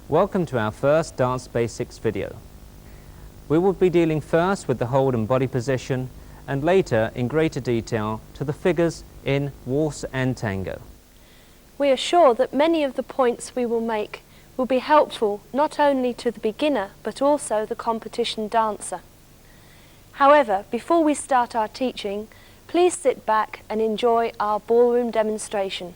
Welcome to our first Dance Basics video. We will be dealing first with the hold and body position, and later in greater detail to the figures in waltz and tango. We are sure that many of the points we will make will be helpful not only to the beginner but also the competition dancer. However, before we start our teaching, please sit back and enjoy our ballroom demonstration.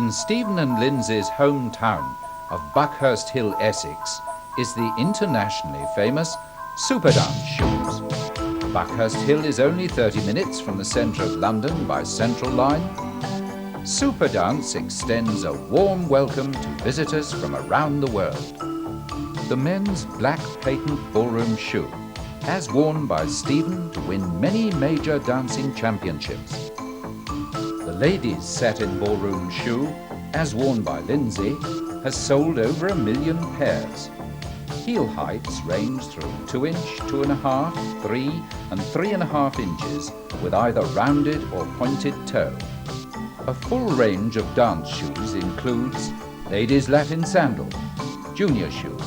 In Stephen and Lindsey's hometown of Buckhurst Hill, Essex, is the internationally famous Super Dance Shoes. Buckhurst Hill is only 30 minutes from the centre of London by Central Line. Super Dance extends a warm welcome to visitors from around the world. The men's black patent ballroom shoe, as worn by Stephen to win many major dancing championships. The ladies' satin ballroom shoe, as worn by Lindsey, has sold over 1 million pairs. Heel heights range through 2-inch, 2.5, 3 and 3.5 inches with either rounded or pointed toe. A full range of dance shoes includes ladies' Latin sandal, junior shoe,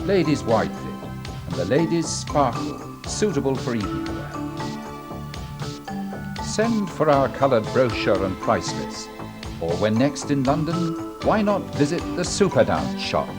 ladies' wide fit and the ladies' sparkle, suitable for evening wear. Send for our coloured brochure and price list, or when next in London, why not visit the Super Dance shop?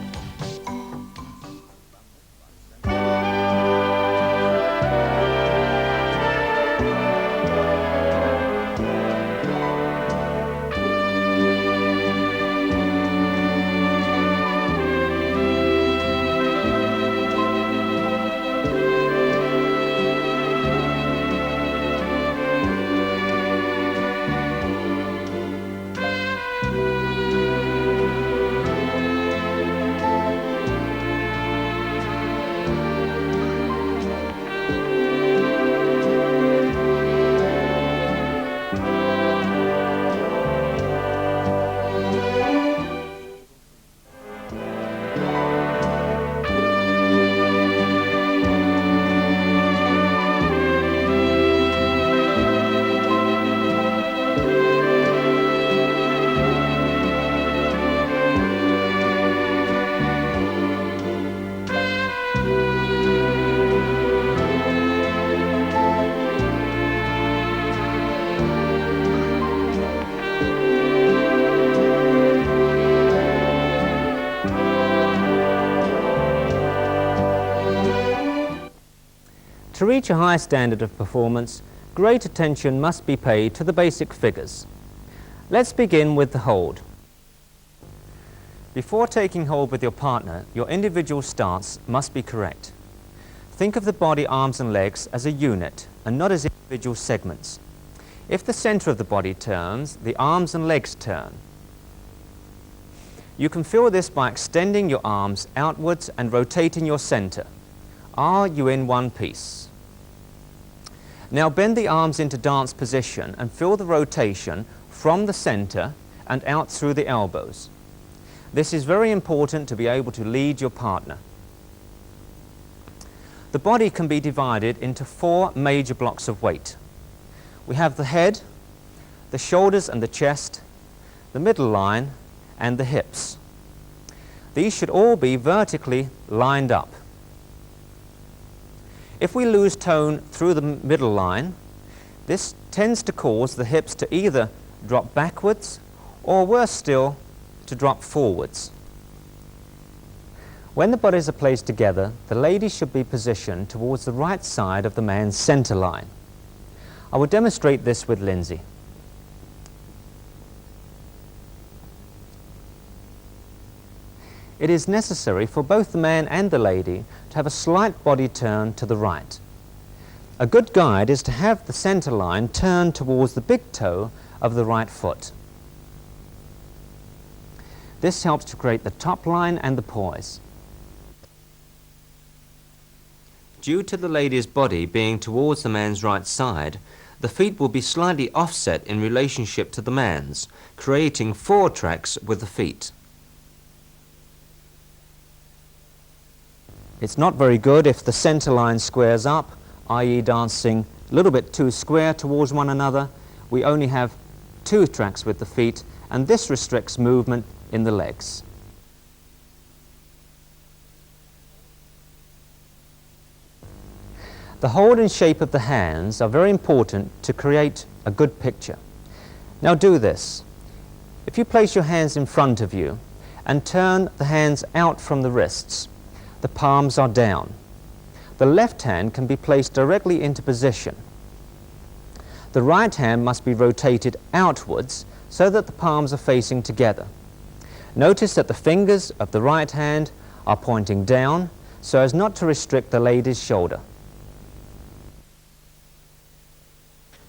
To reach a high standard of performance, great attention must be paid to the basic figures. Let's begin with the hold. Before taking hold with your partner, your individual stance must be correct. Think of the body, arms and legs as a unit and not as individual segments. If the center of the body turns, the arms and legs turn. You can feel this by extending your arms outwards and rotating your center. Are you in one piece? Now bend the arms into dance position and feel the rotation from the center and out through the elbows. This is very important to be able to lead your partner. The body can be divided into 4 major blocks of weight. We have the head, the shoulders and the chest, the middle line and the hips. These should all be vertically lined up. If we lose tone through the middle line, this tends to cause the hips to either drop backwards or, worse still, to drop forwards. When the bodies are placed together, the ladies should be positioned towards the right side of the man's center line. I will demonstrate this with Lindsey. It is necessary for both the man and the lady to have a slight body turn to the right. A good guide is to have the center line turned towards the big toe of the right foot. This helps to create the top line and the poise. Due to the lady's body being towards the man's right side, the feet will be slightly offset in relationship to the man's, creating 4 tracks with the feet. It's not very good if the center line squares up, i.e. dancing a little bit too square towards one another. We only have 2 tracks with the feet, and this restricts movement in the legs. The hold and shape of the hands are very important to create a good picture. Now do this. If you place your hands in front of you and turn the hands out from the wrists, the palms are down. The left hand can be placed directly into position. The right hand must be rotated outwards so that the palms are facing together. Notice that the fingers of the right hand are pointing down so as not to restrict the lady's shoulder.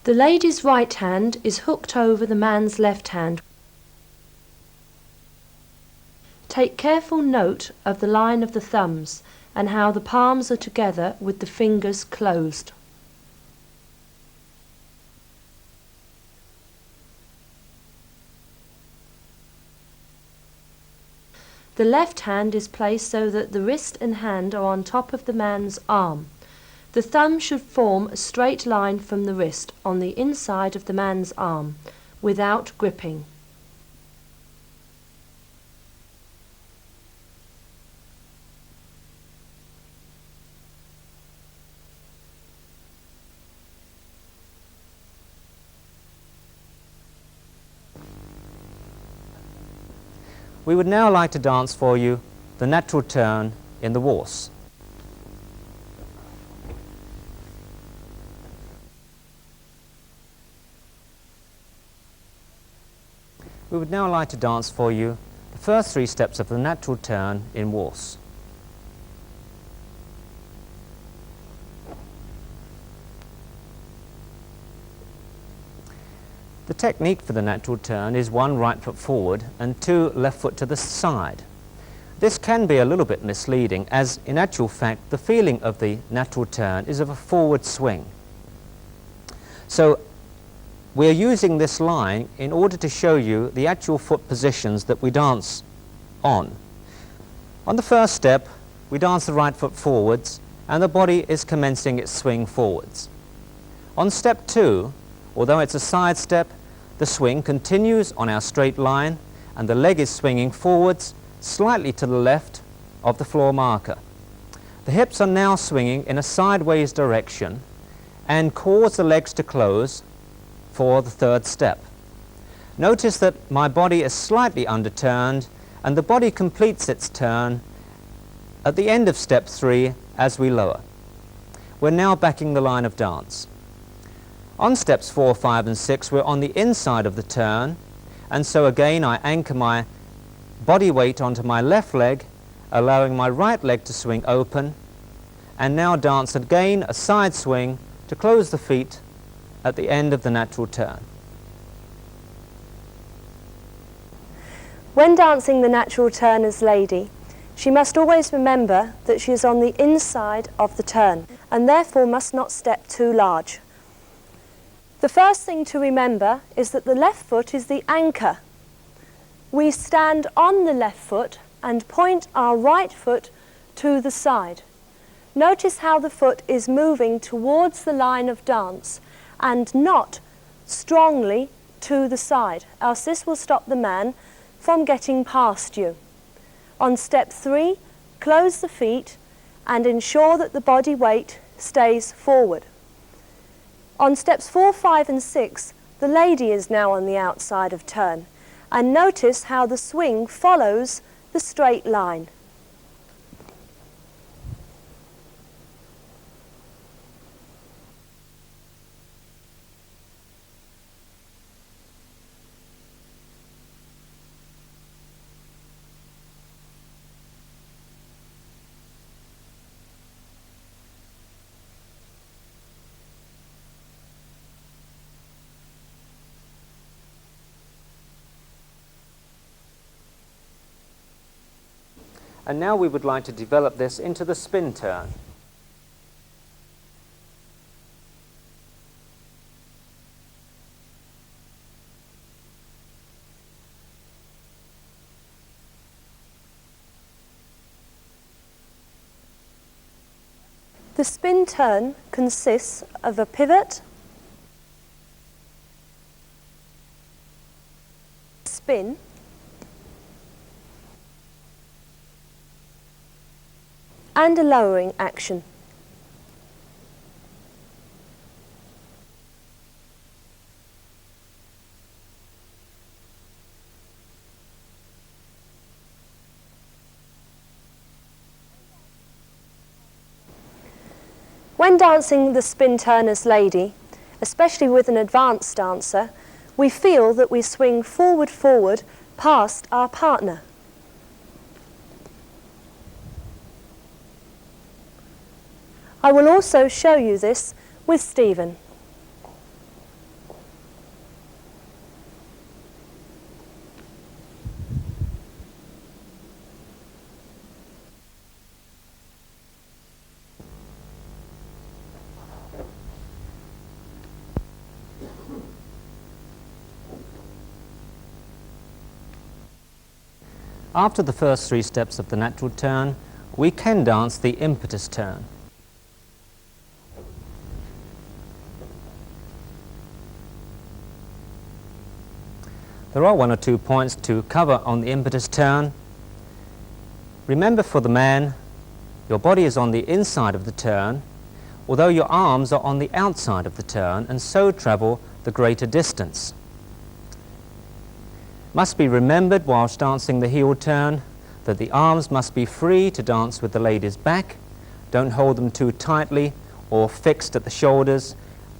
The lady's right hand is hooked over the man's left hand. Take careful note of the line of the thumbs and how the palms are together with the fingers closed. The left hand is placed so that the wrist and hand are on top of the man's arm. The thumb should form a straight line from the wrist on the inside of the man's arm, without gripping. We would now like to dance for you the natural turn in the waltz. We would now like to dance for you the first 3 steps of the natural turn in waltz. The technique for the natural turn is 1 right foot forward and 2 left foot to the side. This can be a little bit misleading, as in actual fact the feeling of the natural turn is of a forward swing. So we are using this line in order to show you the actual foot positions that we dance on. On the first step, we dance the right foot forwards and the body is commencing its swing forwards. On step 2, although it's a side step, the swing continues on our straight line and the leg is swinging forwards slightly to the left of the floor marker. The hips are now swinging in a sideways direction and cause the legs to close for the 3rd step. Notice that my body is slightly underturned and the body completes its turn at the end of step 3 as we lower. We're now backing the line of dance. On steps 4, 5 and 6 we're on the inside of the turn, and so again I anchor my body weight onto my left leg, allowing my right leg to swing open, and now dance again a side swing to close the feet at the end of the natural turn. When dancing the natural turn as lady, she must always remember that she is on the inside of the turn and therefore must not step too large. The first thing to remember is that the left foot is the anchor. We stand on the left foot and point our right foot to the side. Notice how the foot is moving towards the line of dance and not strongly to the side, else this will stop the man from getting past you. On step 3, close the feet and ensure that the body weight stays forward. On steps 4, 5 and 6, the lady is now on the outside of turn, and notice how the swing follows the straight line. And now we would like to develop this into the spin turn. The spin turn consists of a pivot, spin, and a lowering action. When dancing the spin turn as lady, especially with an advanced dancer, we feel that we swing forward past our partner. I will also show you this with Stephen. After the first 3 steps of the natural turn, we can dance the impetus turn. There are 1 or 2 points to cover on the impetus turn. Remember, for the man, your body is on the inside of the turn, although your arms are on the outside of the turn and so travel the greater distance. Must be remembered whilst dancing the heel turn that the arms must be free to dance with the lady's back. Don't hold them too tightly or fixed at the shoulders,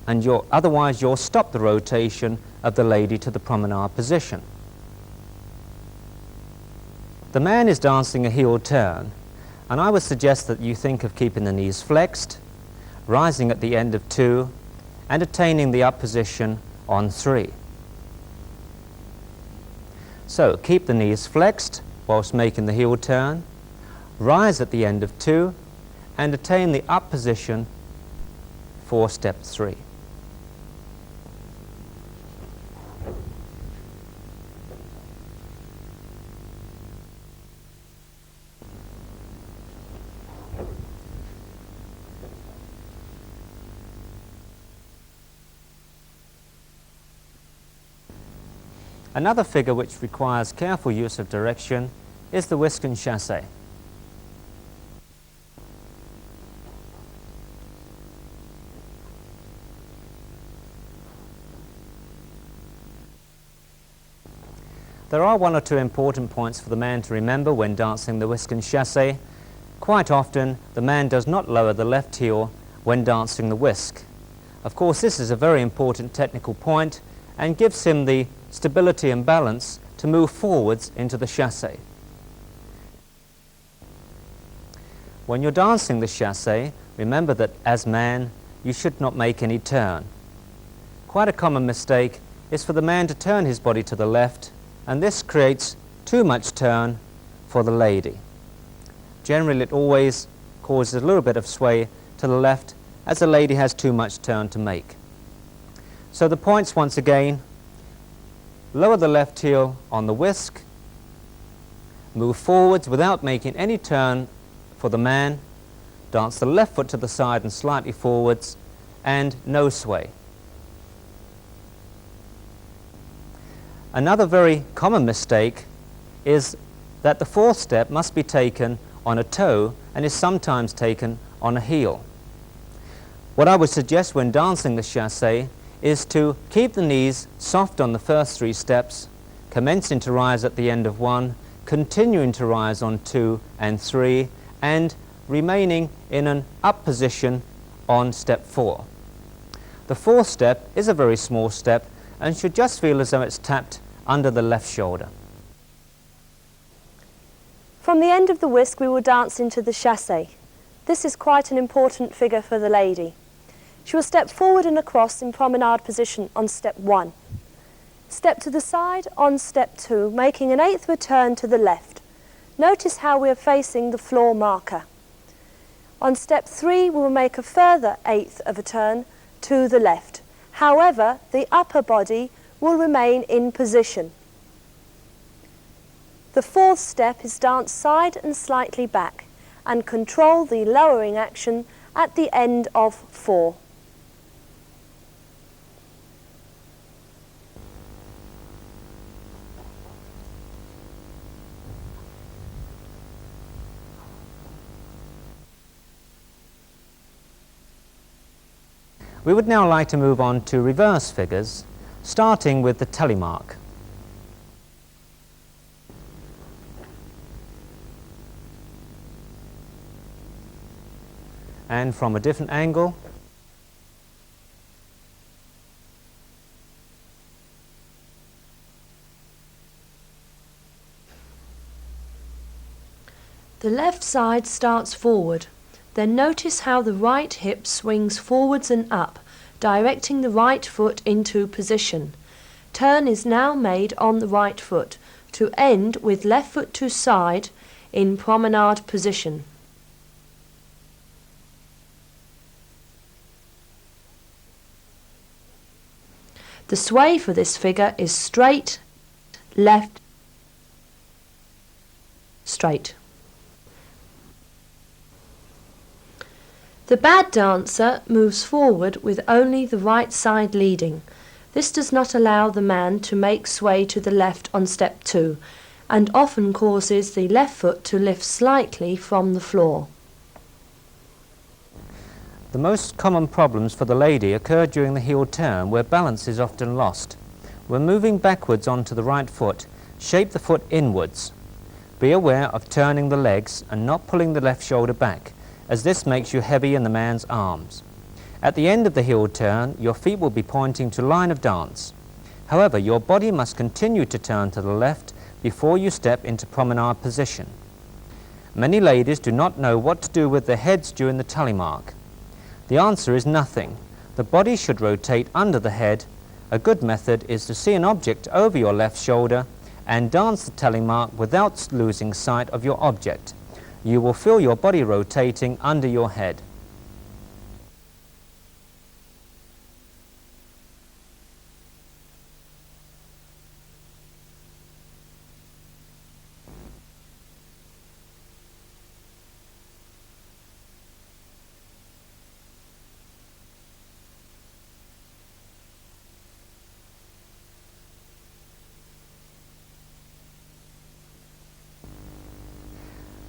and otherwise you'll stop the rotation of the lady to the promenade position. The man is dancing a heel turn, and I would suggest that you think of keeping the knees flexed, rising at the end of 2, and attaining the up position on 3. So keep the knees flexed whilst making the heel turn, rise at the end of 2, and attain the up position for step 3. Another figure which requires careful use of direction is the whisk and chassé. There are 1 or 2 important points for the man to remember when dancing the whisk and chassé. Quite often, the man does not lower the left heel when dancing the whisk. Of course, this is a very important technical point and gives him the stability and balance to move forwards into the chassé. When you're dancing the chassé, remember that as man, you should not make any turn. Quite a common mistake is for the man to turn his body to the left, and this creates too much turn for the lady. Generally, it always causes a little bit of sway to the left as the lady has too much turn to make. So the points once again: lower the left heel on the whisk, move forwards without making any turn for the man, dance the left foot to the side and slightly forwards, and no sway. Another very common mistake is that the 4th step must be taken on a toe and is sometimes taken on a heel. What I would suggest when dancing the chassé is to keep the knees soft on the first 3 steps, commencing to rise at the end of 1, continuing to rise on 2 and 3, and remaining in an up position on step 4. The 4th step is a very small step and should just feel as though it's tapped under the left shoulder. From the end of the whisk, we will dance into the chassé. This is quite an important figure for the lady. She will step forward and across in promenade position on step 1. Step to the side on step 2, making an 1/8 of a turn to the left. Notice how we are facing the floor marker. On step 3, we will make a further 1/8 of a turn to the left. However, the upper body will remain in position. The 4th step is dance side and slightly back, and control the lowering action at the end of 4. We would now like to move on to reverse figures, starting with the telemark. And from a different angle, The left side starts forward. Then notice how the right hip swings forwards and up, directing the right foot into position. Turn is now made on the right foot to end with left foot to side in promenade position. The sway for this figure is straight, left, straight. The bad dancer moves forward with only the right side leading. This does not allow the man to make sway to the left on step 2 and often causes the left foot to lift slightly from the floor. The most common problems for the lady occur during the heel turn, where balance is often lost. When moving backwards onto the right foot, shape the foot inwards. Be aware of turning the legs and not pulling the left shoulder back, as this makes you heavy in the man's arms. At the end of the heel turn, your feet will be pointing to line of dance. However, your body must continue to turn to the left before you step into promenade position. Many ladies do not know what to do with their heads during the tally mark. The answer is nothing. The body should rotate under the head. A good method is to see an object over your left shoulder and dance the tally mark without losing sight of your object. You will feel your body rotating under your head.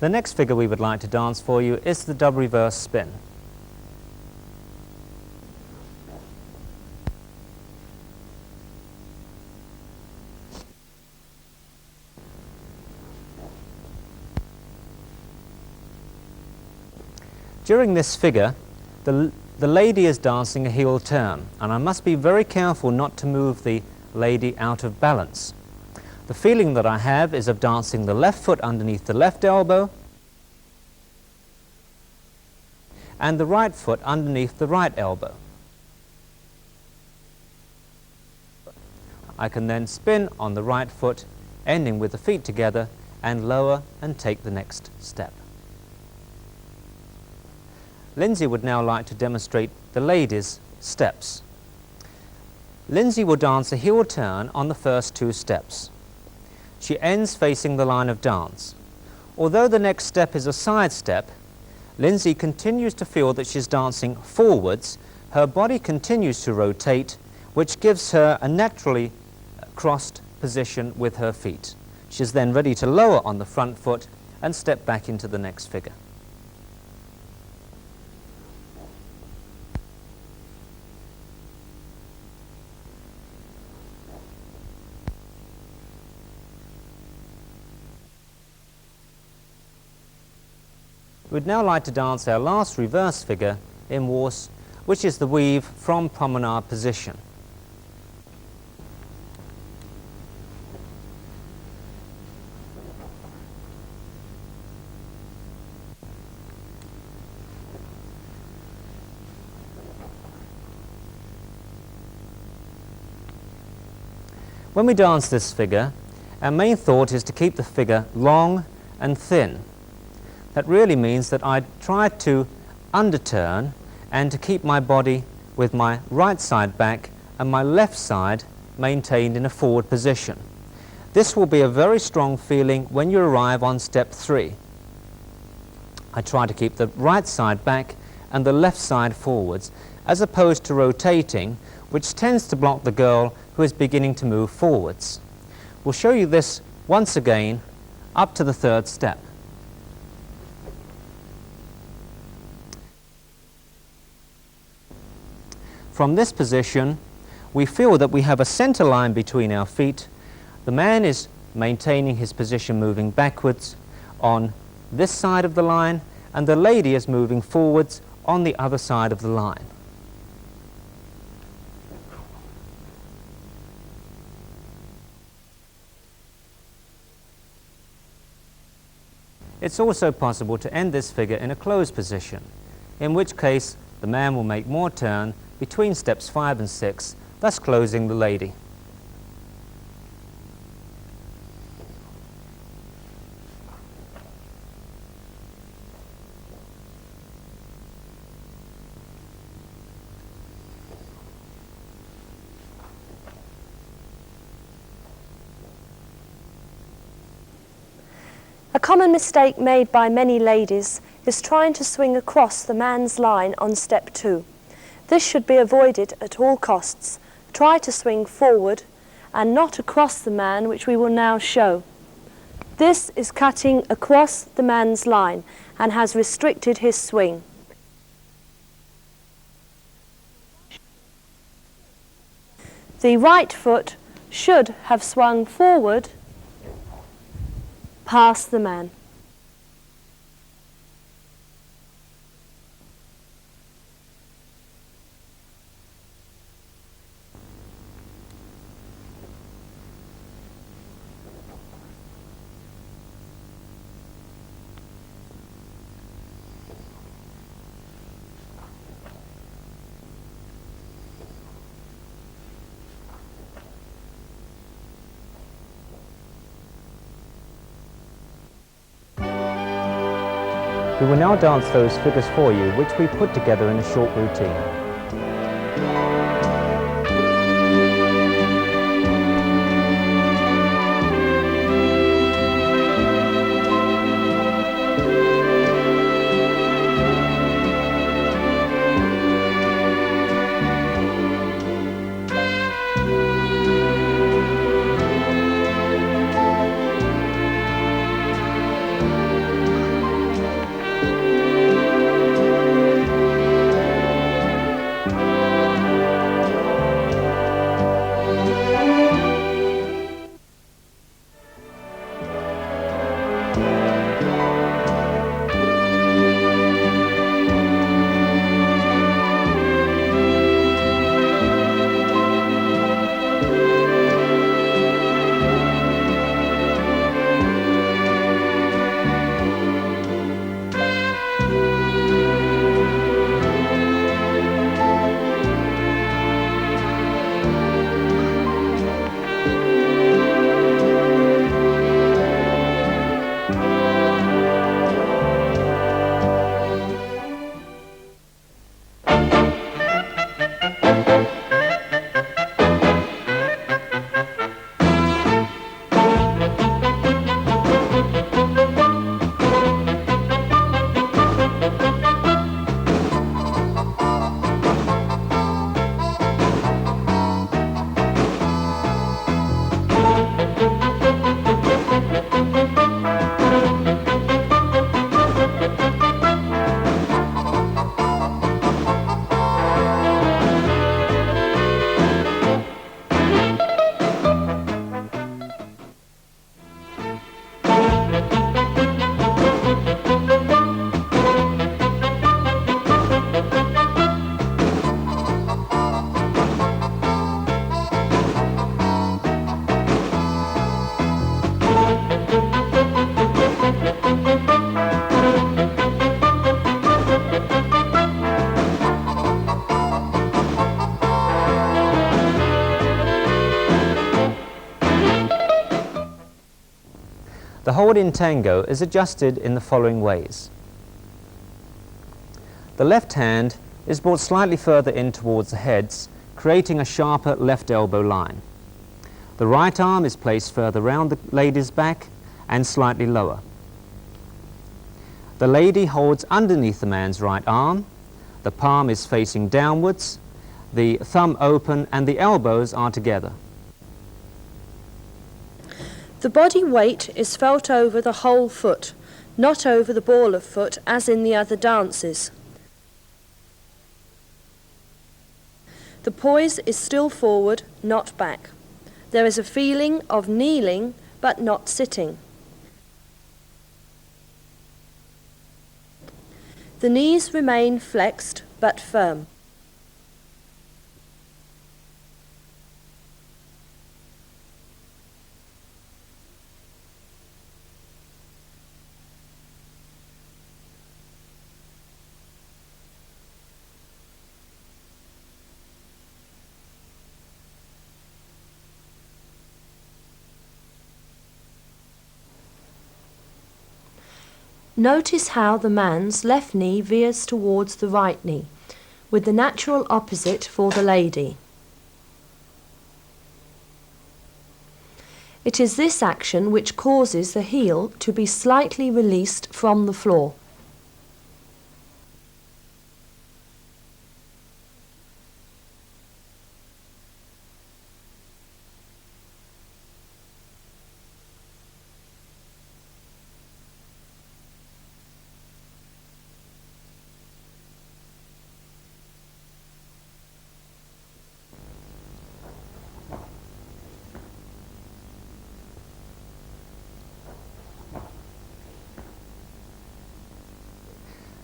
The next figure we would like to dance for you is the double reverse spin. During this figure, the lady is dancing a heel turn, and I must be very careful not to move the lady out of balance. The feeling that I have is of dancing the left foot underneath the left elbow and the right foot underneath the right elbow. I can then spin on the right foot, ending with the feet together, and lower and take the next step. Lindsey would now like to demonstrate the ladies' steps. Lindsey will dance a heel turn on the first 2 steps. She ends facing the line of dance. Although the next step is a side step, Lindsey continues to feel that she's dancing forwards. Her body continues to rotate, which gives her a naturally crossed position with her feet. She's then ready to lower on the front foot and step back into the next figure. We'd now like to dance our last reverse figure in waltz, which is the weave from promenade position. When we dance this figure, our main thought is to keep the figure long and thin. That really means that I try to underturn and to keep my body with my right side back and my left side maintained in a forward position. This will be a very strong feeling when you arrive on step 3. I try to keep the right side back and the left side forwards, as opposed to rotating, which tends to block the girl who is beginning to move forwards. We'll show you this once again up to the 3rd step. From this position, we feel that we have a center line between our feet. The man is maintaining his position moving backwards on this side of the line, and the lady is moving forwards on the other side of the line. It's also possible to end this figure in a closed position, in which case the man will make more turn between steps 5 and 6, thus closing the lady. A common mistake made by many ladies is trying to swing across the man's line on step 2. This should be avoided at all costs. Try to swing forward and not across the man, which we will now show. This is cutting across the man's line and has restricted his swing. The right foot should have swung forward past the man. We will now dance those figures for you, which we put together in a short routine. The hold in tango is adjusted in the following ways. The left hand is brought slightly further in towards the heads, creating a sharper left elbow line. The right arm is placed further round the lady's back and slightly lower. The lady holds underneath the man's right arm, the palm is facing downwards, the thumb open and the elbows are together. The body weight is felt over the whole foot, not over the ball of foot as in the other dances. The poise is still forward, not back. There is a feeling of kneeling but not sitting. The knees remain flexed but firm. Notice how the man's left knee veers towards the right knee, with the natural opposite for the lady. It is this action which causes the heel to be slightly released from the floor.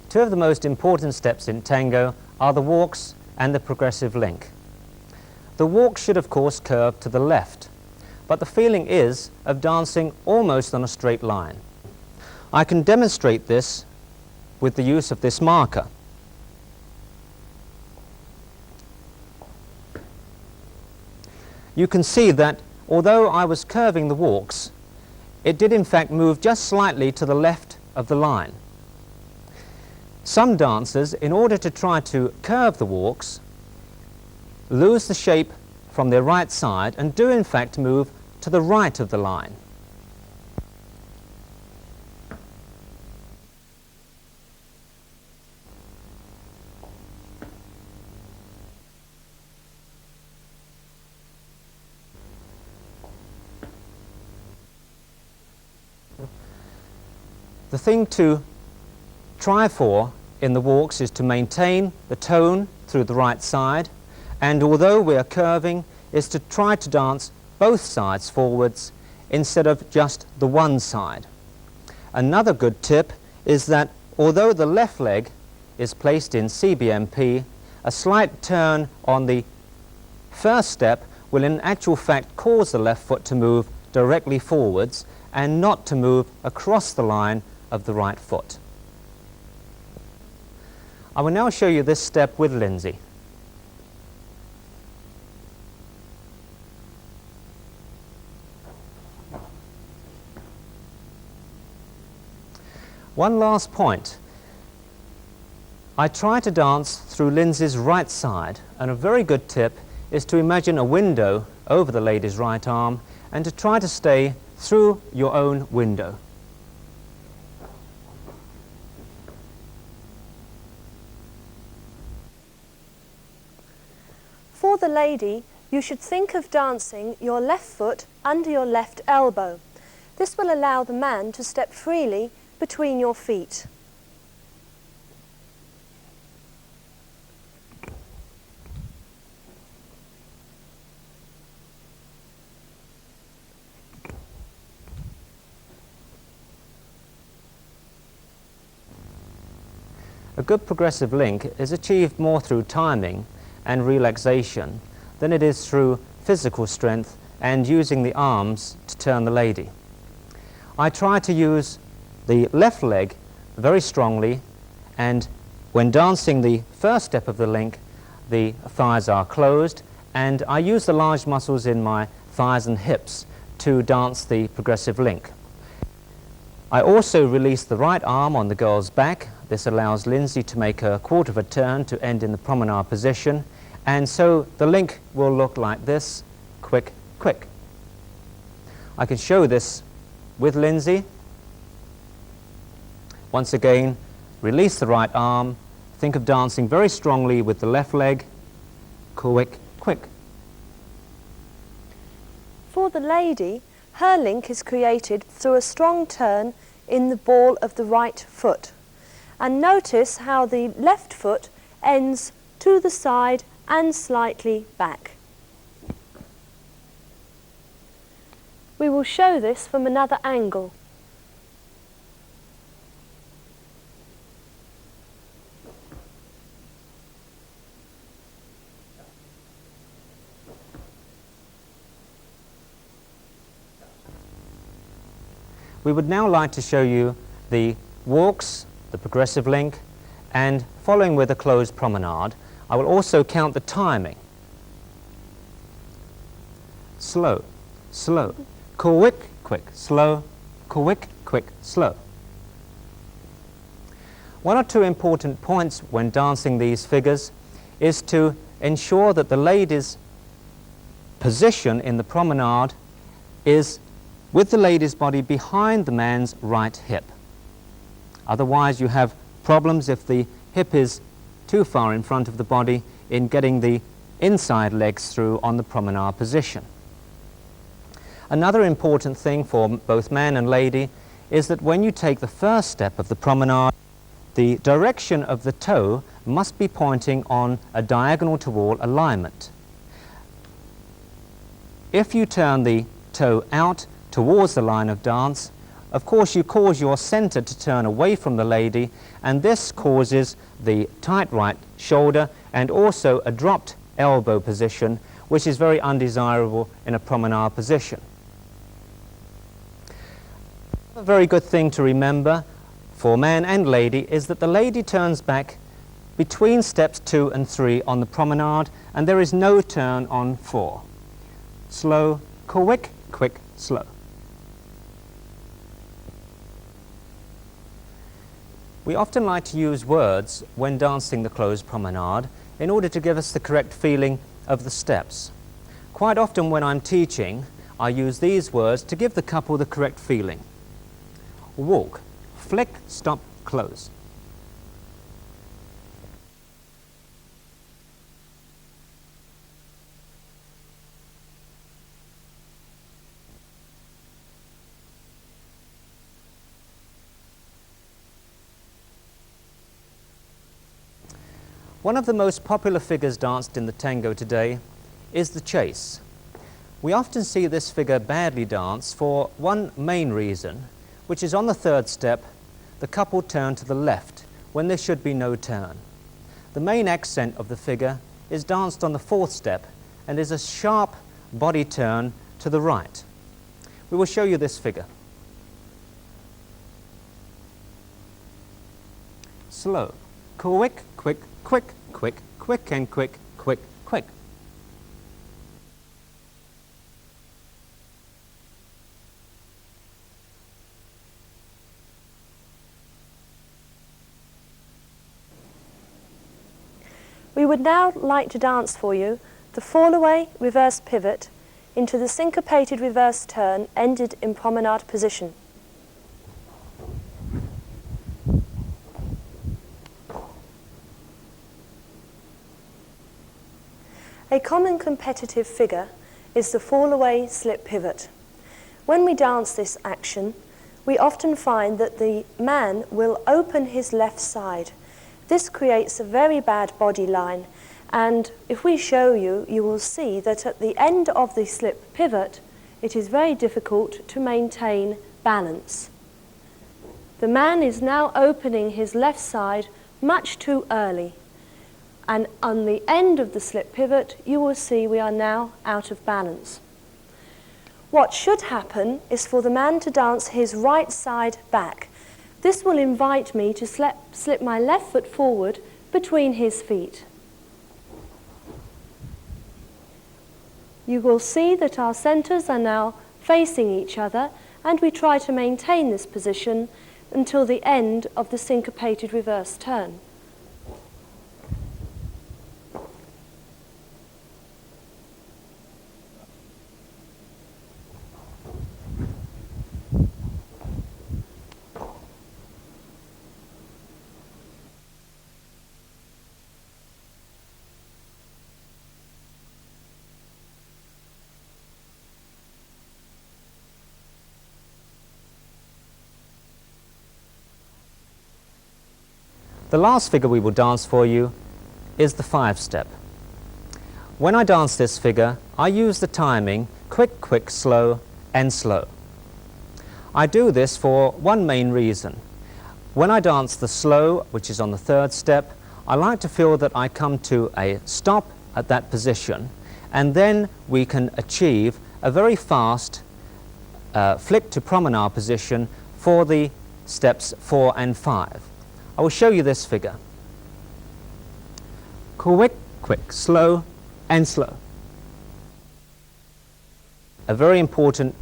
Two of the most important steps in tango are the walks and the progressive link. The walk should of course curve to the left, but the feeling is of dancing almost on a straight line. I can demonstrate this with the use of this marker. You can see that although I was curving the walks, it did in fact move just slightly to the left of the line. Some dancers, in order to try to curve the walks, lose the shape from their right side and do in fact move to the right of the line. The thing to try for in the walks is to maintain the tone through the right side, and although we are curving, is to try to dance both sides forwards instead of just the one side. Another good tip is that although the left leg is placed in CBMP, a slight turn on the first step will in actual fact cause the left foot to move directly forwards and not to move across the line of the right foot. I will now show you this step with Lindsey. One last point. I try to dance through Lindsey's right side, and a very good tip is to imagine a window over the lady's right arm and to try to stay through your own window. For the lady, you should think of dancing your left foot under your left elbow. This will allow the man to step freely between your feet. A good progressive link is achieved more through timing and relaxation than it is through physical strength and using the arms to turn the lady. I try to use the left leg very strongly, and when dancing the first step of the link, the thighs are closed, and I use the large muscles in my thighs and hips to dance the progressive link. I also release the right arm on the girl's back. This allows Lindsey to make a quarter of a turn to end in the promenade position, and so the link will look like this: quick, quick. I can show this with Lindsey. Once again, release the right arm, think of dancing very strongly with the left leg, quick, quick. For the lady, her link is created through a strong turn in the ball of the right foot. And notice how the left foot ends to the side and slightly back. We will show this from another angle. We would now like to show you the walks, the progressive link, and following with a closed promenade. I will also count the timing. Slow, slow, quick, quick, slow, quick, quick, slow. One or two important points when dancing these figures is to ensure that the lady's position in the promenade is with the lady's body behind the man's right hip. Otherwise you have problems if the hip is too far in front of the body in getting the inside legs through on the promenade position. Another important thing for both man and lady is that when you take the first step of the promenade, the direction of the toe must be pointing on a diagonal to wall alignment. If you turn the toe out towards the line of dance, of course you cause your center to turn away from the lady, and this causes the tight right shoulder and also a dropped elbow position, which is very undesirable in a promenade position. A very good thing to remember for man and lady is that the lady turns back between steps 2 and 3 on the promenade, and there is no turn on 4. Slow, quick, quick, slow. We often like to use words when dancing the closed promenade in order to give us the correct feeling of the steps. Quite often when I'm teaching, I use these words to give the couple the correct feeling. Walk, flick, stop, close. One of the most popular figures danced in the tango today is the chase. We often see this figure badly danced for one main reason, which is on the third step, the couple turn to the left when there should be no turn. The main accent of the figure is danced on the fourth step and is a sharp body turn to the right. We will show you this figure. Slow, quick, quick, quick, quick, quick and quick, quick, quick. We would now like to dance for you the fall-away reverse pivot into the syncopated reverse turn ended in promenade position. A common competitive figure is the fall-away slip pivot. When we dance this action, we often find that the man will open his left side. This creates a very bad body line, and if we show you, you will see that at the end of the slip pivot, it is very difficult to maintain balance. The man is now opening his left side much too early, and on the end of the slip pivot, you will see we are now out of balance. What should happen is for the man to dance his right side back. This will invite me to slip my left foot forward between his feet. You will see that our centers are now facing each other, and we try to maintain this position until the end of the syncopated reverse turn. The last figure we will dance for you is the 5-step. When I dance this figure, I use the timing quick, quick, slow, and slow. I do this for one main reason. When I dance the slow, which is on the 3rd step, I like to feel that I come to a stop at that position, and then we can achieve a very fast flick to promenade position for the steps 4 and 5. I will show you this figure. Quick, quick, slow, and slow. A very important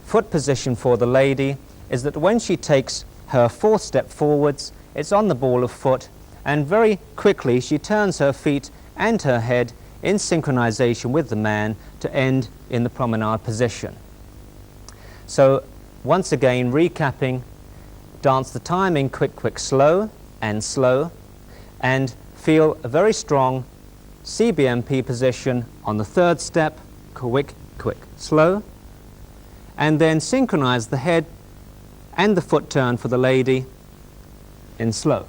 foot position for the lady is that when she takes her fourth step forwards, it's on the ball of foot, and very quickly she turns her feet and her head in synchronization with the man to end in the promenade position. So once again, recapping, dance the timing quick, quick, slow, and feel a very strong CBMP position on the third step, quick, quick, slow, and then synchronize the head and the foot turn for the lady in slow.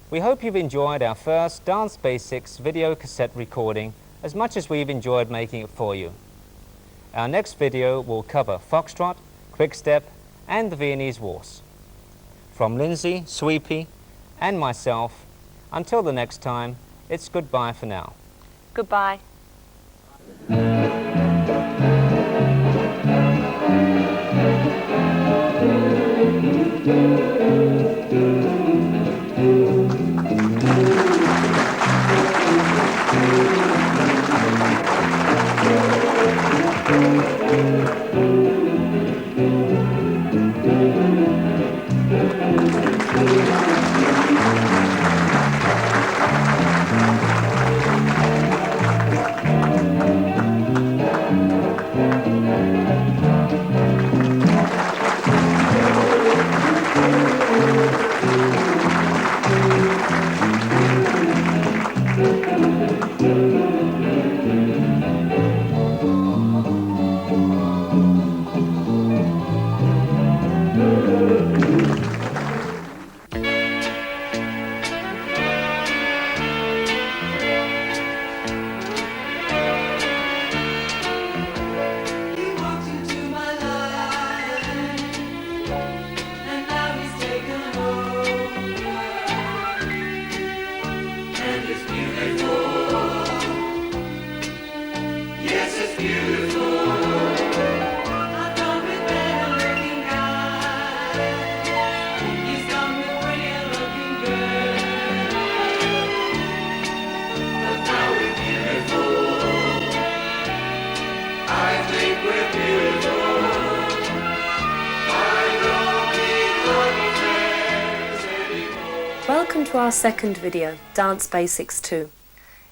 We hope you've enjoyed our first Dance Basics video cassette recording as much as we've enjoyed making it for you. Our next video will cover Foxtrot, Quickstep and the Viennese Waltz. From Lindsey, Sweepy and myself, until the next time, it's goodbye for now. Goodbye. Welcome to our second video, Dance Basics 2.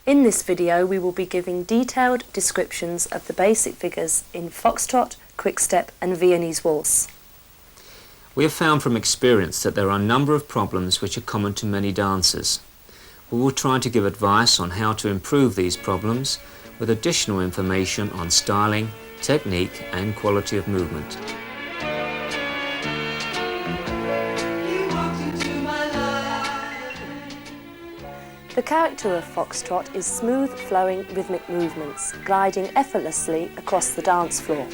In this video we will be giving detailed descriptions of the basic figures in Foxtrot, Quickstep and Viennese Waltz. We have found from experience that there are a number of problems which are common to many dancers. We will try to give advice on how to improve these problems with additional information on styling, technique and quality of movement. The character of Foxtrot is smooth, flowing, rhythmic movements, gliding effortlessly across the dance floor.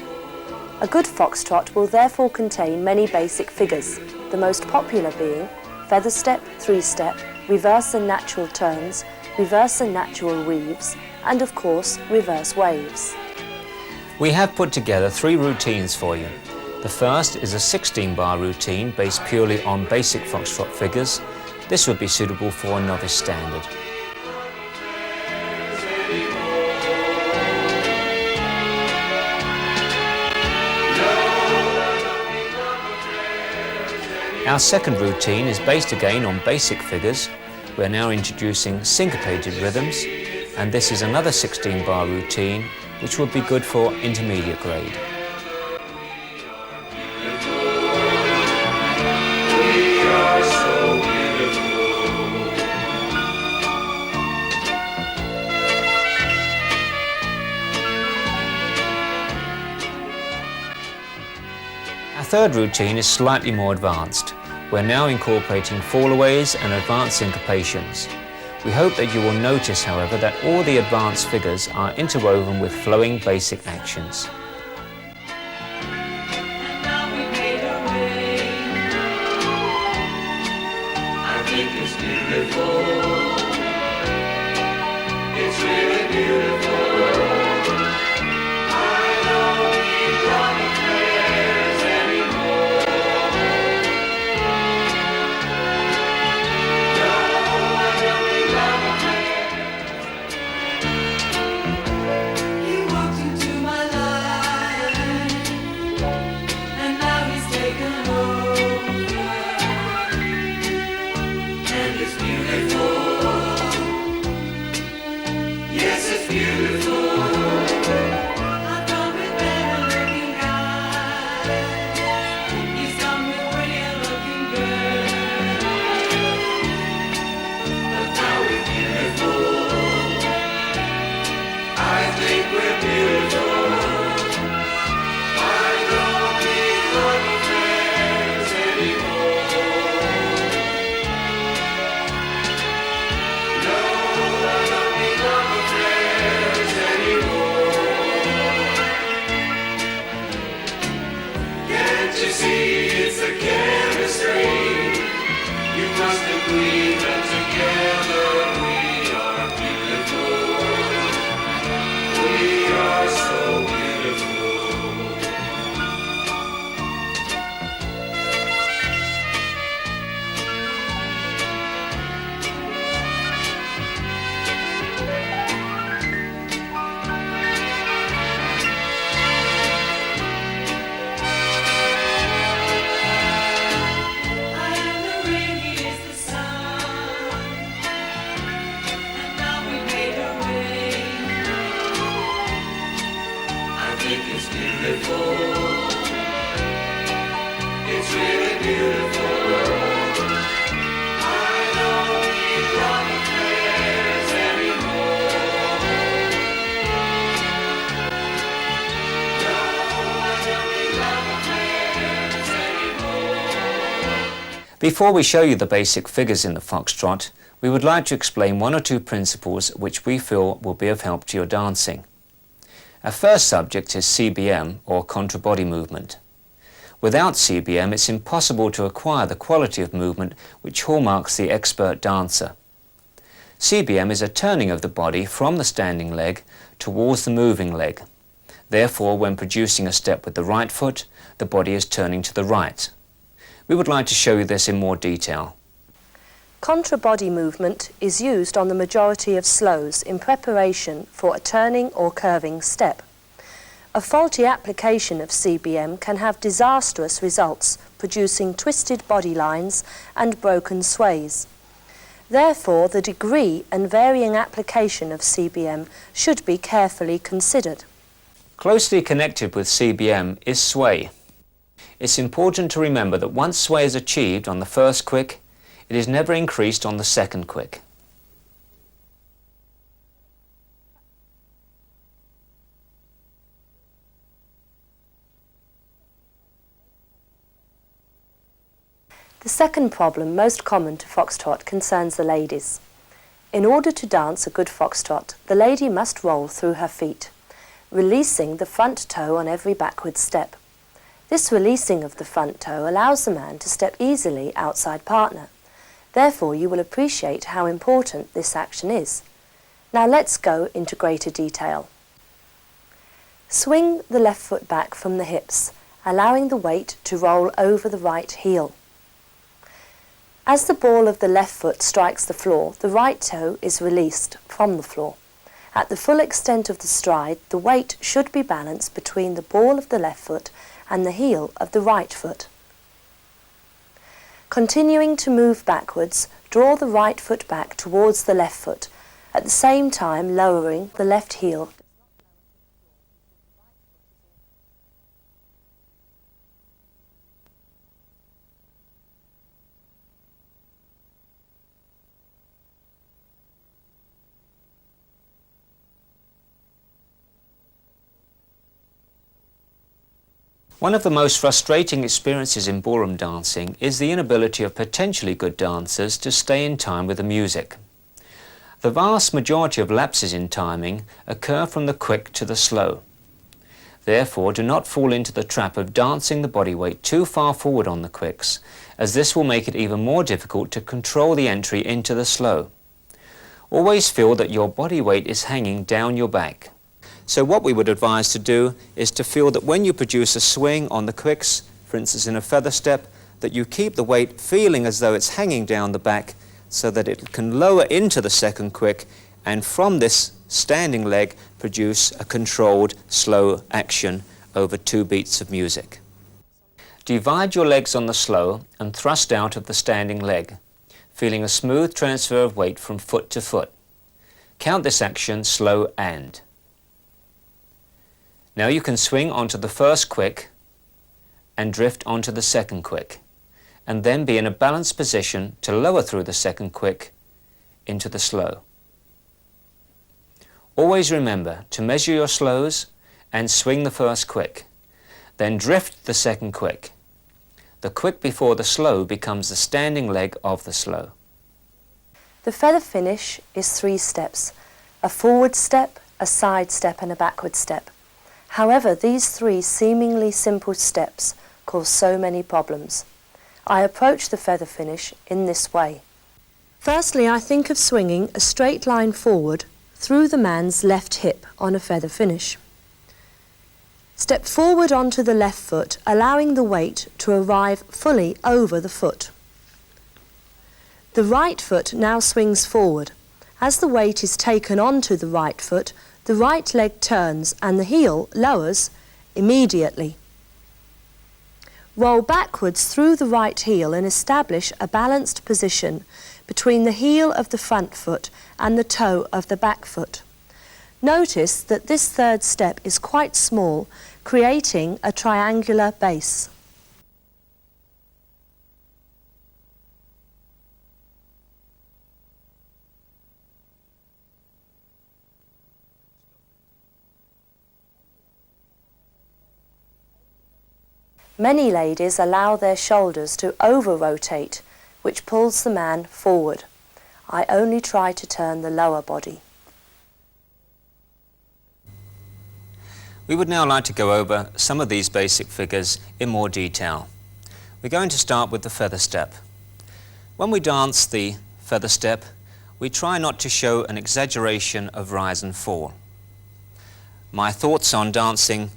A good Foxtrot will therefore contain many basic figures, the most popular being feather step, three-step, reverse and natural turns, reverse and natural weaves, and of course, reverse waves. We have put together 3 routines for you. The first is a 16-bar routine based purely on basic Foxtrot figures. This would be suitable for a novice standard. Our second routine is based again on basic figures. We're now introducing syncopated rhythms, and this is another 16-bar routine which would be good for intermediate grade. Our third routine is slightly more advanced. We're now incorporating fallaways and advanced syncopations. We hope that you will notice, however, that all the advanced figures are interwoven with flowing basic actions. It's really beautiful. Before we show you the basic figures in the foxtrot, we would like to explain one or two principles which we feel will be of help to your dancing. Our first subject is CBM, or contra body movement. Without CBM, it's impossible to acquire the quality of movement which hallmarks the expert dancer. CBM is a turning of the body from the standing leg towards the moving leg. Therefore, when producing a step with the right foot, the body is turning to the right. We would like to show you this in more detail. Contra-body movement is used on the majority of slows in preparation for a turning or curving step. A faulty application of CBM can have disastrous results, producing twisted body lines and broken sways. Therefore, the degree and varying application of CBM should be carefully considered. Closely connected with CBM is sway. It's important to remember that once sway is achieved on the first quick, it is never increased on the second quick. The second problem most common to foxtrot concerns the ladies. In order to dance a good foxtrot, the lady must roll through her feet, releasing the front toe on every backward step. This releasing of the front toe allows the man to step easily outside partner. Therefore, you will appreciate how important this action is. Now let's go into greater detail. Swing the left foot back from the hips, allowing the weight to roll over the right heel. As the ball of the left foot strikes the floor, the right toe is released from the floor. At the full extent of the stride, the weight should be balanced between the ball of the left foot and the heel of the right foot. Continuing to move backwards, draw the right foot back towards the left foot, at the same time lowering the left heel. One of the most frustrating experiences in ballroom dancing is the inability of potentially good dancers to stay in time with the music. The vast majority of lapses in timing occur from the quick to the slow. Therefore, do not fall into the trap of dancing the body weight too far forward on the quicks, as this will make it even more difficult to control the entry into the slow. Always feel that your body weight is hanging down your back. So what we would advise to do is to feel that when you produce a swing on the quicks, for instance in a feather step, that you keep the weight feeling as though it's hanging down the back so that it can lower into the second quick, and from this standing leg produce a controlled slow action over 2 beats of music. Divide your legs on the slow and thrust out of the standing leg, feeling a smooth transfer of weight from foot to foot. Count this action slow and. Now you can swing onto the first quick and drift onto the second quick, and then be in a balanced position to lower through the second quick into the slow. Always remember to measure your slows and swing the first quick, then drift the second quick. The quick before the slow becomes the standing leg of the slow. The feather finish is 3 steps, a forward step, a side step and a backward step. However, these 3 seemingly simple steps cause so many problems. I approach the feather finish in this way. Firstly, I think of swinging a straight line forward through the man's left hip on a feather finish. Step forward onto the left foot, allowing the weight to arrive fully over the foot. The right foot now swings forward. As the weight is taken onto the right foot, the right leg turns and the heel lowers immediately. Roll backwards through the right heel and establish a balanced position between the heel of the front foot and the toe of the back foot. Notice that this 3rd step is quite small, creating a triangular base. Many ladies allow their shoulders to over-rotate, which pulls the man forward. I only try to turn the lower body. We would now like to go over some of these basic figures in more detail. We're going to start with the feather step. When we dance the feather step, we try not to show an exaggeration of rise and fall. My thoughts on dancing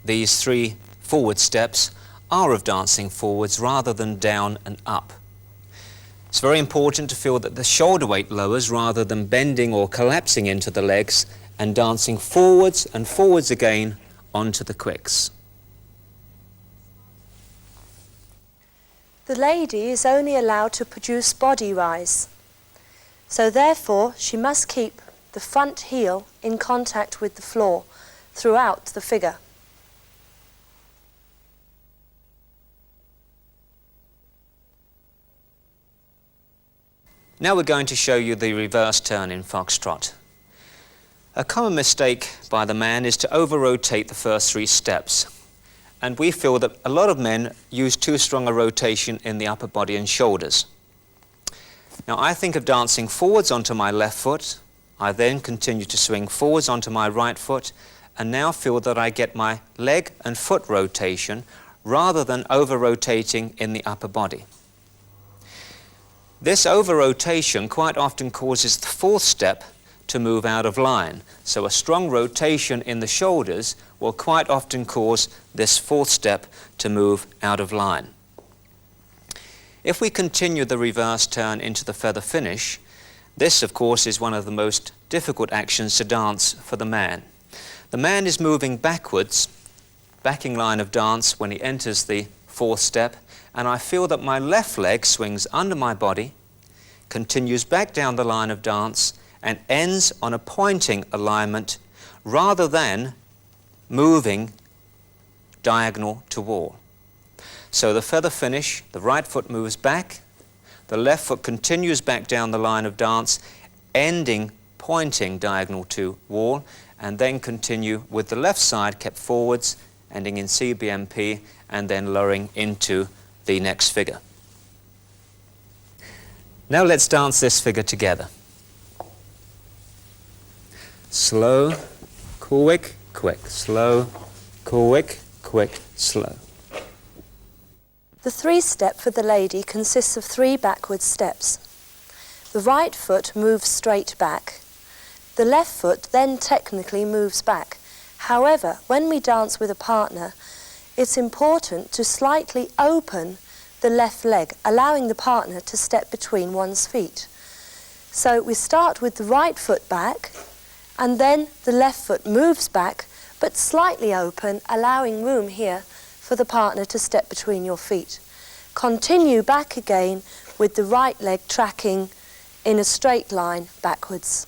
these 3 forward steps are of dancing forwards rather than down and up. It's very important to feel that the shoulder weight lowers rather than bending or collapsing into the legs and dancing forwards and forwards again onto the quicks. The lady is only allowed to produce body rise, so therefore she must keep the front heel in contact with the floor throughout the figure. Now we're going to show you the reverse turn in foxtrot. A common mistake by the man is to over-rotate the first 3 steps, and we feel that a lot of men use too strong a rotation in the upper body and shoulders. Now I think of dancing forwards onto my left foot, I then continue to swing forwards onto my right foot, and now feel that I get my leg and foot rotation rather than over-rotating in the upper body. This over-rotation quite often causes the 4th step to move out of line, so a strong rotation in the shoulders will quite often cause this 4th step to move out of line. If we continue the reverse turn into the feather finish, this of course is one of the most difficult actions to dance for the man. The man is moving backwards, backing line of dance when he enters the 4th step, and I feel that my left leg swings under my body, continues back down the line of dance, and ends on a pointing alignment rather than moving diagonal to wall. So the feather finish, the right foot moves back, the left foot continues back down the line of dance, ending pointing diagonal to wall, and then continue with the left side kept forwards, ending in CBMP, and then lowering into the next figure. Now let's dance this figure together. Slow, quick, quick, slow, quick, quick, slow. The three-step for the lady consists of 3 backward steps. The right foot moves straight back. The left foot then technically moves back. However, when we dance with a partner, it's important to slightly open the left leg, allowing the partner to step between one's feet. So we start with the right foot back, and then the left foot moves back, but slightly open, allowing room here for the partner to step between your feet. Continue back again with the right leg tracking in a straight line backwards.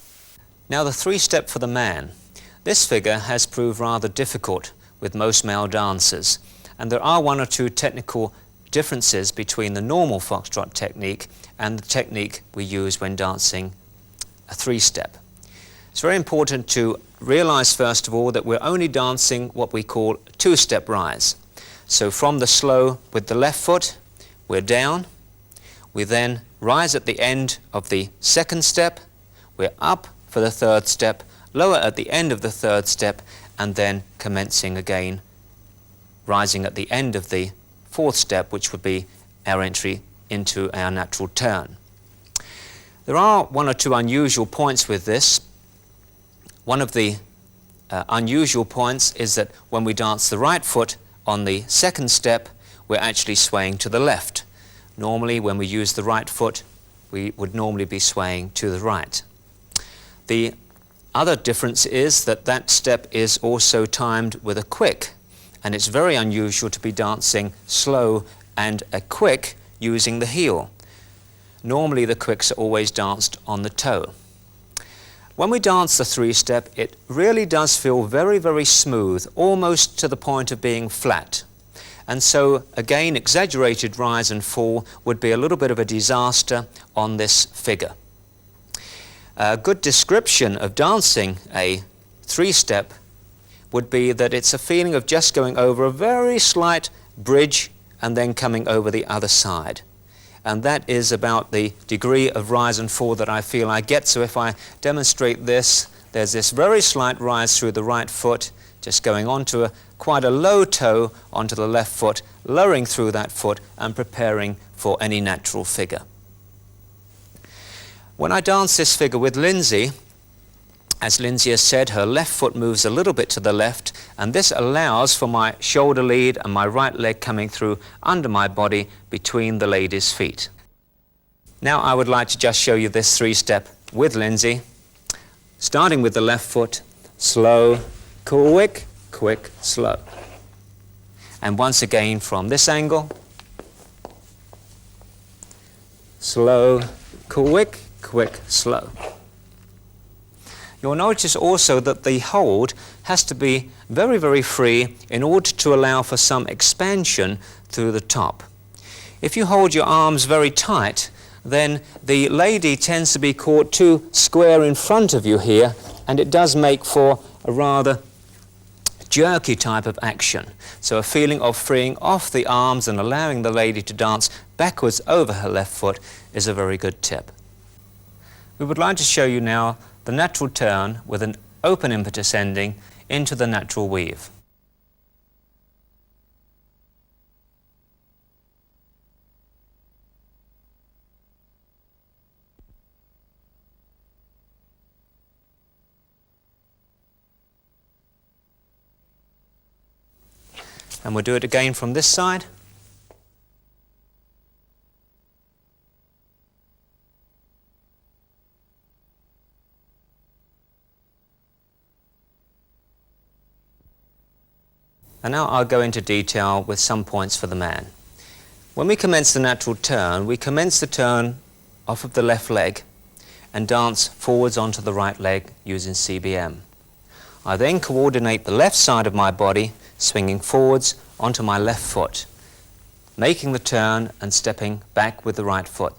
Now the three-step for the man. This figure has proved rather difficult with most male dancers, and there are 1 or 2 technical differences between the normal foxtrot technique and the technique we use when dancing a three-step. It's very important to realize first of all that we're only dancing what we call 2-step rise. So from the slow with the left foot, we're down, we then rise at the end of the 2nd step, we're up for the 3rd step, lower at the end of the 3rd step, and then commencing again, rising at the end of the 4th step, which would be our entry into our natural turn. There are 1 or 2 unusual points with this. One of the unusual points is that when we dance the right foot on the 2nd step, we're actually swaying to the left. Normally, when we use the right foot, we would normally be swaying to the right. The other difference is that that step is also timed with a quick, and it's very unusual to be dancing slow and a quick using the heel. Normally the quicks are always danced on the toe. When we dance the 3-step, it really does feel very, very smooth, almost to the point of being flat. And so, again, exaggerated rise and fall would be a little bit of a disaster on this figure. A good description of dancing a 3-step would be that it's a feeling of just going over a very slight bridge and then coming over the other side. And that is about the degree of rise and fall that I feel I get. So if I demonstrate this, there's this very slight rise through the right foot, just going onto quite a low toe onto the left foot, lowering through that foot and preparing for any natural figure. When I dance this figure with Lindsey, as Lindsey has said, her left foot moves a little bit to the left, and this allows for my shoulder lead and my right leg coming through under my body between the lady's feet. Now I would like to just show you this 3-step with Lindsey, starting with the left foot, slow, quick, quick, slow. And once again from this angle, slow, quick, quick, slow. You'll notice also that the hold has to be very, very free in order to allow for some expansion through the top. If you hold your arms very tight, then the lady tends to be caught too square in front of you here, and it does make for a rather jerky type of action. So a feeling of freeing off the arms and allowing the lady to dance backwards over her left foot is a very good tip. We would like to show you now the natural turn with an open impetus ending into the natural weave. And we'll do it again from this side. And now I'll go into detail with some points for the man. When we commence the natural turn, we commence the turn off of the left leg and dance forwards onto the right leg using CBM. I then coordinate the left side of my body, swinging forwards onto my left foot, making the turn and stepping back with the right foot,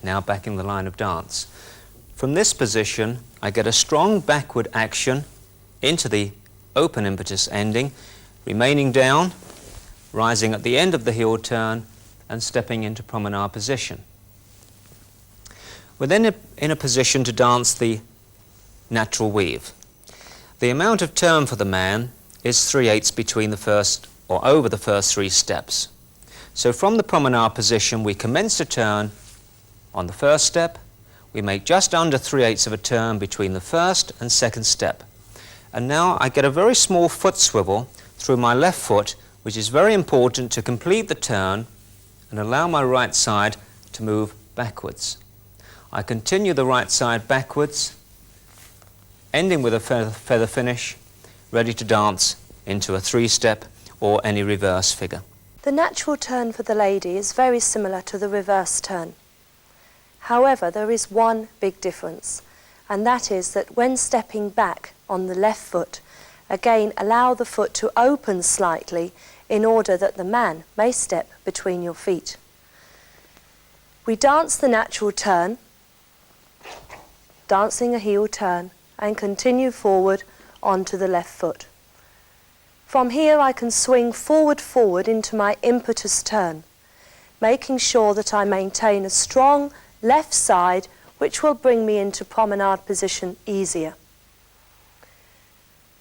now back in the line of dance. From this position, I get a strong backward action into the open impetus ending, remaining down, rising at the end of the heel turn, and stepping into promenade position. We're then in a position to dance the natural weave. The amount of turn for the man is 3/8 between the first or over the first 3 steps. So from the promenade position, we commence a turn on the first step. We make just under 3/8 of a turn between the first and second step. And now I get a very small foot swivel through my left foot, which is very important to complete the turn and allow my right side to move backwards. I continue the right side backwards, ending with a feather finish, ready to dance into a 3-step or any reverse figure. The natural turn for the lady is very similar to the reverse turn. However, there is one big difference, and that is that when stepping back on the left foot, again allow the foot to open slightly in order that the man may step between your feet. We dance the natural turn, dancing a heel turn, and continue forward onto the left foot. From here I can swing forward into my impetus turn, making sure that I maintain a strong left side, which will bring me into promenade position easier.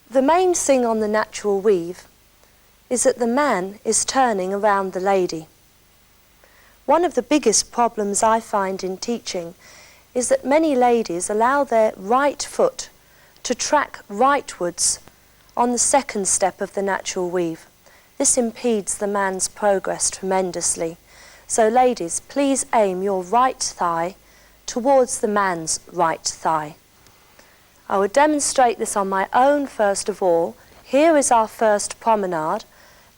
The main thing on the natural weave is that the man is turning around the lady. One of the biggest problems I find in teaching is that many ladies allow their right foot to track rightwards on the second step of the natural weave. This impedes the man's progress tremendously. So ladies, please aim your right thigh towards the man's right thigh. I will demonstrate this on my own first of all. Here is our first promenade.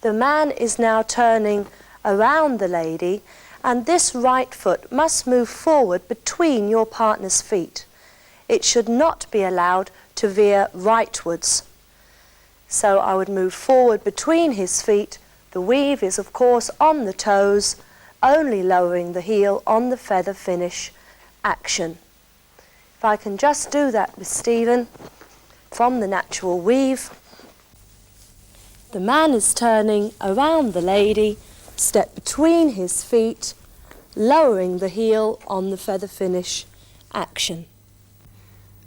The man is now turning around the lady, and this right foot must move forward between your partner's feet. It should not be allowed to veer rightwards. So I would move forward between his feet. The weave is of course on the toes, only lowering the heel on the feather finish action. If I can just do that with Stephen from the natural weave. The man is turning around the lady, step between his feet, lowering the heel on the feather finish action.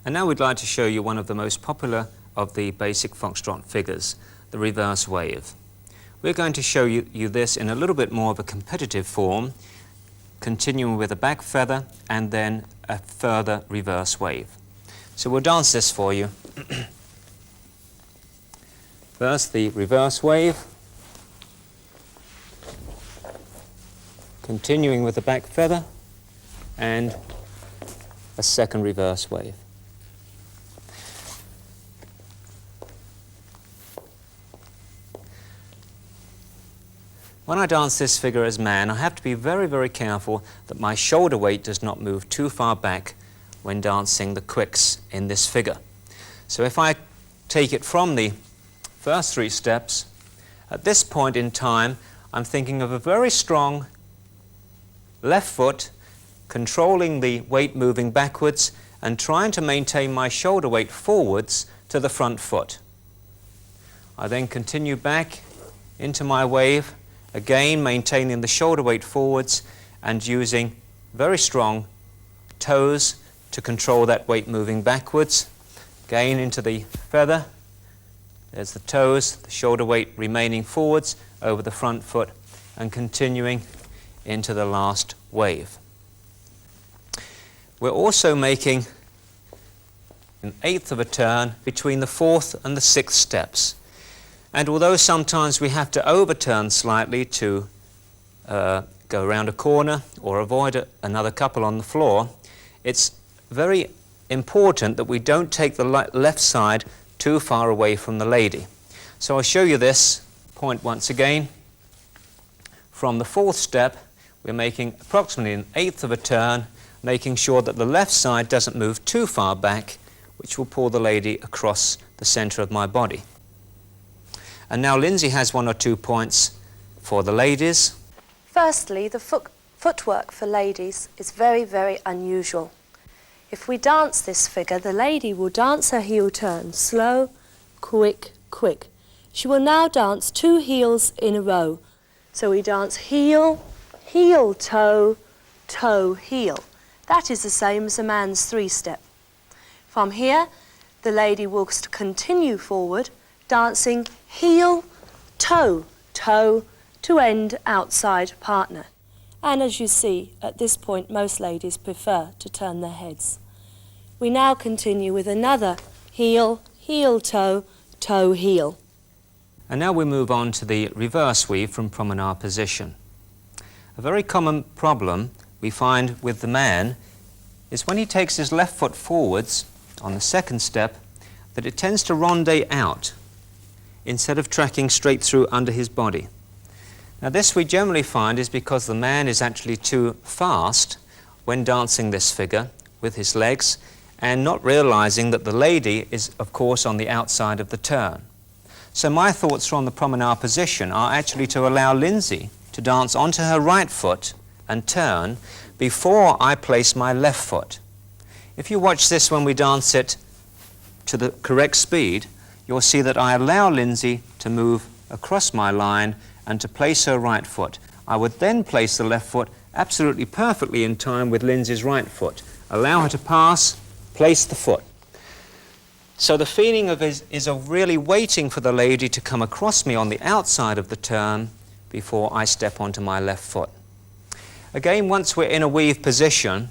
And now we'd like to show you one of the most popular of the basic foxtrot figures, the reverse wave. We're going to show you this in a little bit more of a competitive form, continuing with a back feather and then a further reverse wave. So we'll dance this for you. First the reverse wave, continuing with the back feather and a second reverse wave. When I dance this figure as man, I have to be very, very careful that my shoulder weight does not move too far back when dancing the quicks in this figure. So if I take it from the first 3 steps, at this point in time, I'm thinking of a very strong left foot, controlling the weight moving backwards and trying to maintain my shoulder weight forwards to the front foot. I then continue back into my wave, again maintaining the shoulder weight forwards and using very strong toes to control that weight moving backwards. Again into the feather, there's the toes, the shoulder weight remaining forwards over the front foot and continuing into the last wave. We're also making an 1/8 of a turn between the 4th and the 6th steps. And although sometimes we have to overturn slightly to go around a corner or avoid another couple on the floor, it's very important that we don't take the left side too far away from the lady. So I'll show you this point once again. From the 4th step, we're making approximately an eighth of a turn, making sure that the left side doesn't move too far back, which will pull the lady across the centre of my body. And now Lindsey has 1 or 2 points for the ladies. Firstly, the footwork for ladies is very, very unusual. If we dance this figure, the lady will dance her heel turn slow, quick, quick. She will now dance 2 heels in a row. So we dance heel, heel, toe, toe, heel. That is the same as a man's 3-step. From here, the lady will continue forward, dancing heel, toe, toe, to end outside partner. And as you see, at this point, most ladies prefer to turn their heads. We now continue with another heel, heel, toe, toe, heel. And now we move on to the reverse weave from promenade position. A very common problem we find with the man is when he takes his left foot forwards on the 2nd step, that it tends to ronde out instead of tracking straight through under his body. Now this we generally find is because the man is actually too fast when dancing this figure with his legs and not realizing that the lady is of course on the outside of the turn. So my thoughts from the promenade position are actually to allow Lindsey to dance onto her right foot and turn before I place my left foot. If you watch this when we dance it to the correct speed, you'll see that I allow Lindsey to move across my line and to place her right foot. I would then place the left foot absolutely perfectly in time with Lindsey's right foot. Allow her to pass, place the foot. So the feeling of is of really waiting for the lady to come across me on the outside of the turn before I step onto my left foot. Again, once we're in a weave position,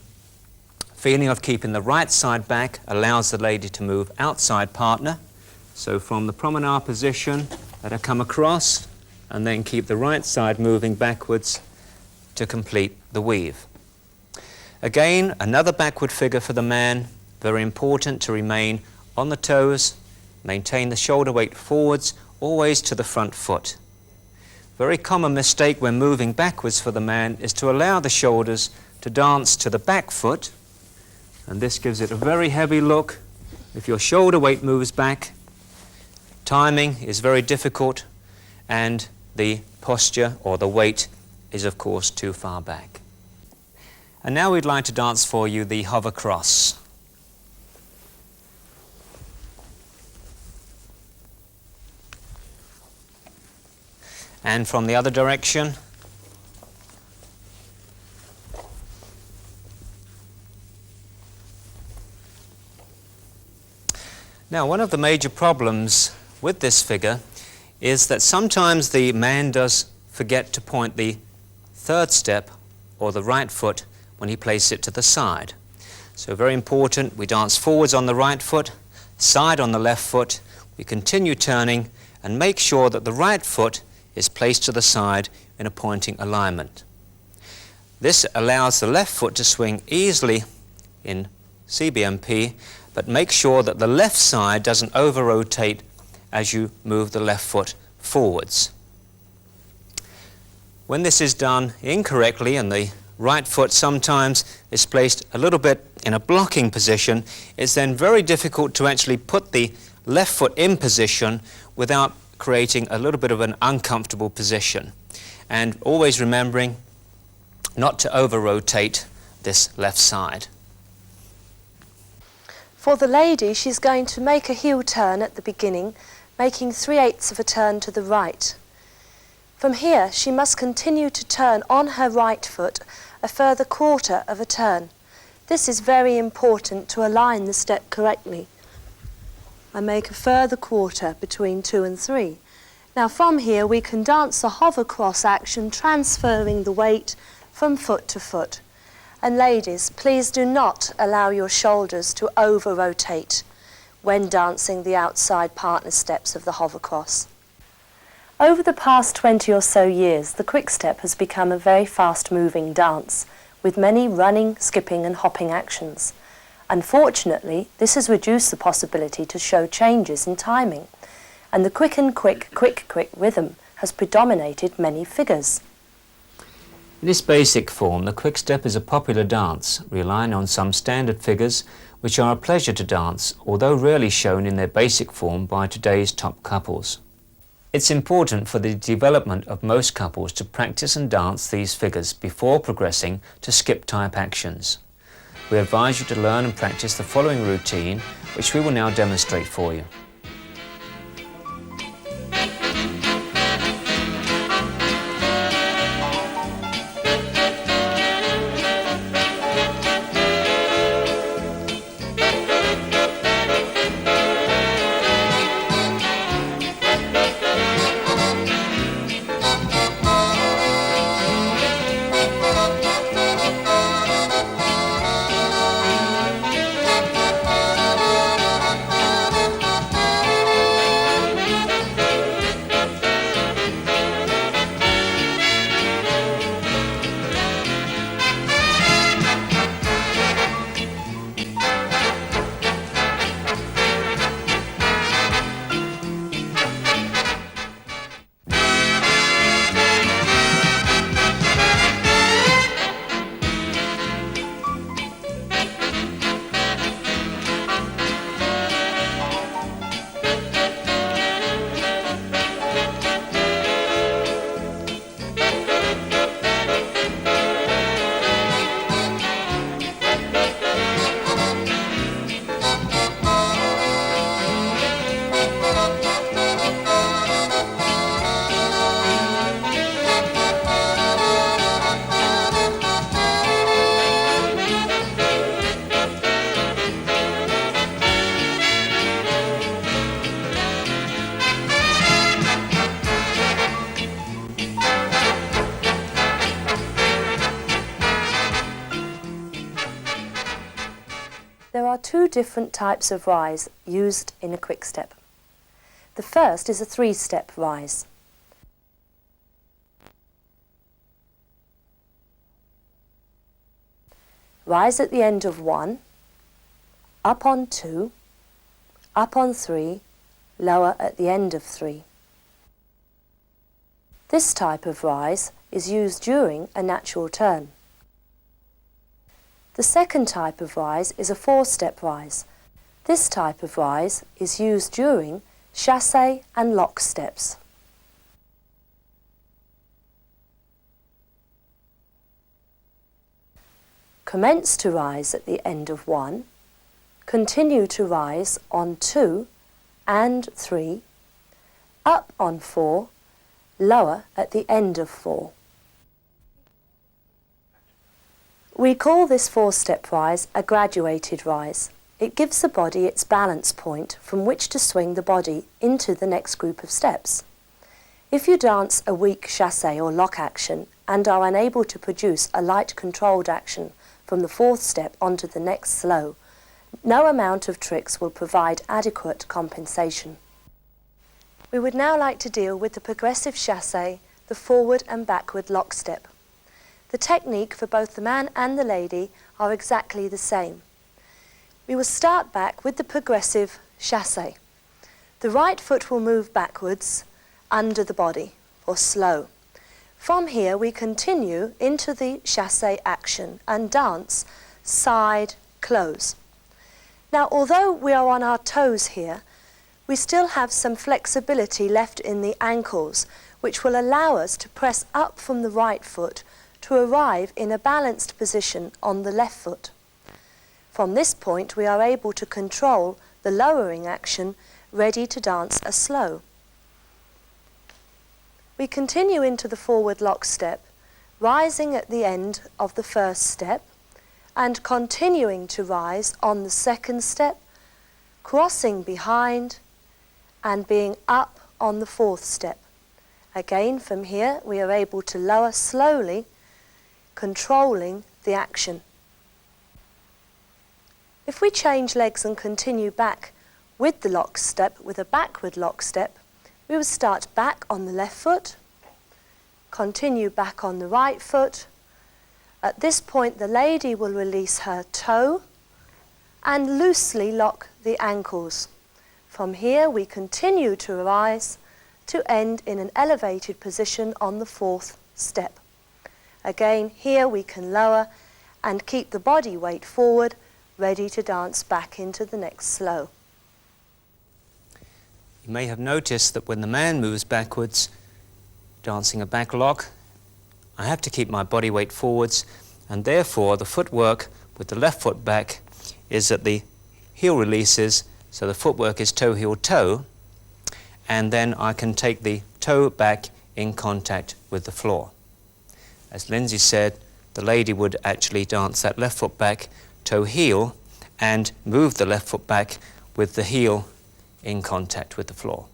feeling of keeping the right side back allows the lady to move outside partner. So from the promenade position, let her come across and then keep the right side moving backwards to complete the weave. Again, another backward figure for the man, very important to remain on the toes, maintain the shoulder weight forwards, always to the front foot. Very common mistake when moving backwards for the man is to allow the shoulders to dance to the back foot, and this gives it a very heavy look. If your shoulder weight moves back, timing is very difficult and the posture or the weight is of course too far back. And now we'd like to dance for you the hover cross. And from the other direction. Now, one of the major problems with this figure is that sometimes the man does forget to point the 3rd step or the right foot when he places it to the side. So very important, we dance forwards on the right foot, side on the left foot, we continue turning and make sure that the right foot is placed to the side in a pointing alignment. This allows the left foot to swing easily in CBMP, but make sure that the left side doesn't over-rotate as you move the left foot forwards. When this is done incorrectly and the right foot sometimes is placed a little bit in a blocking position, it's then very difficult to actually put the left foot in position without creating a little bit of an uncomfortable position. And always remembering not to over-rotate this left side. For the lady, she's going to make a heel turn at the beginning, making 3/8 of a turn to the right. From here, she must continue to turn on her right foot a further 1/4 of a turn. This is very important to align the step correctly. I make a further 1/4 between 2 and 3. Now from here we can dance a hover cross action, transferring the weight from foot to foot. And ladies, please do not allow your shoulders to over-rotate when dancing the outside partner steps of the hover cross. Over the past 20 or so years, the quick step has become a very fast-moving dance, with many running, skipping and hopping actions. Unfortunately, this has reduced the possibility to show changes in timing, and the quick and quick, quick, quick rhythm has predominated many figures. In its basic form, the quick step is a popular dance, relying on some standard figures which are a pleasure to dance, although rarely shown in their basic form by today's top couples. It's important for the development of most couples to practice and dance these figures before progressing to skip-type actions. We advise you to learn and practice the following routine, which we will now demonstrate for you. There are two different types of rise used in a quick step. The first is a three-step rise. Rise at the end of 1, up on 2, up on 3, lower at the end of 3. This type of rise is used during a natural turn. The second type of rise is a four-step rise. This type of rise is used during chassé and lock steps. Commence to rise at the end of 1, continue to rise on 2 and 3, up on 4, lower at the end of 4. We call this four-step rise a graduated rise. It gives the body its balance point from which to swing the body into the next group of steps. If you dance a weak chassé or lock action and are unable to produce a light controlled action from the fourth step onto the next slow, no amount of tricks will provide adequate compensation. We would now like to deal with the progressive chassé, the forward and backward lock step. The technique for both the man and the lady are exactly the same. We will start back with the progressive chassé. The right foot will move backwards under the body, or slow. From here we continue into the chassé action and dance side close. Now, although we are on our toes here, we still have some flexibility left in the ankles, which will allow us to press up from the right foot to arrive in a balanced position on the left foot. From this point we are able to control the lowering action, ready to dance a slow. We continue into the forward lock step, rising at the end of the first step and continuing to rise on the second step, crossing behind and being up on the fourth step. Again, from here we are able to lower slowly, controlling the action. If we change legs and continue back with the lock step, with a backward lock step, we will start back on the left foot, continue back on the right foot. At this point the lady will release her toe and loosely lock the ankles. From here we continue to rise to end in an elevated position on the fourth step. Again, here we can lower and keep the body weight forward, ready to dance back into the next slow. You may have noticed that when the man moves backwards, dancing a back lock, I have to keep my body weight forwards, and therefore the footwork with the left foot back is that the heel releases, so the footwork is toe, heel, toe, and then I can take the toe back in contact with the floor. As Lindsey said, the lady would actually dance that left foot back, toe, heel, and move the left foot back with the heel in contact with the floor.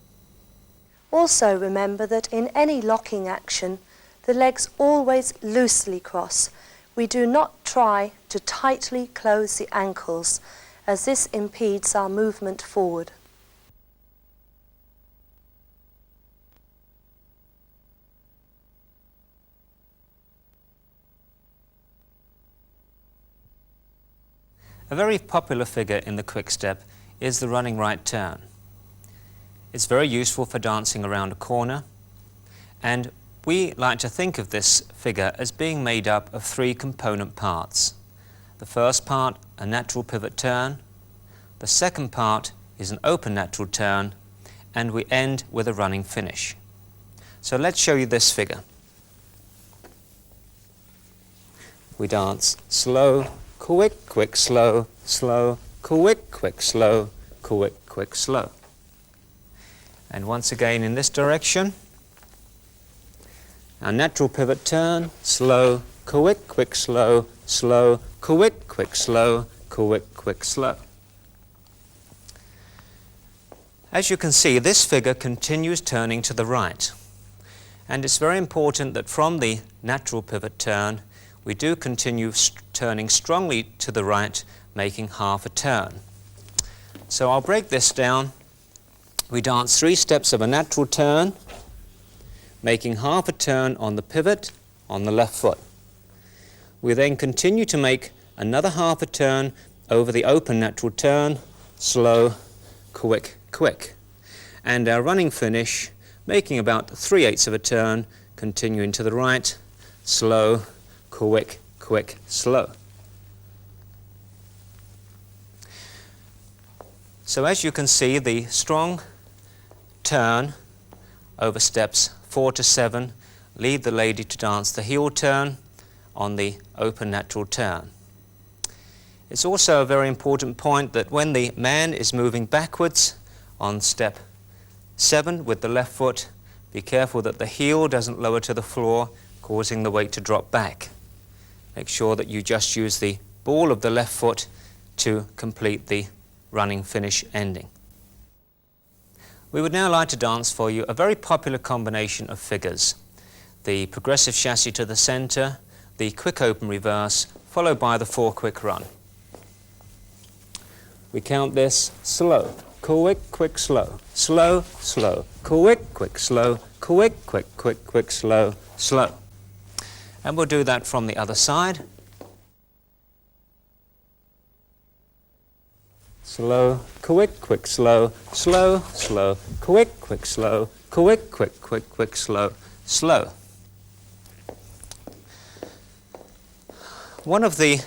Also remember that in any locking action, the legs always loosely cross. We do not try to tightly close the ankles, as this impedes our movement forward. A very popular figure in the quick step is the running right turn. It's very useful for dancing around a corner, and we like to think of this figure as being made up of three component parts. The first part, a natural pivot turn. The second part is an open natural turn, and we end with a running finish. So let's show you this figure. We dance slow, quick, quick, slow, slow, quick, quick, slow, quick, quick, slow. And once again in this direction, our natural pivot turn, slow, quick, quick, slow, slow, quick, quick, slow, quick, quick, slow. As you can see, this figure continues turning to the right. And it's very important that from the natural pivot turn, we do continue turning strongly to the right, making half a turn. So I'll break this down. We dance 3 steps of a natural turn, making half a turn on the pivot on the left foot. We then continue to make another half a turn over the open natural turn, slow, quick, quick. And our running finish, making about 3/8 of a turn, continuing to the right, slow, quick, quick, slow. So as you can see, the strong turn over steps 4 to 7 lead the lady to dance the heel turn on the open natural turn. It's also a very important point that when the man is moving backwards on step 7 with the left foot, be careful that the heel doesn't lower to the floor, causing the weight to drop back. Make sure that you just use the ball of the left foot to complete the running finish ending. We would now like to dance for you a very popular combination of figures. The progressive chassis to the center, the quick open reverse, followed by the 4 quick run. We count this slow, quick, quick, slow, slow, slow, quick, quick, slow, quick, quick, quick, quick, slow, slow. And we'll do that from the other side. Slow, quick, quick, slow, slow, slow, quick, quick, slow, quick, quick, quick, quick, slow, slow. One of the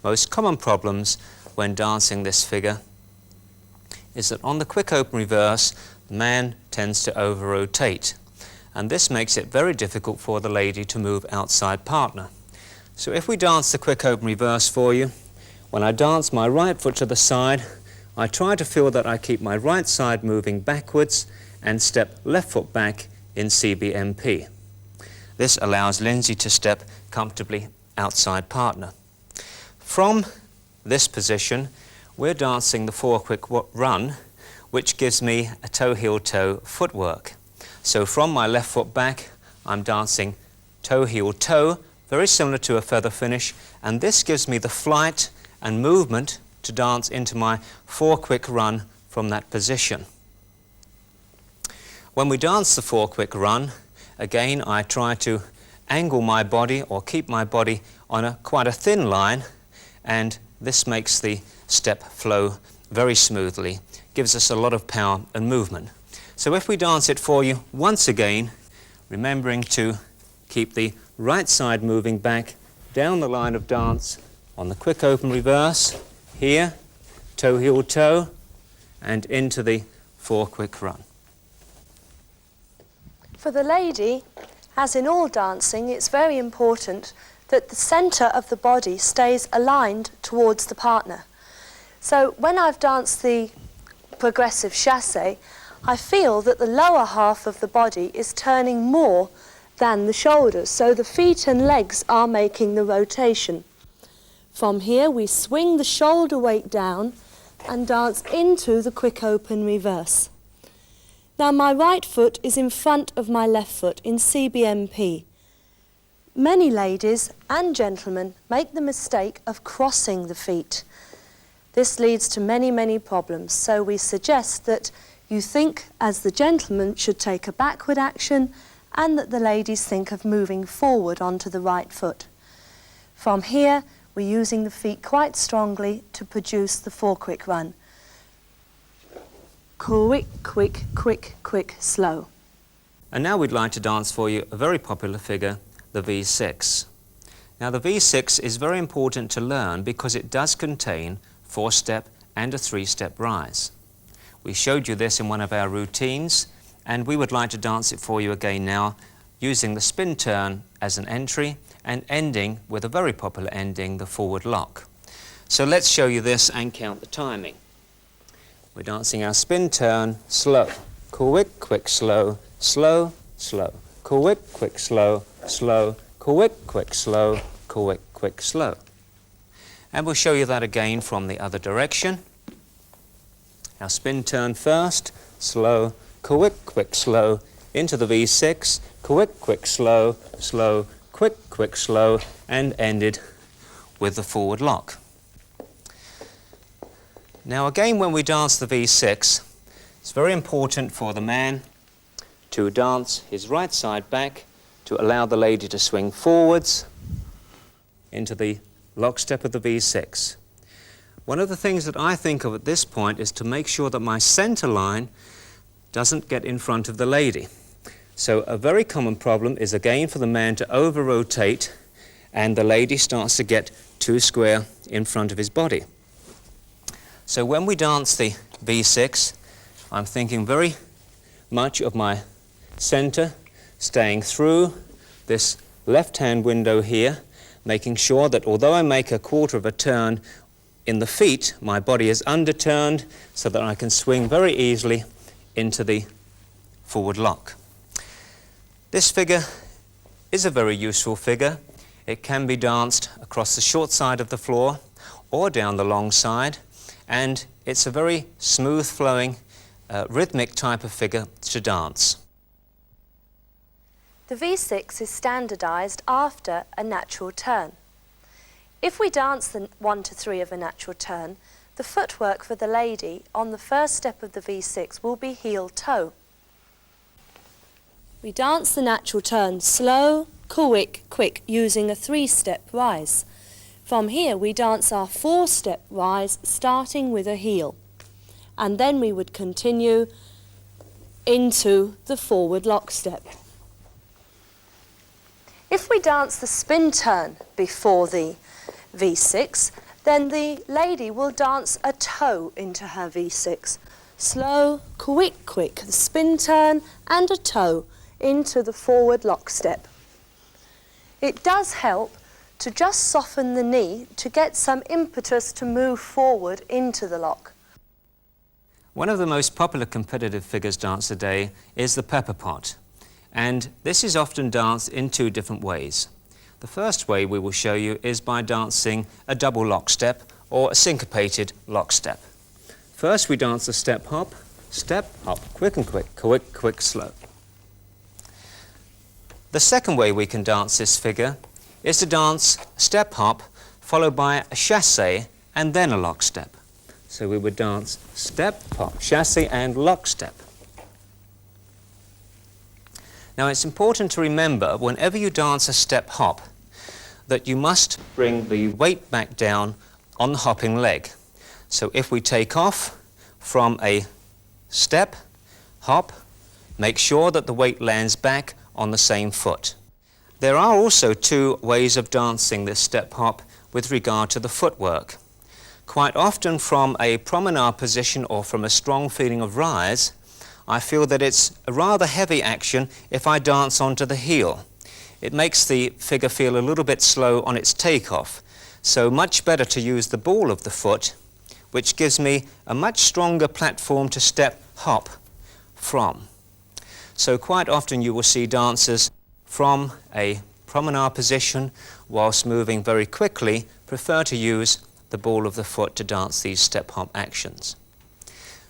most common problems when dancing this figure is that on the quick open reverse, the man tends to over-rotate. And this makes it very difficult for the lady to move outside partner. So if we dance the quick open reverse for you, when I dance my right foot to the side, I try to feel that I keep my right side moving backwards and step left foot back in CBMP. This allows Lindsey to step comfortably outside partner. From this position, we're dancing the 4 quick run, which gives me a toe, heel, toe footwork. So from my left foot back, I'm dancing toe, heel, toe, very similar to a feather finish, and this gives me the flight and movement to dance into my 4 quick run from that position. When we dance the 4 quick run, again I try to angle my body or keep my body on quite a thin line, and this makes the step flow very smoothly, gives us a lot of power and movement. So if we dance it for you once again, remembering to keep the right side moving back down the line of dance on the quick open reverse, here, toe, heel, toe, and into the 4 quick run. For the lady, as in all dancing, it's very important that the centre of the body stays aligned towards the partner. So when I've danced the progressive chassé, I feel that the lower half of the body is turning more than the shoulders, so the feet and legs are making the rotation. From here we swing the shoulder weight down and dance into the quick open reverse. Now my right foot is in front of my left foot in CBMP. Many ladies and gentlemen make the mistake of crossing the feet. This leads to many problems, so we suggest that you think as the gentleman should take a backward action and that the ladies think of moving forward onto the right foot. From here, we're using the feet quite strongly to produce the 4 quick run. Quick, quick, quick, quick, slow. And now we'd like to dance for you a very popular figure, the V6. Now the V6 is very important to learn because it does contain 4-step and a 3-step rise. We showed you this in one of our routines, and we would like to dance it for you again now, using the spin turn as an entry and ending with a very popular ending, the forward lock. So let's show you this and count the timing. We're dancing our spin turn slow, quick, quick, slow, slow, slow, quick, quick, slow, slow, quick, quick, slow, quick, quick, slow. And we'll show you that again from the other direction. Our spin turn first, slow, quick, quick, slow, into the V6, quick, quick, slow, slow, quick, quick, slow, and ended with the forward lock. Now again, when we dance the V6, it's very important for the man to dance his right side back to allow the lady to swing forwards into the lock step of the V6. One of the things that I think of at this point is to make sure that my center line doesn't get in front of the lady. So a very common problem is again for the man to over-rotate and the lady starts to get too square in front of his body. So when we dance the V6, I'm thinking very much of my center staying through this left-hand window here, making sure that although I make a quarter of a turn in the feet, my body is underturned so that I can swing very easily into the forward lock. This figure is a very useful figure. It can be danced across the short side of the floor or down the long side, and it's a very smooth flowing, rhythmic type of figure to dance. The V6 is standardised after a natural turn. If we dance the 1 to 3 of a natural turn, the footwork for the lady on the first step of the V6 will be heel-toe. We dance the natural turn slow, quick, quick, using a 3-step rise. From here we dance our 4-step rise starting with a heel, and then we would continue into the forward lock step. If we dance the spin turn before the V6, then the lady will dance a toe into her V6. Slow, quick, quick, the spin turn and a toe into the forward lock step. It does help to just soften the knee to get some impetus to move forward into the lock. One of the most popular competitive figures danced today is the pepper pot, and this is often danced in 2 different ways. The first way we will show you is by dancing a double lock step or a syncopated lock step. First we dance a step, hop, quick and quick, quick, quick, slow. The second way we can dance this figure is to dance step hop followed by a chassé and then a lock step. So we would dance step, hop, chassé and lock step. Now it's important to remember whenever you dance a step hop that you must bring the weight back down on the hopping leg. So if we take off from a step, hop, make sure that the weight lands back on the same foot. There are also two ways of dancing this step hop with regard to the footwork. Quite often from a promenade position or from a strong feeling of rise, I feel that it's a rather heavy action if I dance onto the heel. It makes the figure feel a little bit slow on its takeoff, so much better to use the ball of the foot, which gives me a much stronger platform to step hop from. So quite often you will see dancers from a promenade position, whilst moving very quickly, prefer to use the ball of the foot to dance these step hop actions.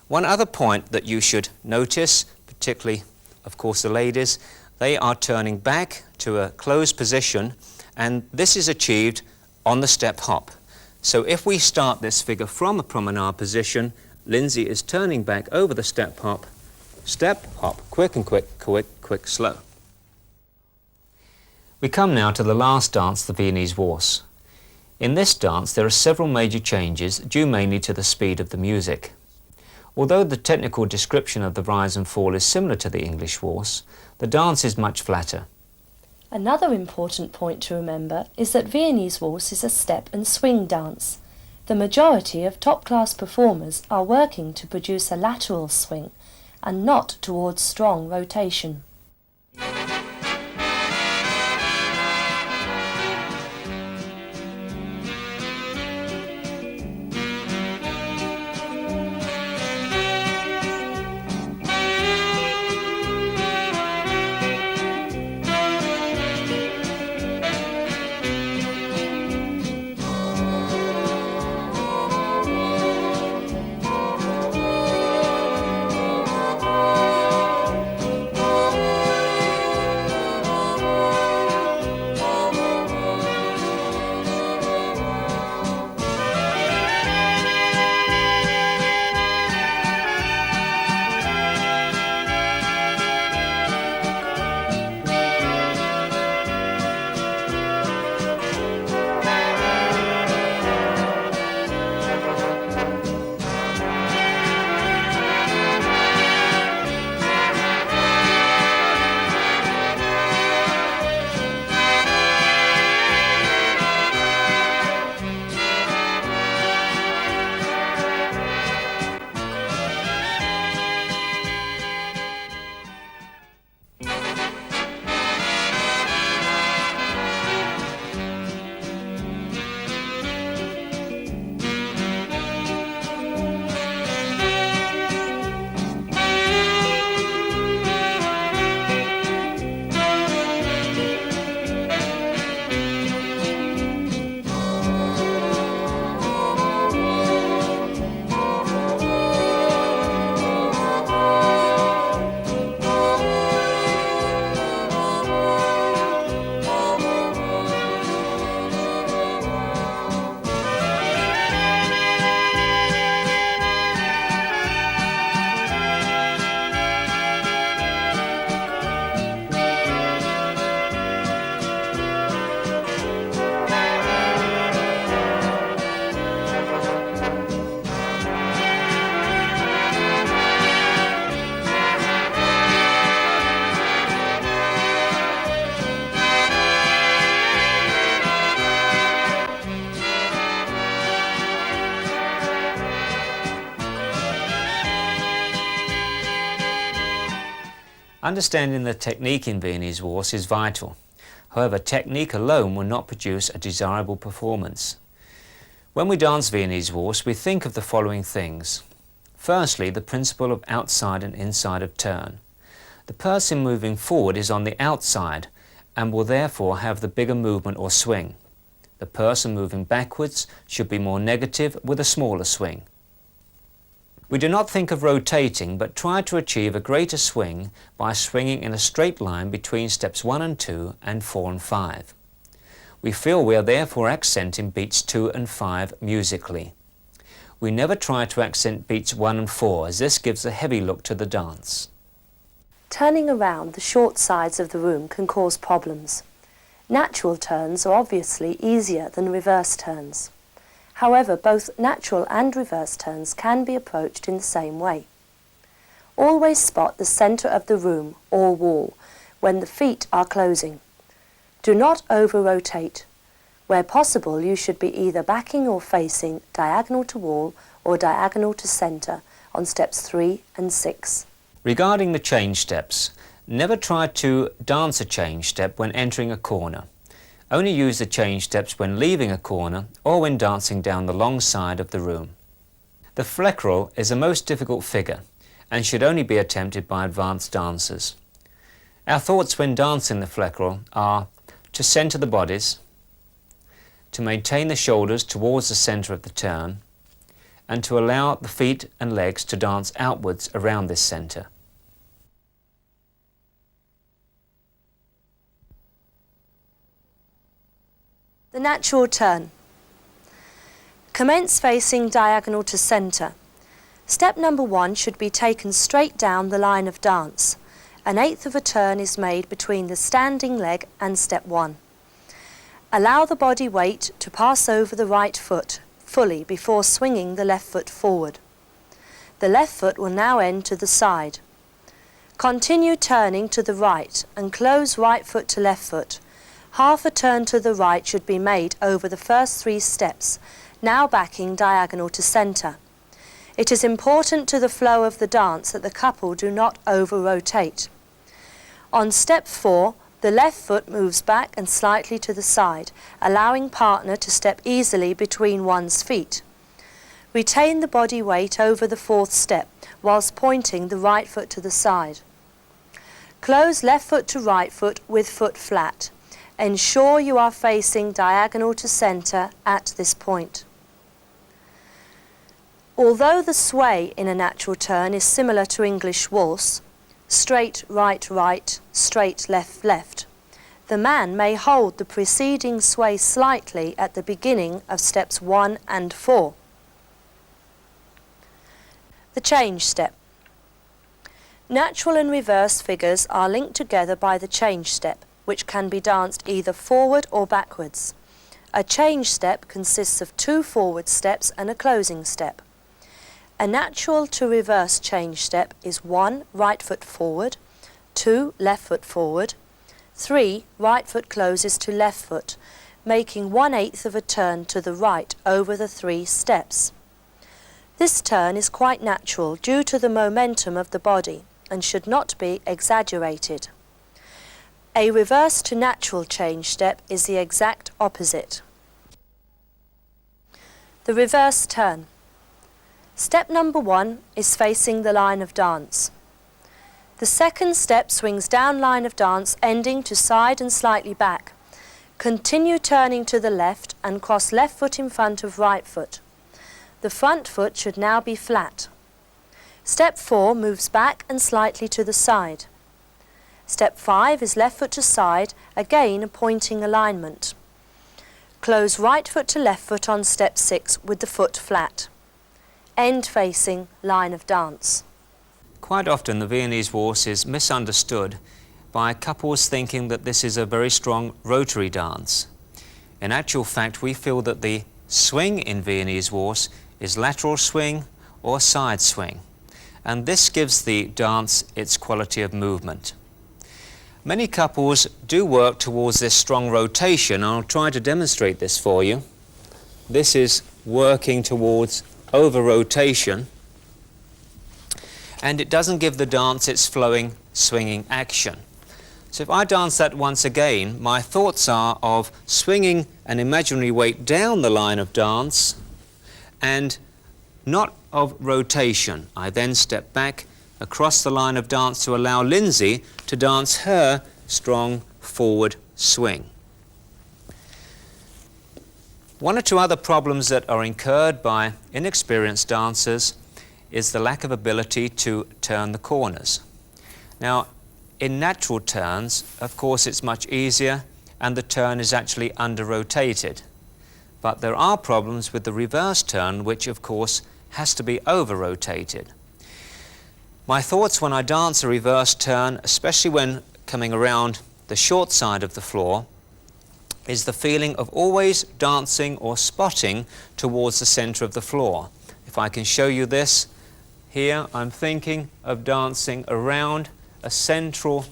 One other point that you should notice, particularly of course the ladies, they are turning back to a closed position, and this is achieved on the step hop. So if we start this figure from a promenade position, Lindsey is turning back over the step hop, quick and quick, quick, quick, slow. We come now to the last dance, the Viennese Waltz. In this dance there are several major changes due mainly to the speed of the music. Although the technical description of the rise and fall is similar to the English waltz, the dance is much flatter. Another important point to remember is that Viennese Waltz is a step and swing dance. The majority of top-class performers are working to produce a lateral swing and not towards strong rotation. Understanding the technique in Viennese Waltz is vital. However, technique alone will not produce a desirable performance. When we dance Viennese Waltz, we think of the following things. Firstly, the principle of outside and inside of turn. The person moving forward is on the outside and will therefore have the bigger movement or swing. The person moving backwards should be more negative with a smaller swing. We do not think of rotating, but try to achieve a greater swing by swinging in a straight line between steps 1 and 2 and 4 and 5. We feel we are therefore accenting beats 2 and 5 musically. We never try to accent beats 1 and 4, as this gives a heavy look to the dance. Turning around the short sides of the room can cause problems. Natural turns are obviously easier than reverse turns. However, both natural and reverse turns can be approached in the same way. Always spot the centre of the room or wall when the feet are closing. Do not over-rotate. Where possible, you should be either backing or facing diagonal to wall or diagonal to centre on steps 3 and 6. Regarding the change steps, never try to dance a change step when entering a corner. Only use the change steps when leaving a corner or when dancing down the long side of the room. The fleckerel is a most difficult figure and should only be attempted by advanced dancers. Our thoughts when dancing the fleckerel are to centre the bodies, to maintain the shoulders towards the centre of the turn, and to allow the feet and legs to dance outwards around this centre. The natural turn. Commence facing diagonal to centre. Step number 1 should be taken straight down the line of dance. An eighth of a turn is made between the standing leg and step 1. Allow the body weight to pass over the right foot fully before swinging the left foot forward. The left foot will now end to the side. Continue turning to the right and close right foot to left foot. Half a turn to the right should be made over the first 3 steps, now backing diagonal to centre. It is important to the flow of the dance that the couple do not over-rotate. On step 4, the left foot moves back and slightly to the side, allowing partner to step easily between one's feet. Retain the body weight over the 4th step, whilst pointing the right foot to the side. Close left foot to right foot with foot flat. Ensure you are facing diagonal to centre at this point. Although the sway in a natural turn is similar to English waltz, straight right right, straight left left, the man may hold the preceding sway slightly at the beginning of steps 1 and 4. The change step. Natural and reverse figures are linked together by the change step, which can be danced either forward or backwards. A change step consists of 2 forward steps and a closing step. A natural to reverse change step is 1 right foot forward, 2 left foot forward, 3 right foot closes to left foot, making 1/8 of a turn to the right over the 3 steps. This turn is quite natural due to the momentum of the body and should not be exaggerated. A reverse to natural change step is the exact opposite. The reverse turn. Step number 1 is facing the line of dance. The second step swings down line of dance, ending to side and slightly back. Continue turning to the left and cross left foot in front of right foot. The front foot should now be flat. Step 4 moves back and slightly to the side. Step 5 is left foot to side, again a pointing alignment. Close right foot to left foot on step 6 with the foot flat. End facing line of dance. Quite often the Viennese waltz is misunderstood by couples thinking that this is a very strong rotary dance. In actual fact, we feel that the swing in Viennese waltz is lateral swing or side swing, and this gives the dance its quality of movement. Many couples do work towards this strong rotation. I'll try to demonstrate this for you. This is working towards over-rotation, and it doesn't give the dance its flowing, swinging action. So if I dance that once again, my thoughts are of swinging an imaginary weight down the line of dance and not of rotation. I then step back across the line of dance to allow Lindsey to dance her strong forward swing. One or 2 other problems that are incurred by inexperienced dancers is the lack of ability to turn the corners. Now, in natural turns, of course, it's much easier and the turn is actually under-rotated. But there are problems with the reverse turn, which, of course, has to be over-rotated. My thoughts when I dance a reverse turn, especially when coming around the short side of the floor, is the feeling of always dancing or spotting towards the center of the floor. If I can show you this, here I'm thinking of dancing around a central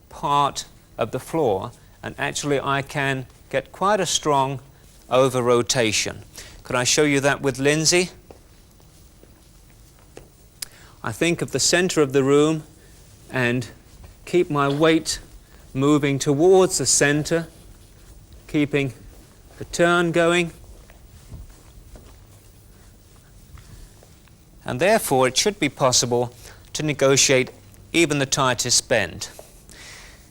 part of the floor and actually I can get quite a strong over rotation. Could I show you that with Lindsey? I think of the center of the room and keep my weight moving towards the center, keeping the turn going. And therefore it should be possible to negotiate even the tightest bend.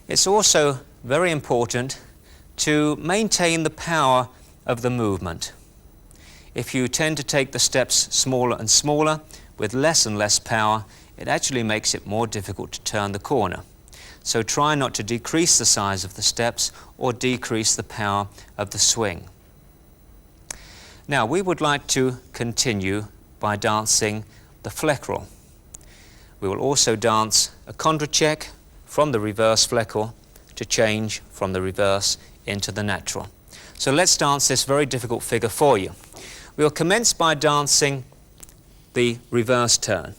It's also very important to maintain the power of the movement. If you tend to take the steps smaller and smaller with less and less power, it actually makes it more difficult to turn the corner. So try not to decrease the size of the steps or decrease the power of the swing. Now we would like to continue by dancing the fleckerel. We will also dance a kondracek from the reverse fleckerel to change from the reverse into the natural. So let's dance this very difficult figure for you. We will commence by dancing the reverse turn.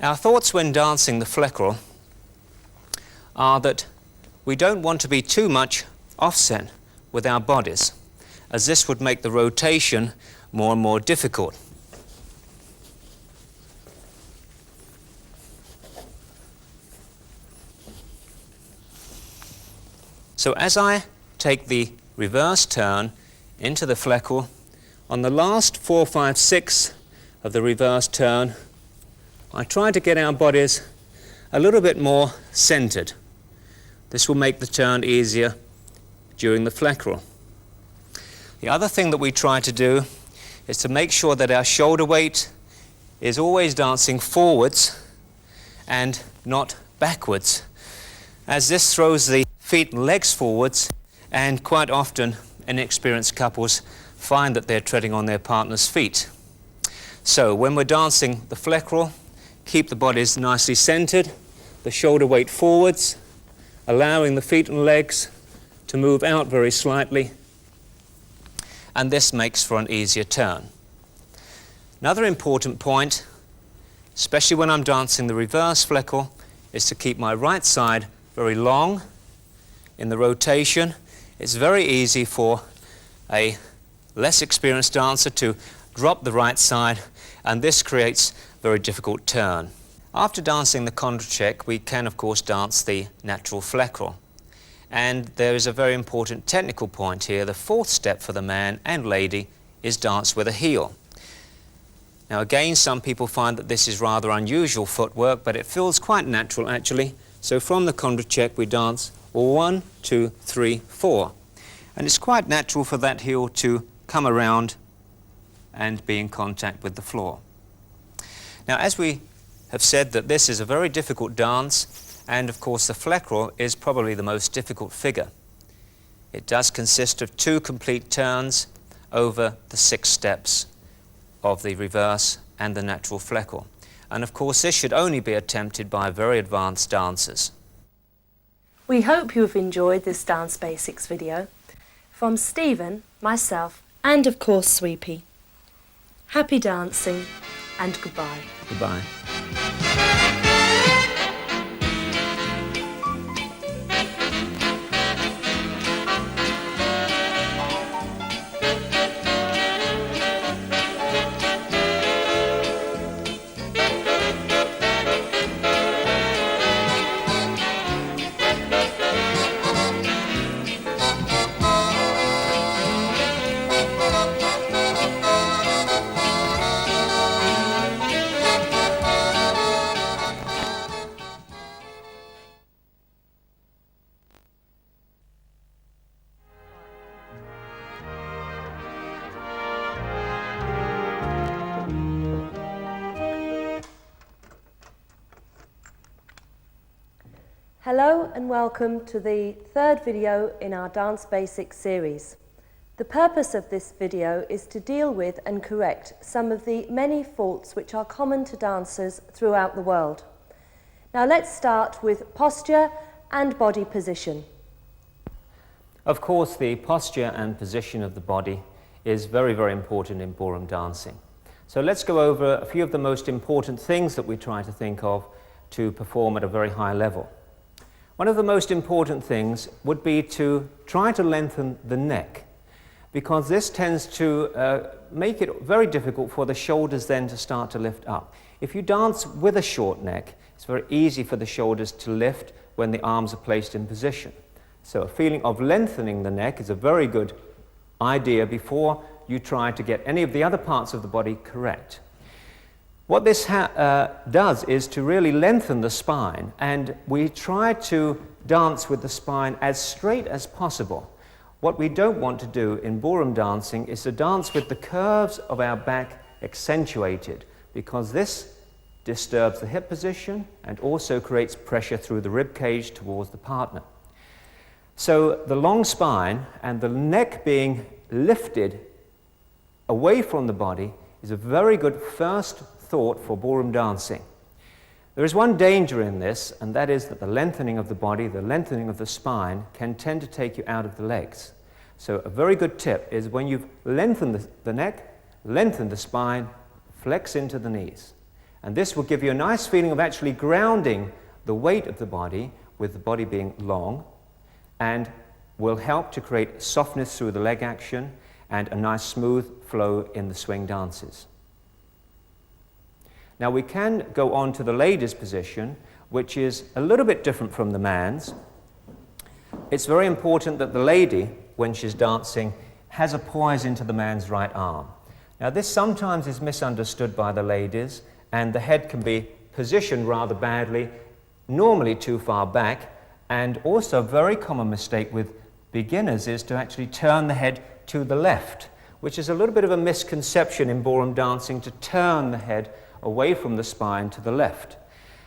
Our thoughts when dancing the fleckerel are that we don't want to be too much offset with our bodies, as this would make the rotation more and more difficult. So as I take the reverse turn into the fleckerel, on the last 4, 5, 6 of the reverse turn, I try to get our bodies a little bit more centered. This will make the turn easier during the fleckerel. The other thing that we try to do is to make sure that our shoulder weight is always dancing forwards and not backwards, as this throws the feet and legs forwards, and quite often inexperienced couples find that they're treading on their partner's feet. So when we're dancing the fleckerel, keep the bodies nicely centered, the shoulder weight forwards, allowing the feet and legs to move out very slightly, and this makes for an easier turn. Another important point, especially when I'm dancing the reverse fleckerel, is to keep my right side very long in the rotation. It's very easy for a less experienced dancer to drop the right side, and this creates a very difficult turn. After dancing the kondracek, we can of course dance the natural fleckerel. And there is a very important technical point here. The fourth step for the man and lady is dance with a heel. Now again, some people find that this is rather unusual footwork, but it feels quite natural actually. So from the kondracek we dance 1, 2, 3, 4. And it's quite natural for that heel to come around and be in contact with the floor. Now as we have said that this is a very difficult dance, and of course the fleckerel is probably the most difficult figure. It does consist of 2 complete turns over the 6 steps of the reverse and the natural fleckerel. And of course this should only be attempted by very advanced dancers. We hope you have enjoyed this Dance Basics video. From Stephen, myself, and of course Sweepy. Happy dancing and goodbye. Goodbye. Hello and welcome to the 3rd video in our Dance Basics series. The purpose of this video is to deal with and correct some of the many faults which are common to dancers throughout the world. Now let's start with posture and body position. Of course, the posture and position of the body is very, very important in ballroom dancing. So let's go over a few of the most important things that we try to think of to perform at a very high level. One of the most important things would be to try to lengthen the neck, because this tends to make it very difficult for the shoulders then to start to lift up. If you dance with a short neck, it's very easy for the shoulders to lift when the arms are placed in position. So a feeling of lengthening the neck is a very good idea before you try to get any of the other parts of the body correct. What this does is to really lengthen the spine, and we try to dance with the spine as straight as possible. What we don't want to do in ballroom dancing is to dance with the curves of our back accentuated, because this disturbs the hip position and also creates pressure through the rib cage towards the partner. So the long spine and the neck being lifted away from the body is a very good first thought for ballroom dancing. There is one danger in this, and that is that the lengthening of the body, the lengthening of the spine, can tend to take you out of the legs. So a very good tip is when you've lengthened the neck, lengthen the spine, flex into the knees. And this will give you a nice feeling of actually grounding the weight of the body with the body being long, and will help to create softness through the leg action and a nice smooth flow in the swing dances. Now we can go on to the lady's position, which is a little bit different from the man's. It's very important that the lady, when she's dancing, has a poise into the man's right arm. Now this sometimes is misunderstood by the ladies, and the head can be positioned rather badly, normally too far back, and also a very common mistake with beginners is to actually turn the head to the left, which is a little bit of a misconception in ballroom dancing, to turn the head away from the spine to the left.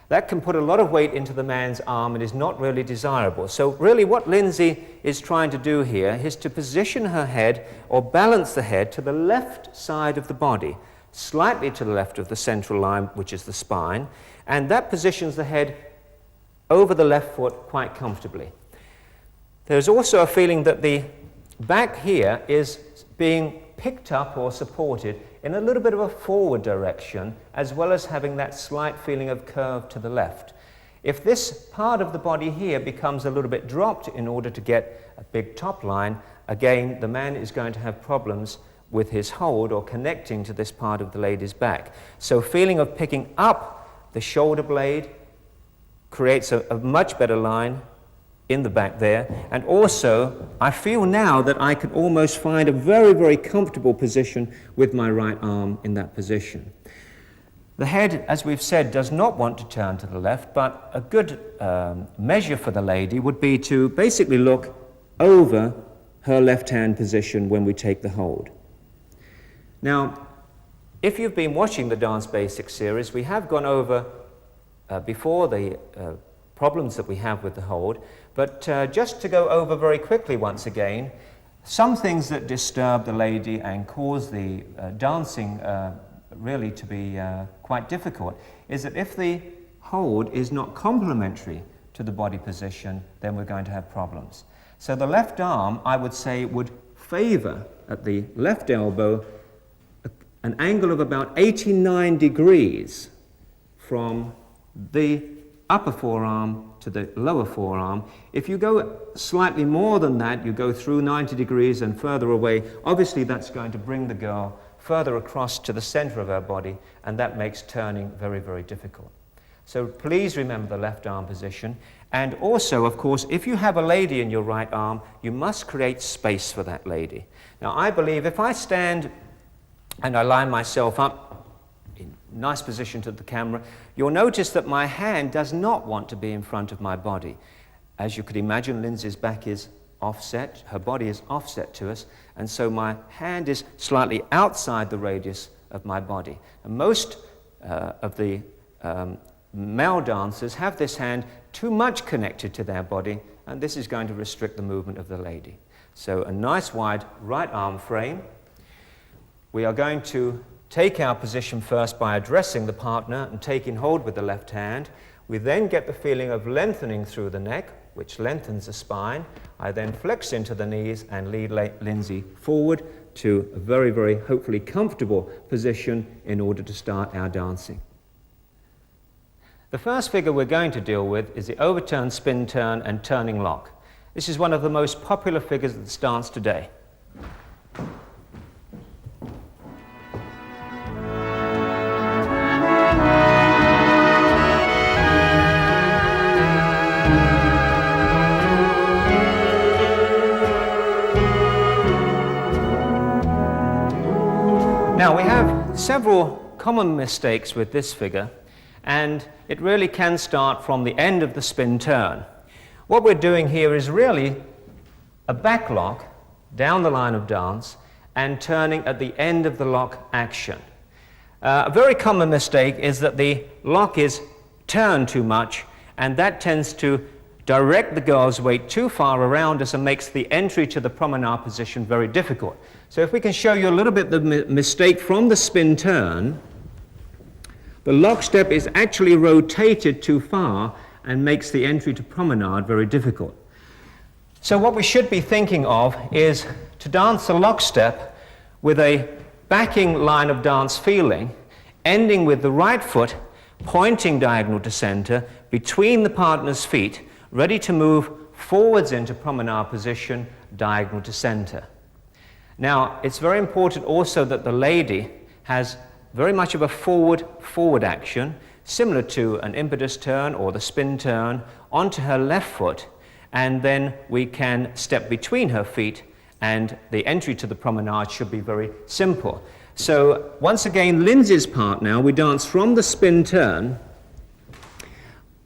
That can put a lot of weight into the man's arm and is not really desirable. So really what Lindsey is trying to do here is to position her head, or balance the head, to the left side of the body, slightly to the left of the central line, which is the spine, and that positions the head over the left foot quite comfortably. There's also a feeling that the back here is being picked up or supported in a little bit of a forward direction, as well as having that slight feeling of curve to the left. If this part of the body here becomes a little bit dropped in order to get a big top line, again, the man is going to have problems with his hold or connecting to this part of the lady's back. So feeling of picking up the shoulder blade creates a much better line in the back there. And also, I feel now that I can almost find a very, very comfortable position with my right arm in that position. The head, as we've said, does not want to turn to the left, but a good measure for the lady would be to basically look over her left-hand position when we take the hold. Now, if you've been watching the Dance Basics series, we have gone over before the problems that we have with the hold, but just to go over very quickly once again, some things that disturb the lady and cause the dancing really to be quite difficult is that if the hold is not complementary to the body position, then we're going to have problems. So the left arm, I would say, would favor at the left elbow an angle of about 89 degrees from the upper forearm to the lower forearm. If you go slightly more than that, you go through 90 degrees and further away, obviously that's going to bring the girl further across to the center of her body, and that makes turning very, very difficult. So please remember the left arm position. And also, of course, if you have a lady in your right arm, you must create space for that lady. Now, I believe if I stand and I line myself up in nice position to the camera, you'll notice that my hand does not want to be in front of my body. As you could imagine, Lindsey's back is offset, her body is offset to us, and so my hand is slightly outside the radius of my body. And most of the male dancers have this hand too much connected to their body, and this is going to restrict the movement of the lady. So a nice wide right arm frame. We are going to take our position first by addressing the partner and taking hold with the left hand. We then get the feeling of lengthening through the neck, which lengthens the spine. I then flex into the knees and lead Lindsey forward to a very, very hopefully comfortable position in order to start our dancing. The first figure we're going to deal with is the overturn, spin turn and turning lock. This is one of the most popular figures of the dance today. Now, we have several common mistakes with this figure, and it really can start from the end of the spin turn. What we're doing here is really a back lock down the line of dance and turning at the end of the lock action. A very common mistake is that the lock is turned too much, and that tends to direct the girl's weight too far around us and makes the entry to the promenade position very difficult. So if we can show you a little bit the mistake from the spin turn, the lock step is actually rotated too far and makes the entry to promenade very difficult. So what we should be thinking of is to dance a lock step with a backing line of dance feeling, ending with the right foot pointing diagonal to center between the partner's feet, ready to move forwards into promenade position, diagonal to center. Now, it's very important also that the lady has very much of a forward action, similar to an impetus turn or the spin turn, onto her left foot, and then we can step between her feet, and the entry to the promenade should be very simple. So once again, Lindsey's part now, we dance from the spin turn.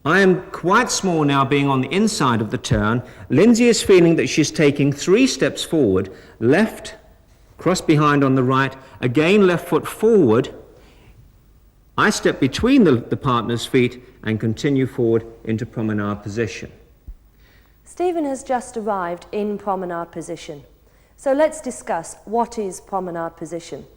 I am quite small now, being on the inside of the turn. Lindsey is feeling that she's taking 3 steps forward, left, cross behind on the right, again left foot forward. I step between the partner's feet and continue forward into promenade position. Stephen has just arrived in promenade position. So let's discuss what is promenade position.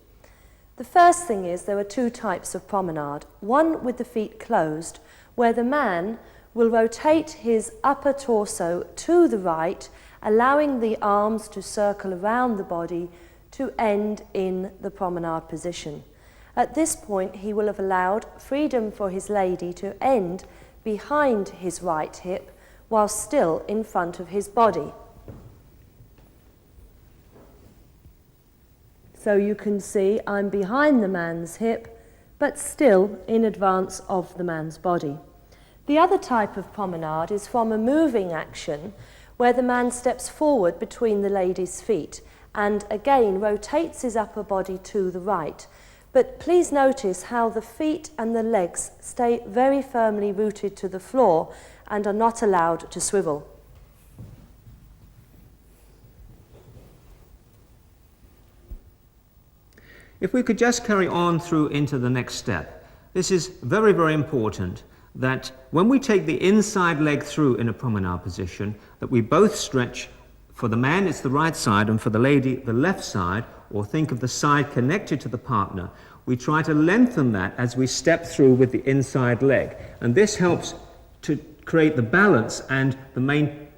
The first thing is there are 2 types of promenade. One with the feet closed, where the man will rotate his upper torso to the right, allowing the arms to circle around the body to end in the promenade position. At this point, he will have allowed freedom for his lady to end behind his right hip while still in front of his body. So you can see I'm behind the man's hip, but still in advance of the man's body. The other type of promenade is from a moving action, where the man steps forward between the lady's feet and again rotates his upper body to the right. But please notice how the feet and the legs stay very firmly rooted to the floor and are not allowed to swivel. If we could just carry on through into the next step. This is very, very important, that when we take the inside leg through in a promenade position, that we both stretch. For the man, it's the right side, and for the lady, the left side, or think of the side connected to the partner. We try to lengthen that as we step through with the inside leg. And this helps to create the balance and the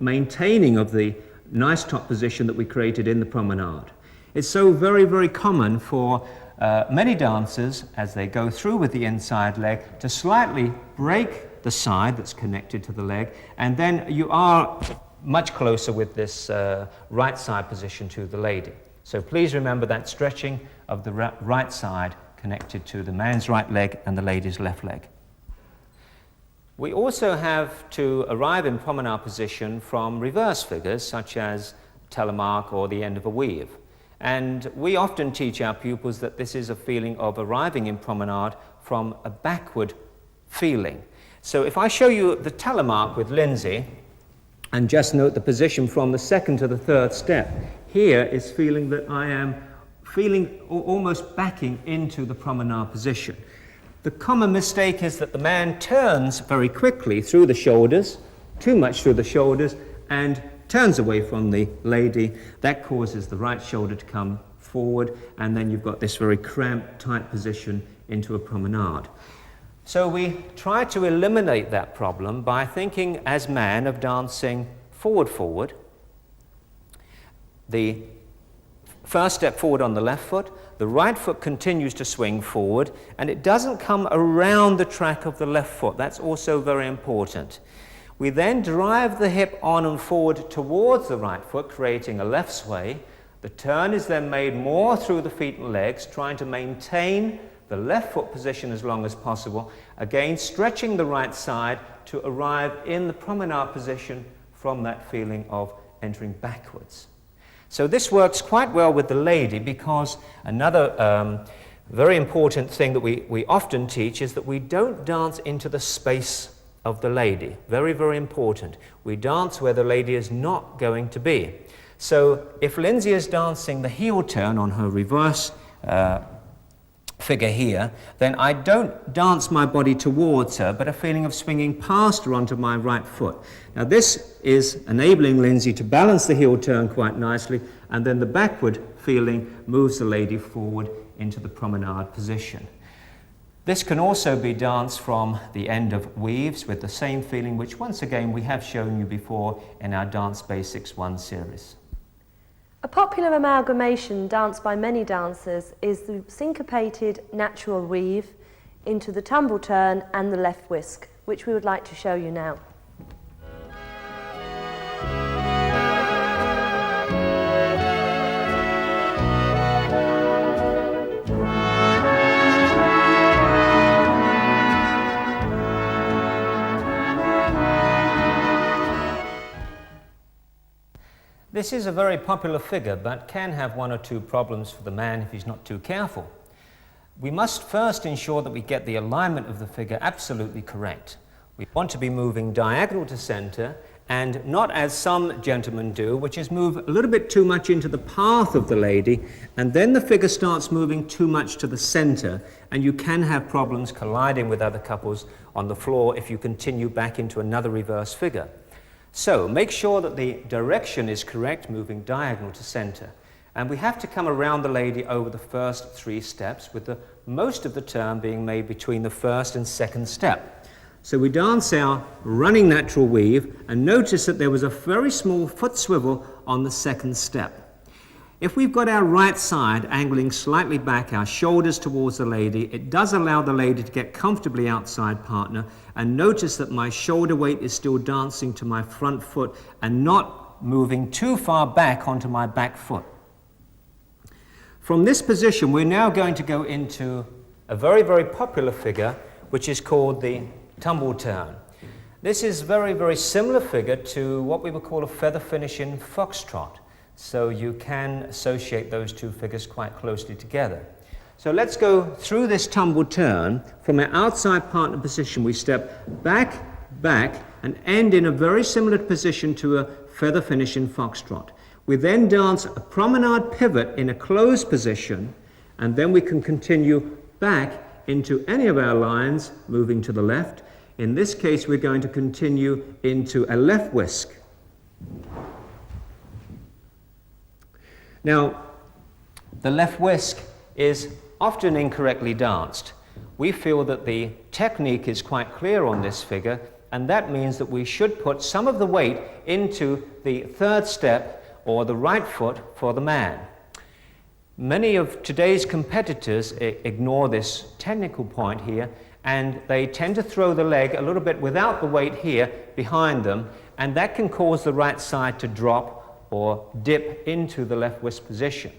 maintaining of the nice top position that we created in the promenade. It's so very, very common for many dancers, as they go through with the inside leg, to slightly break the side that's connected to the leg, and then you are much closer with this right side position to the lady. So please remember that stretching of the right side connected to the man's right leg and the lady's left leg. We also have to arrive in promenade position from reverse figures, such as telemark or the end of a weave. And we often teach our pupils that this is a feeling of arriving in promenade from a backward feeling. So if I show you the telemark with Lindsey, and just note the position from the second to the third step, here is feeling that I am feeling almost backing into the promenade position. The common mistake is that the man turns very quickly through the shoulders, too much through the shoulders, and turns away from the lady. That causes the right shoulder to come forward, and then you've got this very cramped, tight position into a promenade. So we try to eliminate that problem by thinking as man of dancing forward, forward. The first step forward on the left foot, the right foot continues to swing forward, and it doesn't come around the track of the left foot. That's also very important. We then drive the hip on and forward towards the right foot, creating a left sway. The turn is then made more through the feet and legs, trying to maintain the left foot position as long as possible, again stretching the right side to arrive in the promenade position from that feeling of entering backwards. So this works quite well with the lady, because another very important thing that we often teach is that we don't dance into the space of the lady. Very, very important. We dance where the lady is not going to be. So if Lindsey is dancing the heel turn on her reverse figure here, then I don't dance my body towards her, but a feeling of swinging past her onto my right foot. Now this is enabling Lindsey to balance the heel turn quite nicely, and then the backward feeling moves the lady forward into the promenade position. This can also be danced from the end of weaves with the same feeling, which once again we have shown you before in our Dance Basics 1 series. A popular amalgamation danced by many dancers is the syncopated natural weave into the tumble turn and the left whisk, which we would like to show you now. This is a very popular figure, but can have one or two problems for the man if he's not too careful. We must first ensure that we get the alignment of the figure absolutely correct. We want to be moving diagonal to center, and not as some gentlemen do, which is move a little bit too much into the path of the lady, and then the figure starts moving too much to the center, and you can have problems colliding with other couples on the floor if you continue back into another reverse figure. So make sure that the direction is correct, moving diagonal to center. And we have to come around the lady over the first 3 steps, with most of the turn being made between the first and second step. So we dance our running natural weave, and notice that there was a very small foot swivel on the second step. If we've got our right side angling slightly back, our shoulders towards the lady, it does allow the lady to get comfortably outside partner, and notice that my shoulder weight is still dancing to my front foot and not moving too far back onto my back foot. From this position, we're now going to go into a very, very popular figure, which is called the tumble turn. This is a very, very similar figure to what we would call a feather finish in foxtrot. So you can associate those two figures quite closely together. So let's go through this tumble turn. From our outside partner position, we step back, back, and end in a very similar position to a feather finish in foxtrot. We then dance a promenade pivot in a closed position, and then we can continue back into any of our lines, moving to the left. In this case, we're going to continue into a left whisk. Now, the left whisk is often incorrectly danced. We feel that the technique is quite clear on this figure, and that means that we should put some of the weight into the third step, or the right foot, for the man. Many of today's competitors ignore this technical point here, and they tend to throw the leg a little bit without the weight here behind them, and that can cause the right side to drop or dip into the left whisk position.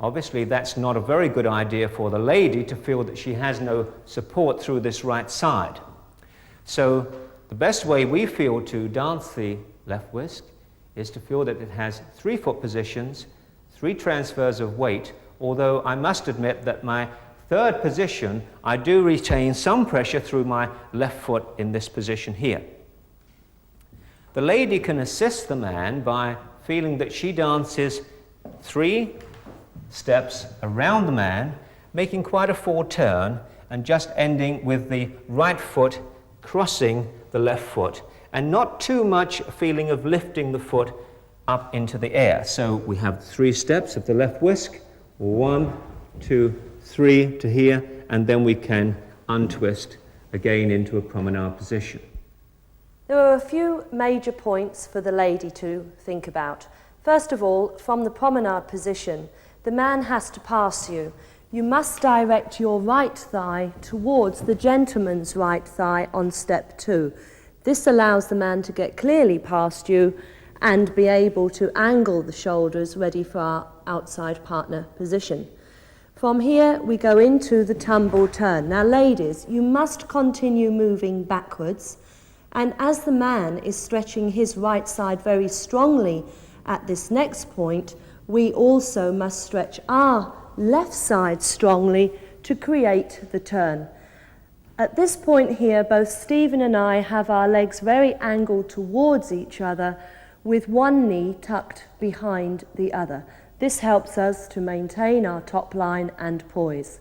Obviously, that's not a very good idea for the lady to feel that she has no support through this right side. So the best way we feel to dance the left whisk is to feel that it has 3 foot positions, 3 transfers of weight, although I must admit that my third position, I do retain some pressure through my left foot in this position here. The lady can assist the man by feeling that she dances 3 steps around the man, making quite a full turn, and just ending with the right foot crossing the left foot, and not too much feeling of lifting the foot up into the air. So we have 3 steps of the left whisk, 1, 2, 3 to here, and then we can untwist again into a promenade position. There are a few major points for the lady to think about. First of all, from the promenade position, the man has to pass you. You must direct your right thigh towards the gentleman's right thigh on step 2. This allows the man to get clearly past you and be able to angle the shoulders ready for our outside partner position. From here we go into the tumble turn. Now ladies, you must continue moving backwards, and as the man is stretching his right side very strongly at this next point, we also must stretch our left side strongly to create the turn. At this point here, both Stephen and I have our legs very angled towards each other with one knee tucked behind the other. This helps us to maintain our top line and poise.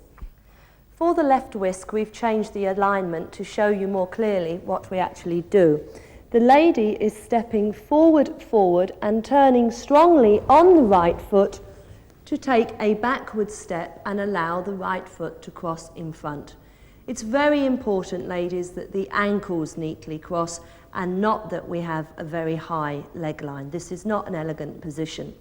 For the left whisk, we've changed the alignment to show you more clearly what we actually do. The lady is stepping forward and turning strongly on the right foot to take a backward step and allow the right foot to cross in front. It's very important, ladies, that the ankles neatly cross and not that we have a very high leg line. This is not an elegant position.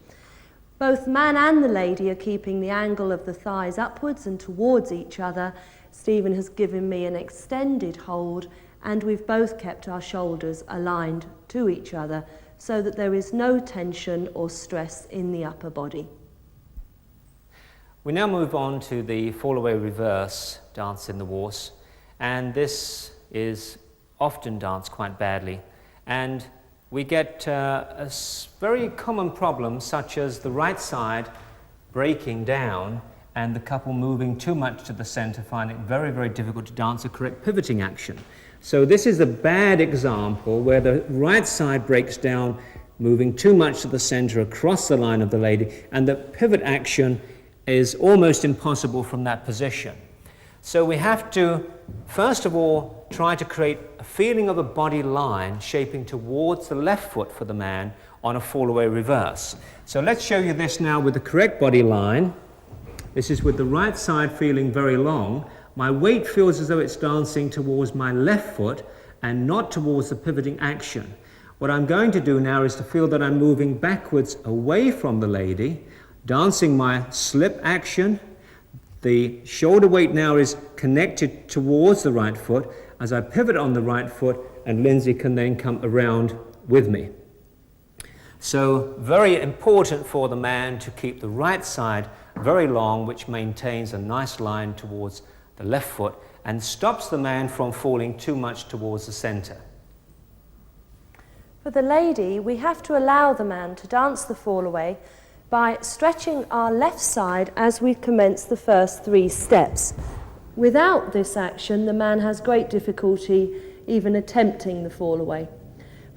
Both man and the lady are keeping the angle of the thighs upwards and towards each other. Stephen has given me an extended hold, and we've both kept our shoulders aligned to each other so that there is no tension or stress in the upper body. We now move on to the fall-away reverse dance in the waltz, and this is often danced quite badly, and we get a very common problem such as the right side breaking down and the couple moving too much to the center, finding it very, very difficult to dance a correct pivoting action. So this is a bad example where the right side breaks down, moving too much to the center across the line of the lady, and the pivot action is almost impossible from that position. So we have to, first of all, try to create a feeling of a body line shaping towards the left foot for the man on a fall-away reverse. So let's show you this now with the correct body line. This is with the right side feeling very long. My weight feels as though it's dancing towards my left foot and not towards the pivoting action. What I'm going to do now is to feel that I'm moving backwards away from the lady, dancing my slip action. The shoulder weight now is connected towards the right foot as I pivot on the right foot, and Lindsey can then come around with me. So very important for the man to keep the right side very long, which maintains a nice line towards the left foot and stops the man from falling too much towards the center. For the lady, we have to allow the man to dance the fall away by stretching our left side as we commence the first 3 steps. Without this action, the man has great difficulty even attempting the fall away.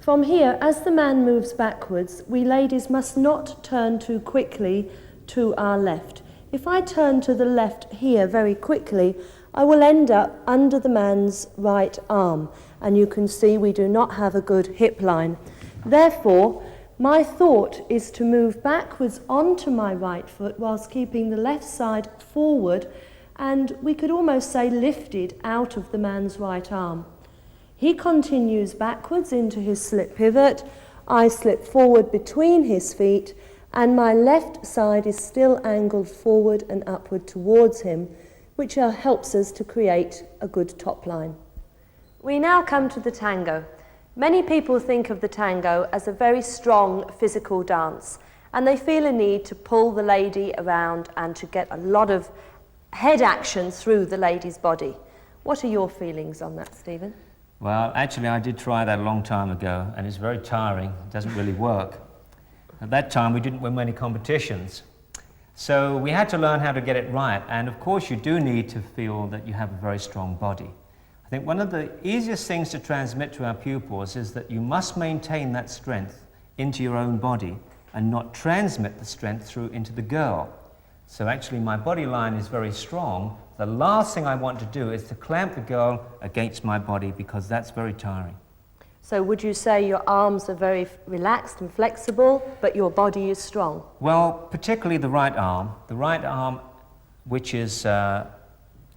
From here, as the man moves backwards, we ladies must not turn too quickly to our left. If I turn to the left here very quickly, I will end up under the man's right arm, and you can see we do not have a good hip line. Therefore, my thought is to move backwards onto my right foot whilst keeping the left side forward, and we could almost say lifted out of the man's right arm. He continues backwards into his slip pivot, I slip forward between his feet, and my left side is still angled forward and upward towards him, which helps us to create a good top line. We now come to the tango. Many people think of the tango as a very strong physical dance, and they feel a need to pull the lady around and to get a lot of head action through the lady's body. What are your feelings on that, Stephen? Well, actually, I did try that a long time ago, and it's very tiring. It doesn't really work. At that time, we didn't win many competitions. So we had to learn how to get it right, and of course you do need to feel that you have a very strong body. I think one of the easiest things to transmit to our pupils is that you must maintain that strength into your own body and not transmit the strength through into the girl. So actually my body line is very strong. The last thing I want to do is to clamp the girl against my body, because that's very tiring. So would you say your arms are very relaxed and flexible, but your body is strong? Well, particularly the right arm, which is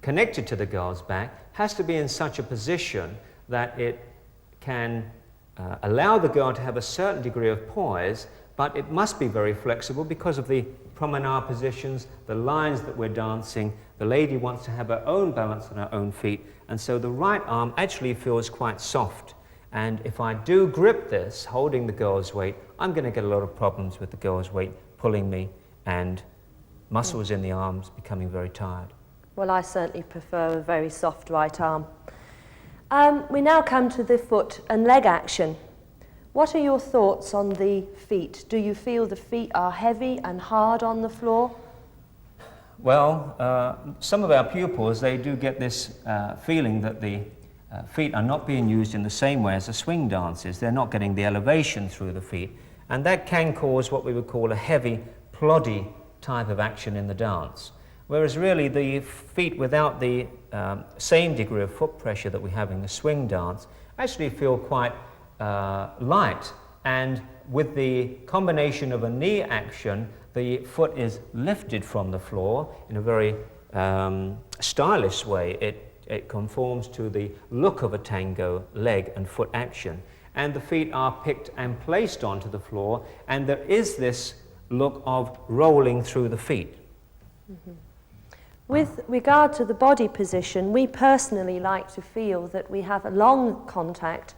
connected to the girl's back, has to be in such a position that it can allow the girl to have a certain degree of poise, but it must be very flexible because of the promenade positions, the lines that we're dancing. The lady wants to have her own balance on her own feet, and so the right arm actually feels quite soft. And if I do grip this, holding the girl's weight, I'm going to get a lot of problems with the girl's weight pulling me and muscles in the arms becoming very tired. Well, I certainly prefer a very soft right arm. We now come to the foot and leg action. What are your thoughts on the feet? Do you feel the feet are heavy and hard on the floor? Well, some of our pupils, they do get this feeling that the feet are not being used in the same way as a swing dance is. They're not getting the elevation through the feet, and that can cause what we would call a heavy, ploddy type of action in the dance. Whereas really the feet without the same degree of foot pressure that we have in the swing dance actually feel quite light, and with the combination of a knee action, the foot is lifted from the floor in a very stylish way. It conforms to the look of a tango leg and foot action, and the feet are picked and placed onto the floor, and there is this look of rolling through the feet. Mm-hmm. With regard to the body position, we personally like to feel that we have a long contact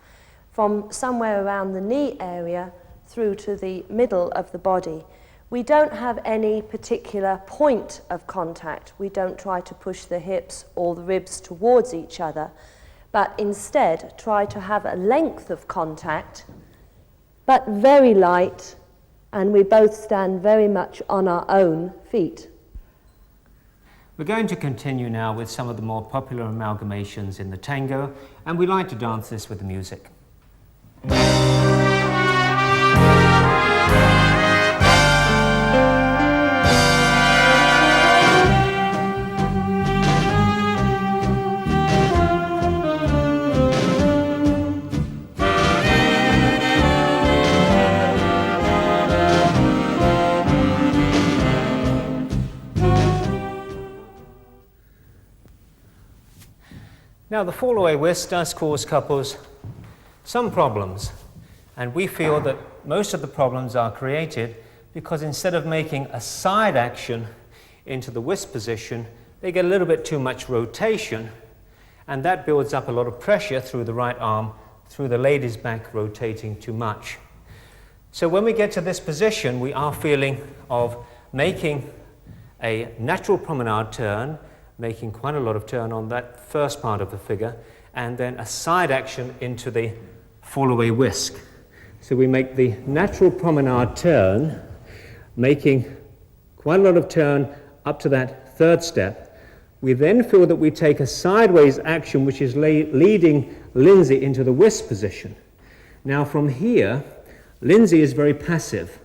from somewhere around the knee area through to the middle of the body. We don't have any particular point of contact. We don't try to push the hips or the ribs towards each other, but instead try to have a length of contact, but very light, and we both stand very much on our own feet. We're going to continue now with some of the more popular amalgamations in the tango, and we like to dance this with the music. Now, the fall-away whisk does cause couples some problems, and we feel that most of the problems are created because instead of making a side action into the whisk position, they get a little bit too much rotation, and that builds up a lot of pressure through the right arm, through the lady's back rotating too much. So when we get to this position, we are feeling of making a natural promenade turn, making quite a lot of turn on that first part of the figure, and then a side action into the fall-away whisk. So we make the natural promenade turn, making quite a lot of turn up to that third step. We then feel that we take a sideways action which is leading Lindsey into the whisk position. Now from here, Lindsey is very passive.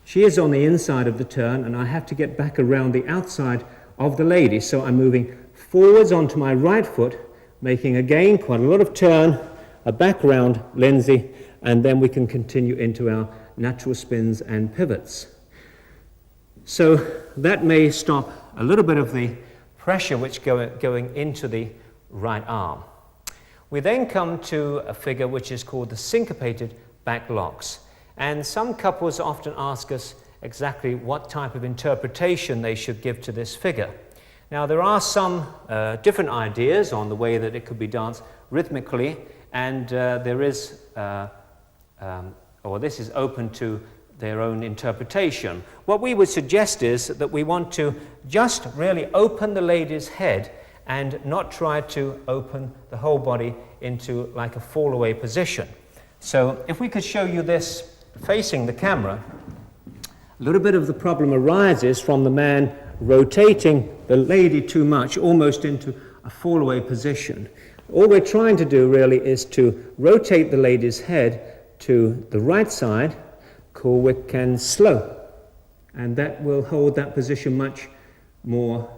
She is on the inside of the turn, and I have to get back around the outside of the lady, so I'm moving forwards onto my right foot, making again quite a lot of turn, a back round Lindsey, and then we can continue into our natural spins and pivots. So that may stop a little bit of the pressure which going into the right arm. We then come to a figure which is called the syncopated back locks, and some couples often ask us exactly what type of interpretation they should give to this figure. Now, there are some different ideas on the way that it could be danced rhythmically, and this is open to their own interpretation. What we would suggest is that we want to just really open the lady's head and not try to open the whole body into like a fall-away position. So if we could show you this facing the camera, a little bit of the problem arises from the man rotating the lady too much, almost into a fall-away position. All we're trying to do really is to rotate the lady's head to the right side, quick and slow, and that will hold that position much more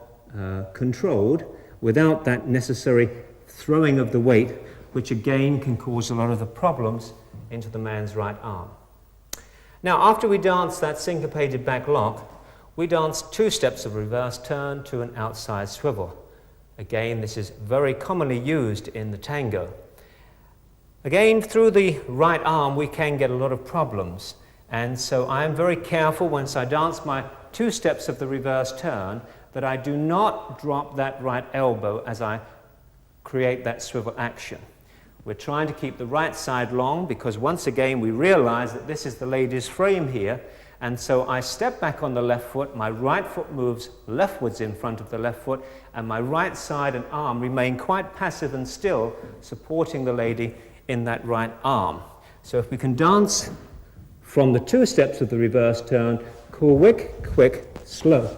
controlled without that necessary throwing of the weight, which again can cause a lot of the problems into the man's right arm. Now, after we dance that syncopated back lock, we dance 2 steps of reverse turn to an outside swivel. Again, this is very commonly used in the tango. Again, through the right arm, we can get a lot of problems. And so I am very careful once I dance my 2 steps of the reverse turn, that I do not drop that right elbow as I create that swivel action. We're trying to keep the right side long because once again we realize that this is the lady's frame here, and so I step back on the left foot, my right foot moves leftwards in front of the left foot, and my right side and arm remain quite passive and still, supporting the lady in that right arm. So if we can dance from the 2 steps of the reverse turn, quick, quick, slow.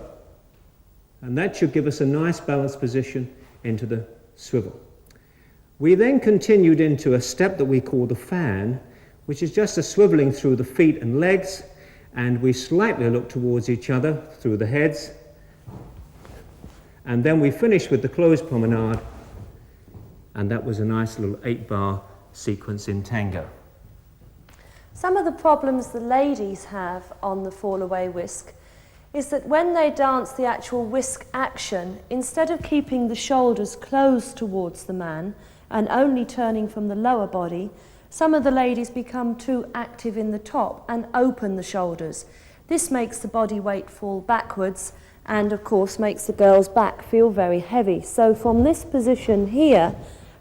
And that should give us a nice balanced position into the swivel. We then continued into a step that we call the fan, which is just a swiveling through the feet and legs, and we slightly look towards each other through the heads. And then we finish with the closed promenade, and that was a nice little 8-bar sequence in tango. Some of the problems the ladies have on the fall-away whisk is that when they dance the actual whisk action, instead of keeping the shoulders closed towards the man and only turning from the lower body, some of the ladies become too active in the top and open the shoulders. This makes the body weight fall backwards and of course makes the girl's back feel very heavy. So from this position here,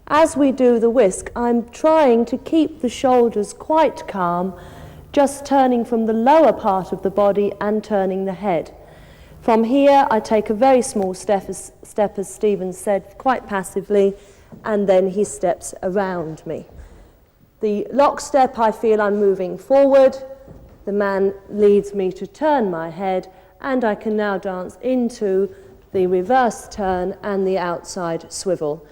as we do the whisk, I'm trying to keep the shoulders quite calm, just turning from the lower part of the body and turning the head. From here, I take a very small step, as Stephen said, quite passively, and then he steps around me. The lock step, I feel I'm moving forward. The man leads me to turn my head, and I can now dance into the reverse turn and the outside swivel.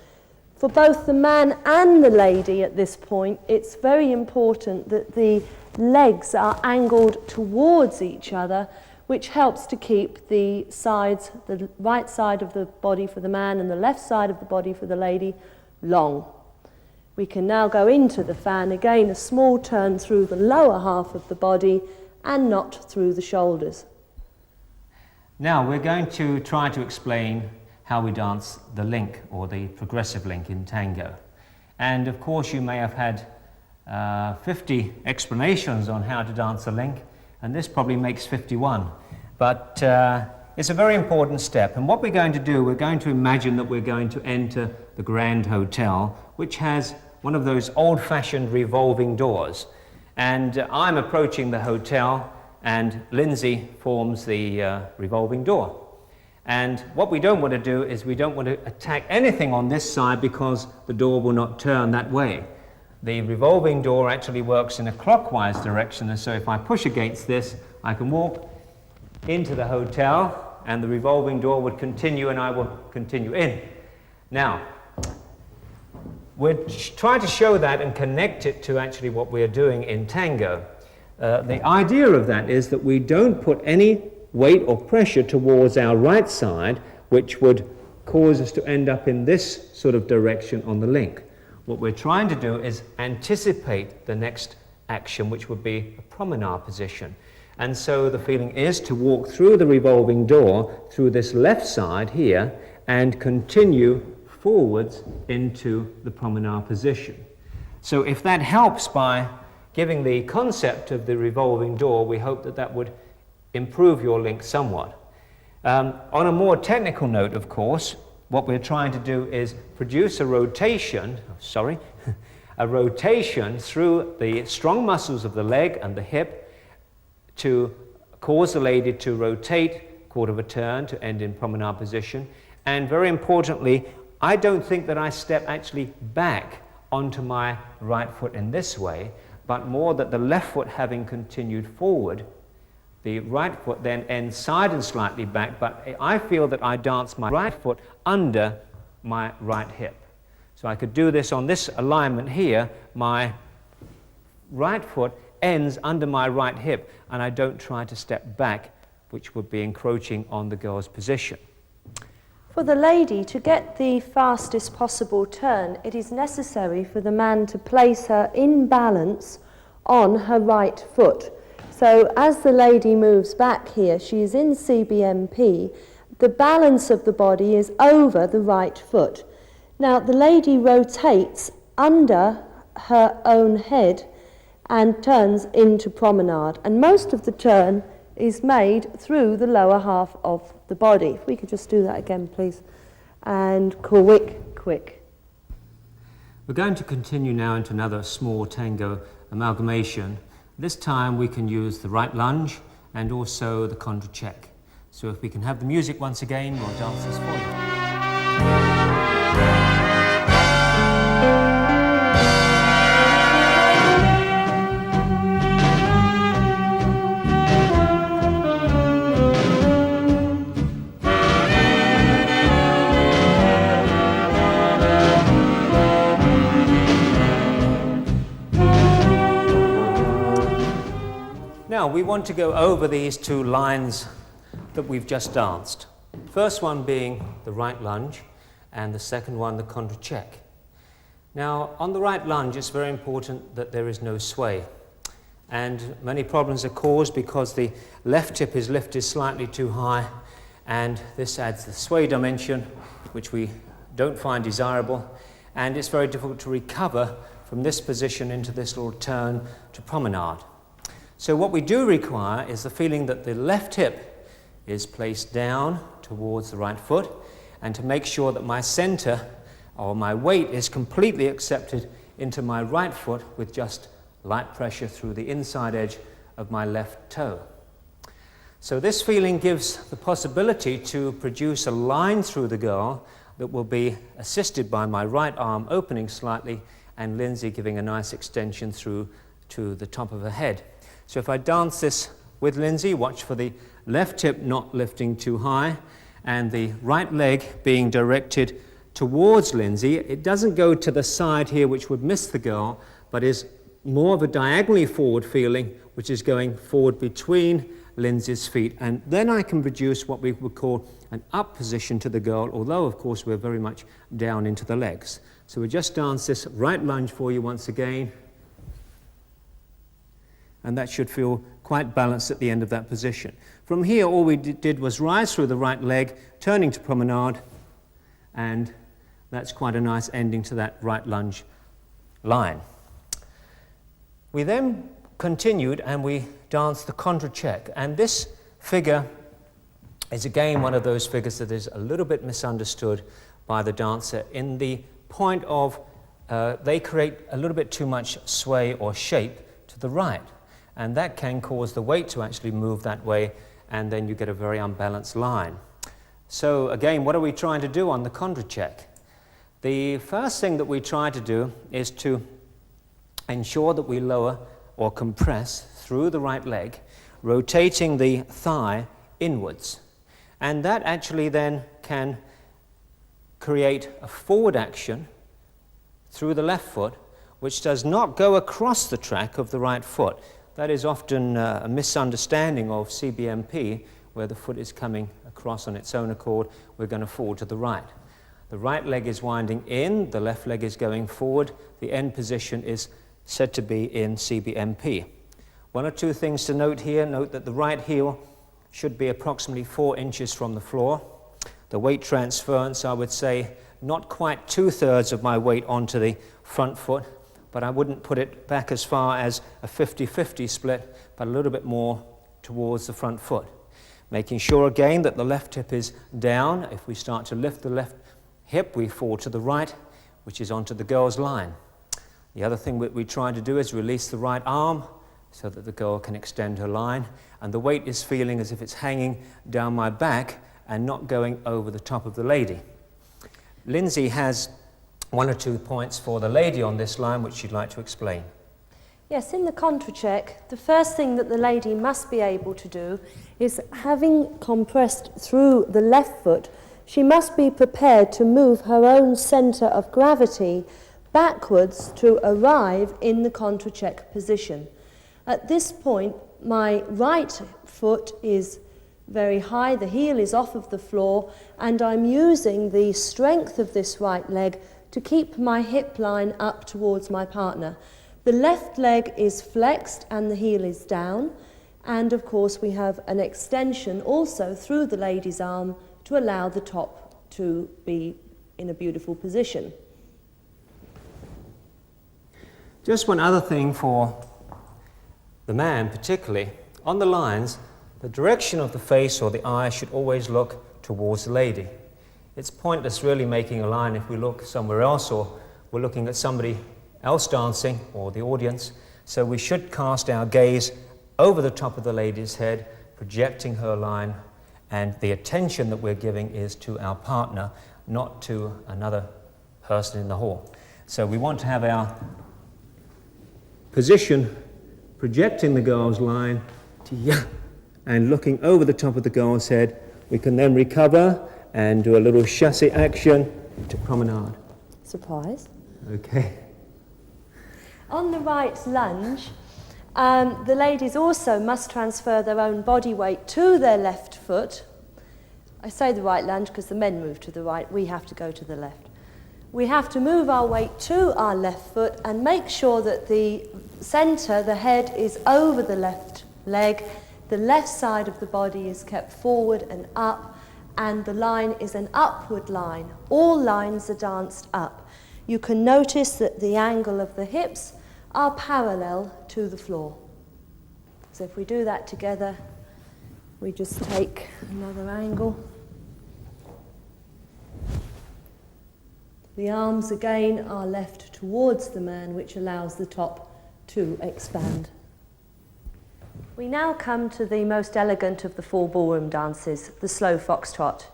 For both the man and the lady at this point, it's very important that the legs are angled towards each other, which helps to keep the sides, the right side of the body for the man and the left side of the body for the lady, long. We can now go into the fan again, a small turn through the lower half of the body and not through the shoulders. Now we're going to try to explain how we dance the link, or the progressive link in tango. And of course you may have had 50 explanations on how to dance a link, and this probably makes 51. But it's a very important step, and what we're going to do, we're going to imagine that we're going to enter the Grand Hotel, which has one of those old-fashioned revolving doors. And I'm approaching the hotel, and Lindsey forms the revolving door. And what we don't want to do is we don't want to attack anything on this side because the door will not turn that way. The revolving door actually works in a clockwise direction, and so if I push against this, I can walk into the hotel and the revolving door would continue and I will continue in. Now, we're trying to show that and connect it to actually what we're doing in tango. The idea of that is that we don't put any weight or pressure towards our right side, which would cause us to end up in this sort of direction on the link. What we're trying to do is anticipate the next action, which would be a promenade position. And so the feeling is to walk through the revolving door, through this left side here, and continue forwards into the promenade position. So if that helps by giving the concept of the revolving door, we hope that that would improve your link somewhat. On a more technical note, of course, what we're trying to do is produce a rotation, a rotation through the strong muscles of the leg and the hip to cause the lady to rotate quarter of a turn to end in promenade position. And very importantly, I don't think that I step actually back onto my right foot in this way, but more that the left foot having continued forward, the right foot then ends side and slightly back, but I feel that I dance my right foot under my right hip. So I could do this on this alignment here. My right foot ends under my right hip, and I don't try to step back, which would be encroaching on the girl's position. For the lady to get the fastest possible turn, it is necessary for the man to place her in balance on her right foot. So as the lady moves back here, she is in CBMP, the balance of the body is over the right foot. Now the lady rotates under her own head and turns into promenade, and most of the turn is made through the lower half of the body. If we could just do that again, please. And quick, quick. We're going to continue now into another small tango amalgamation. This time we can use the right lunge and also the contra check. So if we can have the music once again, we'll dance this for you. Now we want to go over these two lines that we've just danced. First one being the right lunge and the second one the contra check. Now on the right lunge it's very important that there is no sway, and many problems are caused because the left hip is lifted slightly too high, and this adds the sway dimension which we don't find desirable, and it's very difficult to recover from this position into this little turn to promenade. So what we do require is the feeling that the left hip is placed down towards the right foot, and to make sure that my center or my weight is completely accepted into my right foot with just light pressure through the inside edge of my left toe. So this feeling gives the possibility to produce a line through the girl that will be assisted by my right arm opening slightly and Lindsey giving a nice extension through to the top of her head. So if I dance this with Lindsey, watch for the left hip not lifting too high and the right leg being directed towards Lindsey. It doesn't go to the side here, which would miss the girl, but is more of a diagonally forward feeling, which is going forward between Lindsey's feet. And then I can produce what we would call an up position to the girl, although of course we're very much down into the legs. So we just dance this right lunge for you once again. And that should feel quite balanced at the end of that position. From here, all we did was rise through the right leg, turning to promenade, and that's quite a nice ending to that right lunge line. We then continued and we danced the contra check, and this figure is again one of those figures that is a little bit misunderstood by the dancer in the point of they create a little bit too much sway or shape to the right. And that can cause the weight to actually move that way, and then you get a very unbalanced line. So again, what are we trying to do on the contra check? The first thing that we try to do is to ensure that we lower or compress through the right leg, rotating the thigh inwards. And that actually then can create a forward action through the left foot, which does not go across the track of the right foot. That is often a misunderstanding of CBMP, where the foot is coming across on its own accord. We're going to fall to the right. The right leg is winding in, the left leg is going forward. The end position is said to be in CBMP. One or two things to note here. Note that the right heel should be approximately 4 inches from the floor. The weight transference, I would say, not quite 2/3 of my weight onto the front foot, but I wouldn't put it back as far as a 50-50 split, but a little bit more towards the front foot. Making sure again that the left hip is down. If we start to lift the left hip, we fall to the right, which is onto the girl's line. The other thing that we try to do is release the right arm so that the girl can extend her line, and the weight is feeling as if it's hanging down my back and not going over the top of the lady. Lindsey has 1 or 2 points for the lady on this line, which she'd like to explain. Yes, in the contra check, the first thing that the lady must be able to do is, having compressed through the left foot, she must be prepared to move her own centre of gravity backwards to arrive in the contra check position. At this point, my right foot is very high, the heel is off of the floor, and I'm using the strength of this right leg to keep my hip line up towards my partner. The left leg is flexed and the heel is down, and of course we have an extension also through the lady's arm to allow the top to be in a beautiful position. Just one other thing for the man particularly. On the lines, The direction of the face or the eye should always look towards the lady. It's pointless really making a line if we look somewhere else or we're looking at somebody else dancing or the audience. So we should cast our gaze over the top of the lady's head, projecting her line, and the attention that we're giving is to our partner, not to another person in the hall. So we want to have our position projecting the girl's line and looking over the top of the girl's head. We can then recover and do a little chassé action to promenade. Surprise. Okay. On the right lunge, the ladies also must transfer their own body weight to their left foot. I say the right lunge because the men move to the right, we have to go to the left. We have to move our weight to our left foot and make sure that the centre, the head, is over the left leg, the left side of the body is kept forward and up, and the line is an upward line. All lines are danced up. You can notice that the angle of the hips are parallel to the floor. So if we do that together, we just take another angle. The arms again are left towards the man, which allows the top to expand. We now come to the most elegant of the 4 ballroom dances, the slow foxtrot.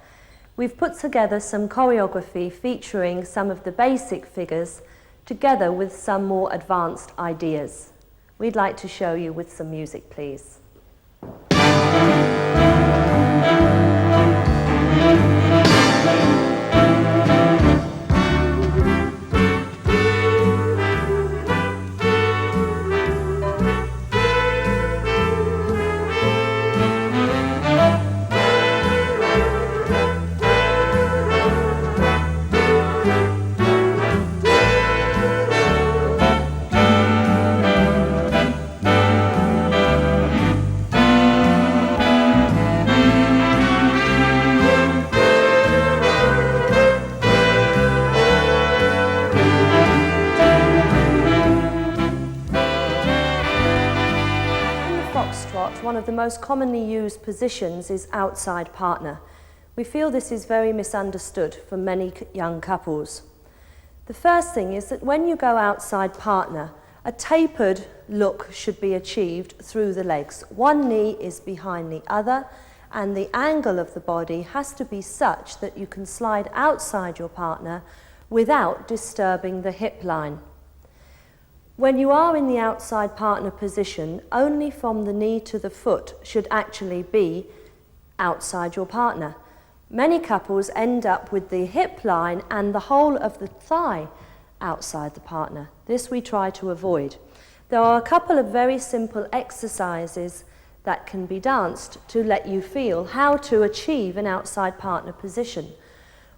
We've put together some choreography featuring some of the basic figures together with some more advanced ideas. We'd like to show you with some music, please. One of the most commonly used positions is outside partner. We feel this is very misunderstood for many young couples. The first thing is that when you go outside partner, a tapered look should be achieved through the legs. One knee is behind the other, and the angle of the body has to be such that you can slide outside your partner without disturbing the hip line. When you are in the outside partner position, only from the knee to the foot should actually be outside your partner. Many couples end up with the hip line and the whole of the thigh outside the partner. This we try to avoid. There are a couple of very simple exercises that can be danced to let you feel how to achieve an outside partner position.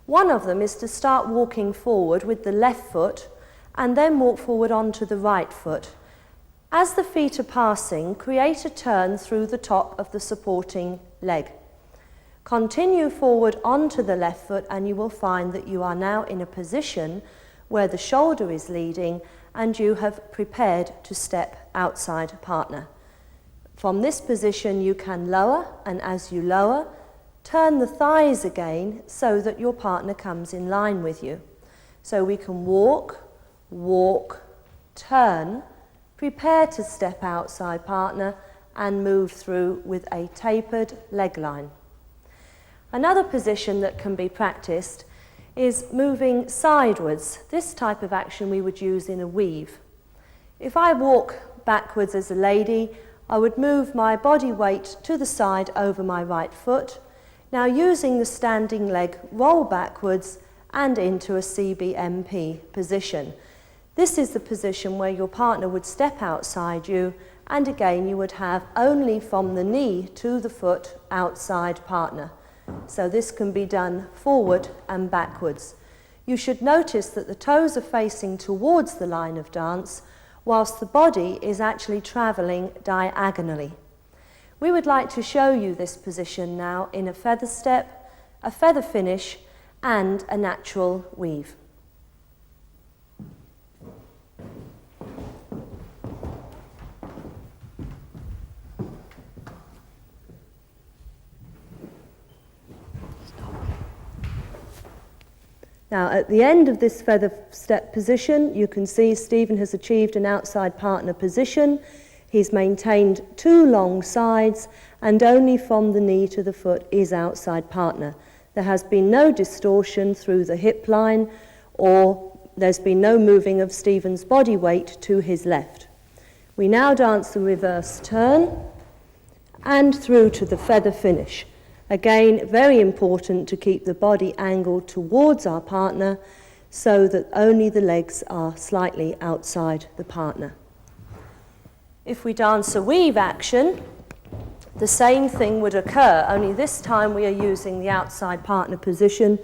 One of them is to start walking forward with the left foot and then walk forward onto the right foot. As the feet are passing, create a turn through the top of the supporting leg. Continue forward onto the left foot and you will find that you are now in a position where the shoulder is leading and you have prepared to step outside partner. From this position you can lower, and as you lower, turn the thighs again so that your partner comes in line with you. So we can walk, turn, prepare to step outside partner and move through with a tapered leg line. Another position that can be practiced is moving sidewards. This type of action we would use in a weave. If I walk backwards as a lady, I would move my body weight to the side over my right foot. Now using the standing leg, roll backwards and into a CBMP position. This is the position where your partner would step outside you, and again you would have only from the knee to the foot outside partner. So this can be done forward and backwards. You should notice that the toes are facing towards the line of dance, whilst the body is actually travelling diagonally. We would like to show you this position now in a feather step, a feather finish, and a natural weave. Now, at the end of this feather step position, you can see Stephen has achieved an outside partner position. He's maintained 2 long sides, and only from the knee to the foot is outside partner. There has been no distortion through the hip line, or there's been no moving of Stephen's body weight to his left. We now dance the reverse turn and through to the feather finish. Again, very important to keep the body angled towards our partner so that only the legs are slightly outside the partner. If we dance a weave action, the same thing would occur, only this time we are using the outside partner position.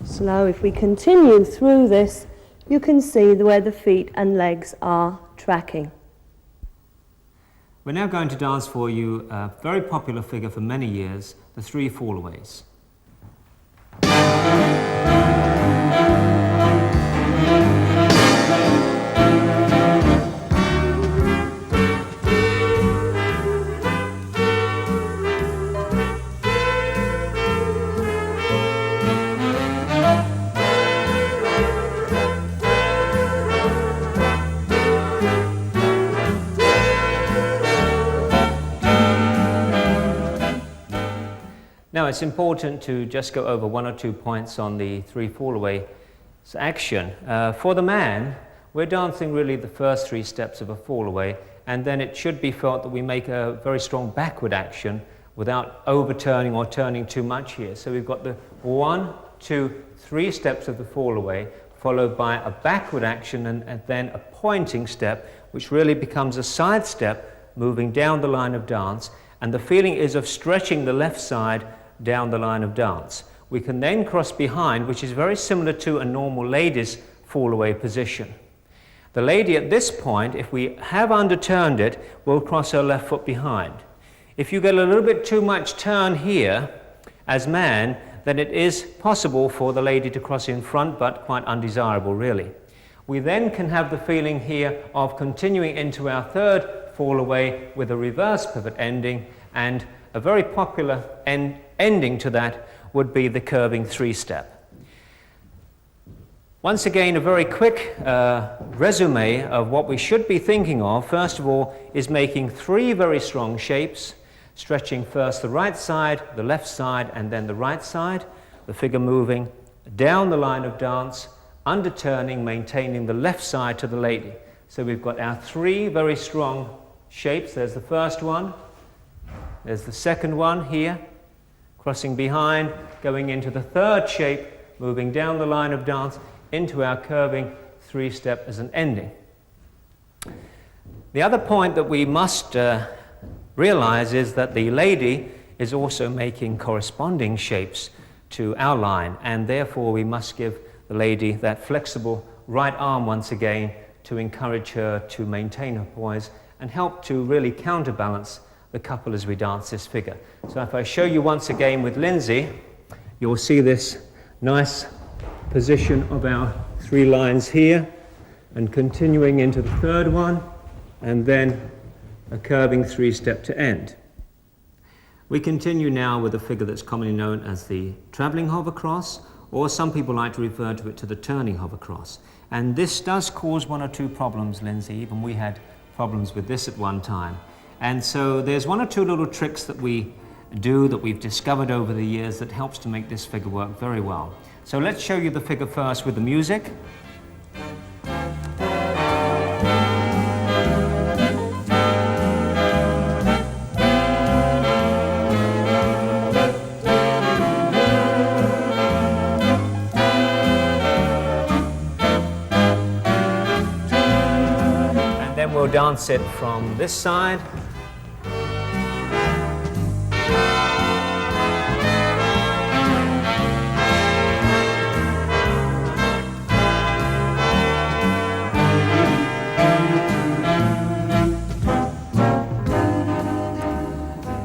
So if we continue through this, you can see where the feet and legs are tracking. We're now going to dance for you a very popular figure for many years, the 3 fallaways. Now, it's important to just go over 1 or 2 points on the 3 fallaway action. For the man, we're dancing really the first 3 steps of a fallaway, and then it should be felt that we make a very strong backward action without overturning or turning too much here. So we've got the 1, 2, 3 steps of the fallaway, followed by a backward action and then a pointing step, which really becomes a side step moving down the line of dance, and the feeling is of stretching the left side down the line of dance. We can then cross behind, which is very similar to a normal lady's fallaway position. The lady at this point, if we have underturned it, will cross her left foot behind. If you get a little bit too much turn here as man, then it is possible for the lady to cross in front, but quite undesirable really. We then can have the feeling here of continuing into our 3rd fallaway with a reverse pivot ending, and a very popular ending to that would be the curving 3-step. Once again, a very quick resume of what we should be thinking of, first of all, is making 3 very strong shapes, stretching first the right side, the left side, and then the right side, the figure moving down the line of dance, underturning, maintaining the left side to the lady. So we've got our 3 very strong shapes. There's the first one, there's the second one here, crossing behind, going into the 3rd shape, moving down the line of dance into our curving 3-step as an ending. The other point that we must realize is that the lady is also making corresponding shapes to our line, and therefore we must give the lady that flexible right arm once again to encourage her to maintain her poise and help to really counterbalance the couple as we dance this figure. So if I show you once again with Lindsey, you'll see this nice position of our 3 lines here, and continuing into the 3rd one, and then a curving 3-step to end. We continue now with a figure that's commonly known as the travelling hovercross, or some people like to refer to it to the turning hovercross. And this does cause 1 or 2 problems, Lindsey. Even we had problems with this at one time. And so there's 1 or 2 little tricks that we do that we've discovered over the years that helps to make this figure work very well. So let's show you the figure first with the music. And then we'll dance it from this side.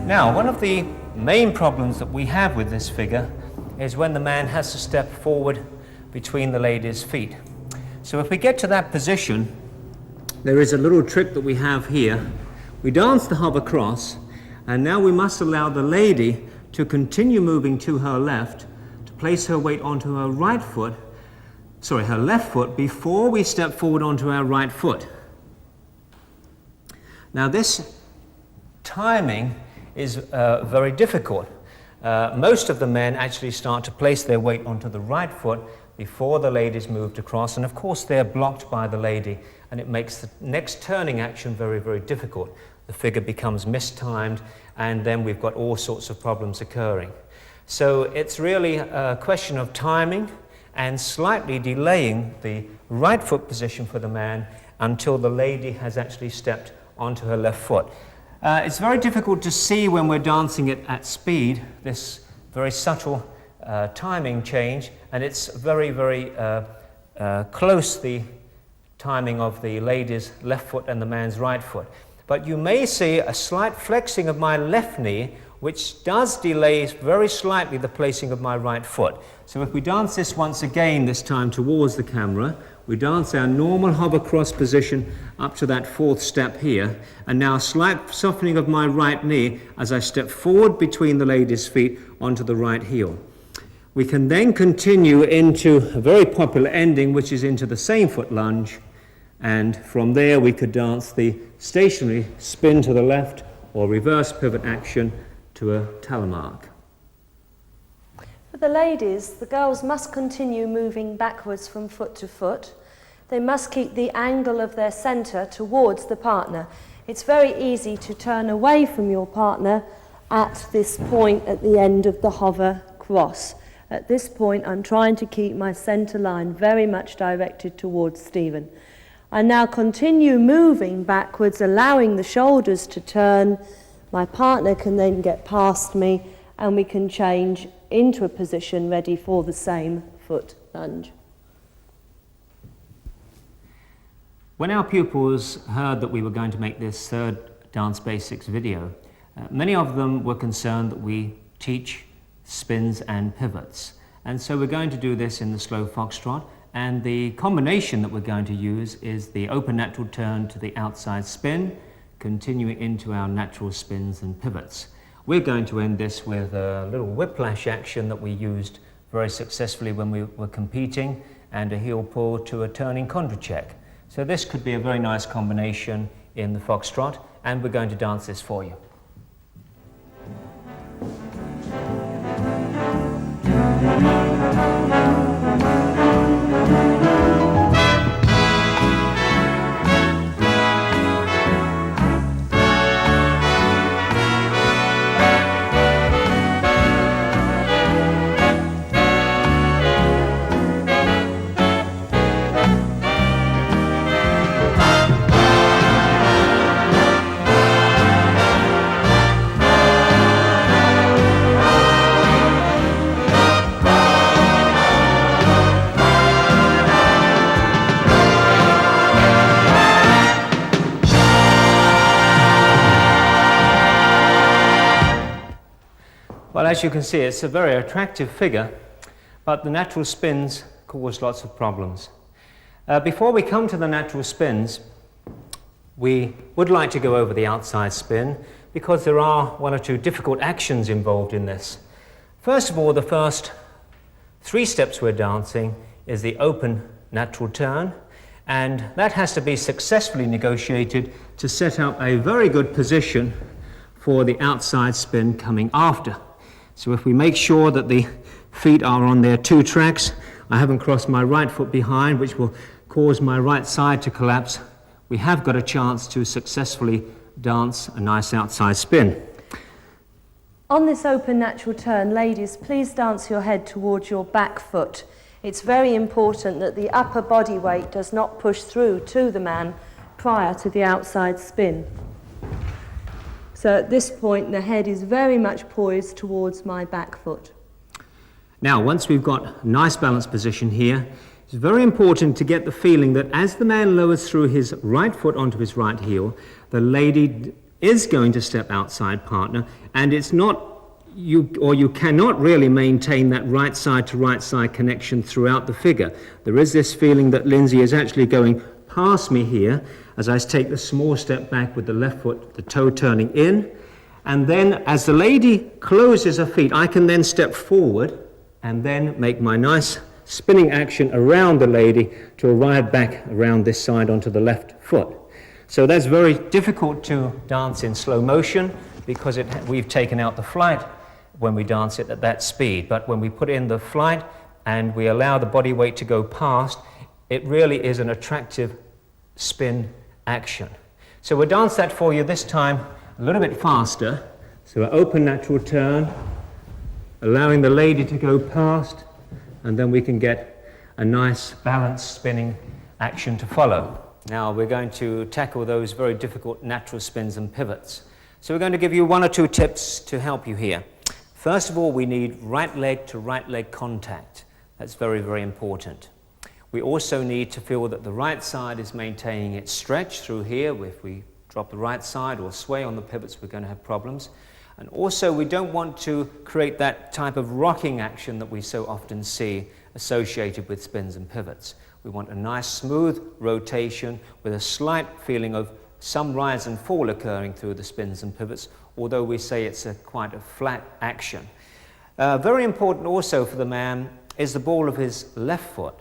Now, one of the main problems that we have with this figure is when the man has to step forward between the lady's feet. So if we get to that position, there is a little trick that we have here. We dance the hover cross, and now we must allow the lady to continue moving to her left, to place her weight onto her her left foot before we step forward onto our right foot. Now this timing is very difficult. Most of the men actually start to place their weight onto the right foot before the lady's moved across, and of course they're blocked by the lady, and it makes the next turning action very, very difficult. The figure becomes mistimed, and then we've got all sorts of problems occurring. So it's really a question of timing and slightly delaying the right foot position for the man until the lady has actually stepped onto her left foot. It's very difficult to see when we're dancing it at speed, this very subtle timing change, and it's very, very close, the timing of the lady's left foot and the man's right foot. But you may see a slight flexing of my left knee, which does delay very slightly the placing of my right foot. So if we dance this once again, this time towards the camera, we dance our normal hover cross position up to that fourth step here, and now a slight softening of my right knee as I step forward between the lady's feet onto the right heel. We can then continue into a very popular ending, which is into the same foot lunge, and from there we could dance the stationary spin to the left or reverse pivot action to a telemark. For the ladies, the girls must continue moving backwards from foot to foot. They must keep the angle of their centre towards the partner. It's very easy to turn away from your partner at this point at the end of the hover cross. At this point, I'm trying to keep my centre line very much directed towards Stephen. I now continue moving backwards, allowing the shoulders to turn. My partner can then get past me, and we can change into a position ready for the same foot lunge. When our pupils heard that we were going to make this third Dance Basics video, many of them were concerned that we teach spins and pivots. And so we're going to do this in the slow foxtrot, and the combination that we're going to use is the open natural turn to the outside spin, continuing into our natural spins and pivots. We're going to end this with a little whiplash action that we used very successfully when we were competing, and a heel pull to a turning contra check. So this could be a very nice combination in the foxtrot, and we're going to dance this for you. Well, as you can see, it's a very attractive figure, but the natural spins cause lots of problems. Before we come to the natural spins, we would like to go over the outside spin because there are one or two difficult actions involved in this. First of all, the first three steps we're dancing is the open natural turn, and that has to be successfully negotiated to set up a very good position for the outside spin coming after. So if we make sure that the feet are on their two tracks, I haven't crossed my right foot behind, which will cause my right side to collapse, we have got a chance to successfully dance a nice outside spin. On this open natural turn, ladies, please dance your head towards your back foot. It's very important that the upper body weight does not push through to the man prior to the outside spin. So at this point, the head is very much poised towards my back foot. Now, once we've got a nice balanced position here, it's very important to get the feeling that as the man lowers through his right foot onto his right heel, the lady is going to step outside partner, and it's not you cannot really maintain that right side to right side connection throughout the figure. There is this feeling that Lindsey is actually going past me here as I take the small step back with the left foot, the toe turning in, and then as the lady closes her feet, I can then step forward and then make my nice spinning action around the lady to arrive back around this side onto the left foot. So that's very difficult to dance in slow motion because we've taken out the flight when we dance it at that speed. But when we put in the flight and we allow the body weight to go past, it really is an attractive spin action. So we'll dance that for you this time a little bit faster. So an open natural turn, allowing the lady to go past, and then we can get a nice balanced spinning action to follow. Now we're going to tackle those very difficult natural spins and pivots. So we're going to give you one or two tips to help you here. First of all, we need right leg to right leg contact. That's very, very important. We also need to feel that the right side is maintaining its stretch through here. If we drop the right side or sway on the pivots, we're going to have problems. And also, we don't want to create that type of rocking action that we so often see associated with spins and pivots. We want a nice smooth rotation with a slight feeling of some rise and fall occurring through the spins and pivots, although we say it's quite a flat action. Very important also for the man is the ball of his left foot.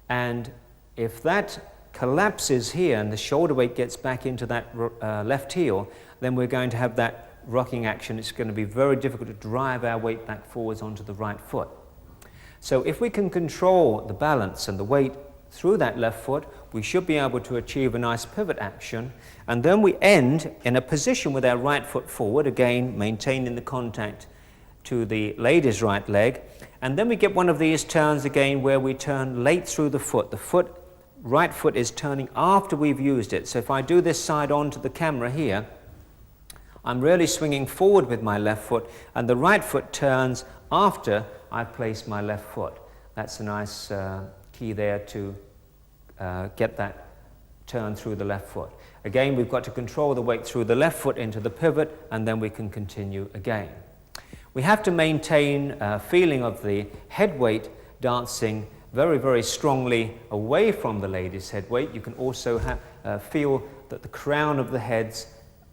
And if that collapses here and the shoulder weight gets back into that left heel, then we're going to have that rocking action. It's going to be very difficult to drive our weight back forwards onto the right foot. So if we can control the balance and the weight through that left foot, we should be able to achieve a nice pivot action, and then we end in a position with our right foot forward, again maintaining the contact to the lady's right leg, and then we get one of these turns again where we turn late through the foot. The right foot is turning after we've used it. So if I do this side on to the camera here, I'm really swinging forward with my left foot, and the right foot turns after I've placed my left foot. That's a nice key there to get that turn through the left foot. Again, we've got to control the weight through the left foot into the pivot, and then we can continue again. We have to maintain a feeling of the head weight dancing very, very strongly away from the lady's head weight. You can also feel that the crown of the heads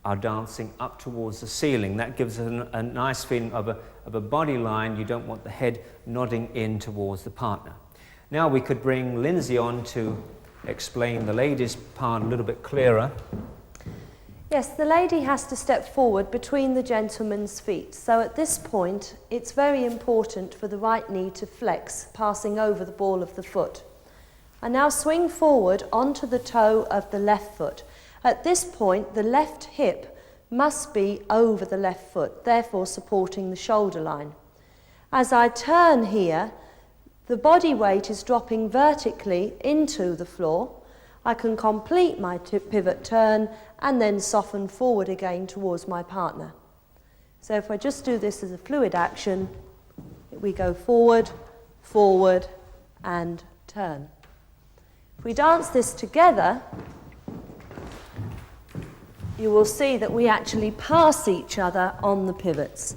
are dancing up towards the ceiling. That gives a nice feeling of a body line. You don't want the head nodding in towards the partner. Now we could bring Lindsey on to explain the lady's part a little bit clearer. Yes, the lady has to step forward between the gentleman's feet. So at this point, it's very important for the right knee to flex, passing over the ball of the foot. I now swing forward onto the toe of the left foot. At this point, the left hip must be over the left foot, therefore supporting the shoulder line. As I turn here, the body weight is dropping vertically into the floor. I can complete my pivot turn and then soften forward again towards my partner. So if I just do this as a fluid action, we go forward, forward, and turn. If we dance this together, you will see that we actually pass each other on the pivots.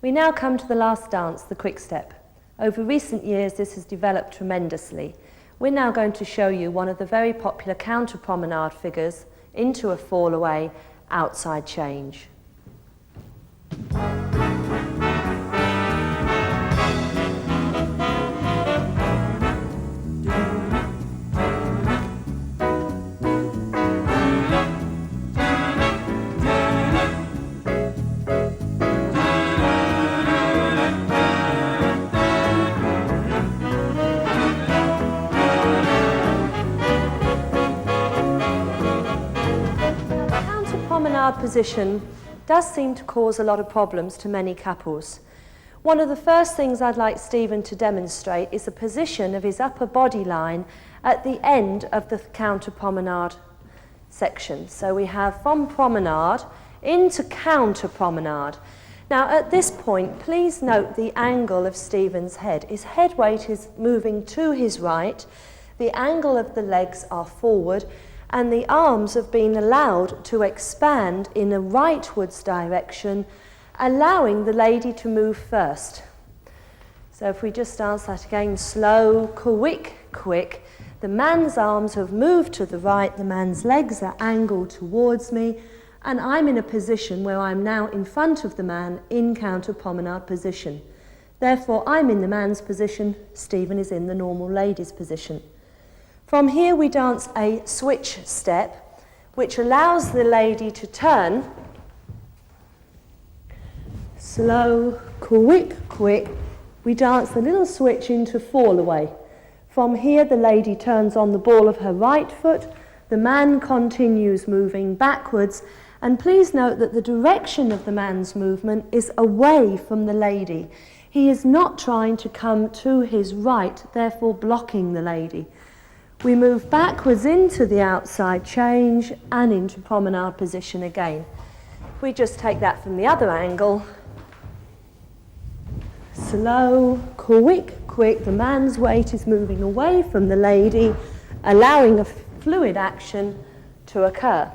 We now come to the last dance, the quick step. Over recent years, this has developed tremendously. We're now going to show you one of the very popular counter promenade figures into a fall away outside change. Position does seem to cause a lot of problems to many couples. One of the first things I'd like Stephen to demonstrate is the position of his upper body line at the end of the counter promenade section. So we have from promenade into counter promenade. Now at this point, please note the angle of Stephen's head. His head weight is moving to his right, the angle of the legs are forward, and the arms have been allowed to expand in a rightwards direction, allowing the lady to move first. So if we just dance that again, slow, quick, quick, The man's arms have moved to the right, the man's legs are angled towards me, and I'm in a position where I'm now in front of the man in counter promenade position. Therefore, I'm in the man's position, Stephen is in the normal lady's position. From here we dance a switch step, which allows the lady to turn, slow, quick, quick. We dance the little switch into fall away. From here the lady turns on the ball of her right foot, the man continues moving backwards, and please note that the direction of the man's movement is away from the lady. He is not trying to come to his right, therefore blocking the lady. We move backwards into the outside change and into promenade position again. If we just take that from the other angle, slow, quick, quick, the man's weight is moving away from the lady, allowing a fluid action to occur.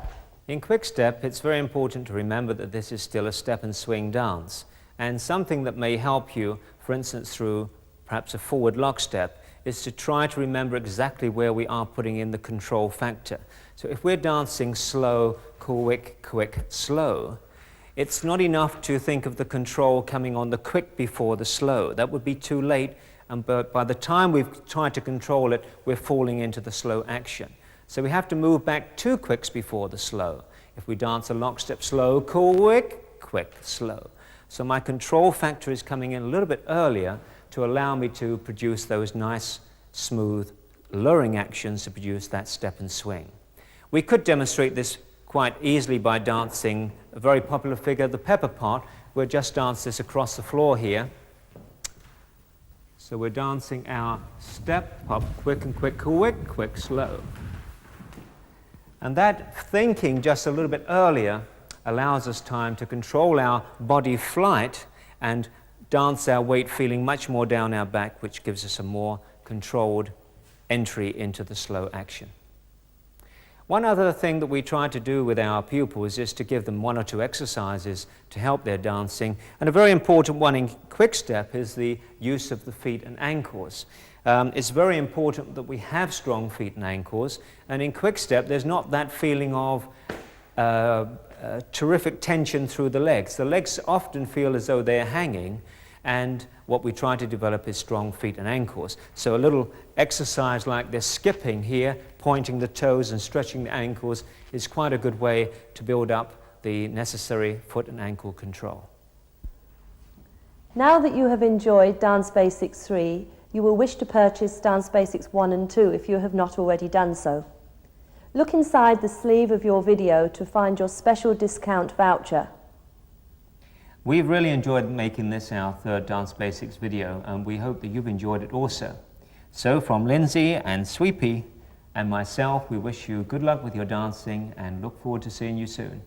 In quick step, it's very important to remember that this is still a step and swing dance. And something that may help you, for instance, through perhaps a forward lock step, is to try to remember exactly where we are putting in the control factor. So if we're dancing slow, quick, quick, slow, it's not enough to think of the control coming on the quick before the slow. That would be too late, and by the time we've tried to control it, we're falling into the slow action. So we have to move back 2 quicks before the slow. If we dance a lock step slow, quick, quick, slow. So my control factor is coming in a little bit earlier to allow me to produce those nice, smooth, luring actions to produce that step and swing. We could demonstrate this quite easily by dancing a very popular figure, the pepper pot. We'll just dance this across the floor here. So we're dancing our step, pop, quick and quick, quick, quick, slow. And that thinking just a little bit earlier allows us time to control our body flight and dance our weight feeling much more down our back, which gives us a more controlled entry into the slow action. One other thing that we try to do with our pupils is to give them 1 or 2 exercises to help their dancing. And a very important one in quick step is the use of the feet and ankles. It's very important that we have strong feet and ankles. And in quick step, there's not that feeling of terrific tension through the legs. The legs often feel as though they're hanging, and what we try to develop is strong feet and ankles. So a little exercise like this, skipping here, pointing the toes and stretching the ankles, is quite a good way to build up the necessary foot and ankle control. Now that you have enjoyed Dance Basics 3, you will wish to purchase Dance Basics 1 and 2 if you have not already done so. Look inside the sleeve of your video to find your special discount voucher. We've really enjoyed making this our 3rd Dance Basics video, and we hope that you've enjoyed it also. So from Lindsey and Sweepy and myself, we wish you good luck with your dancing and look forward to seeing you soon.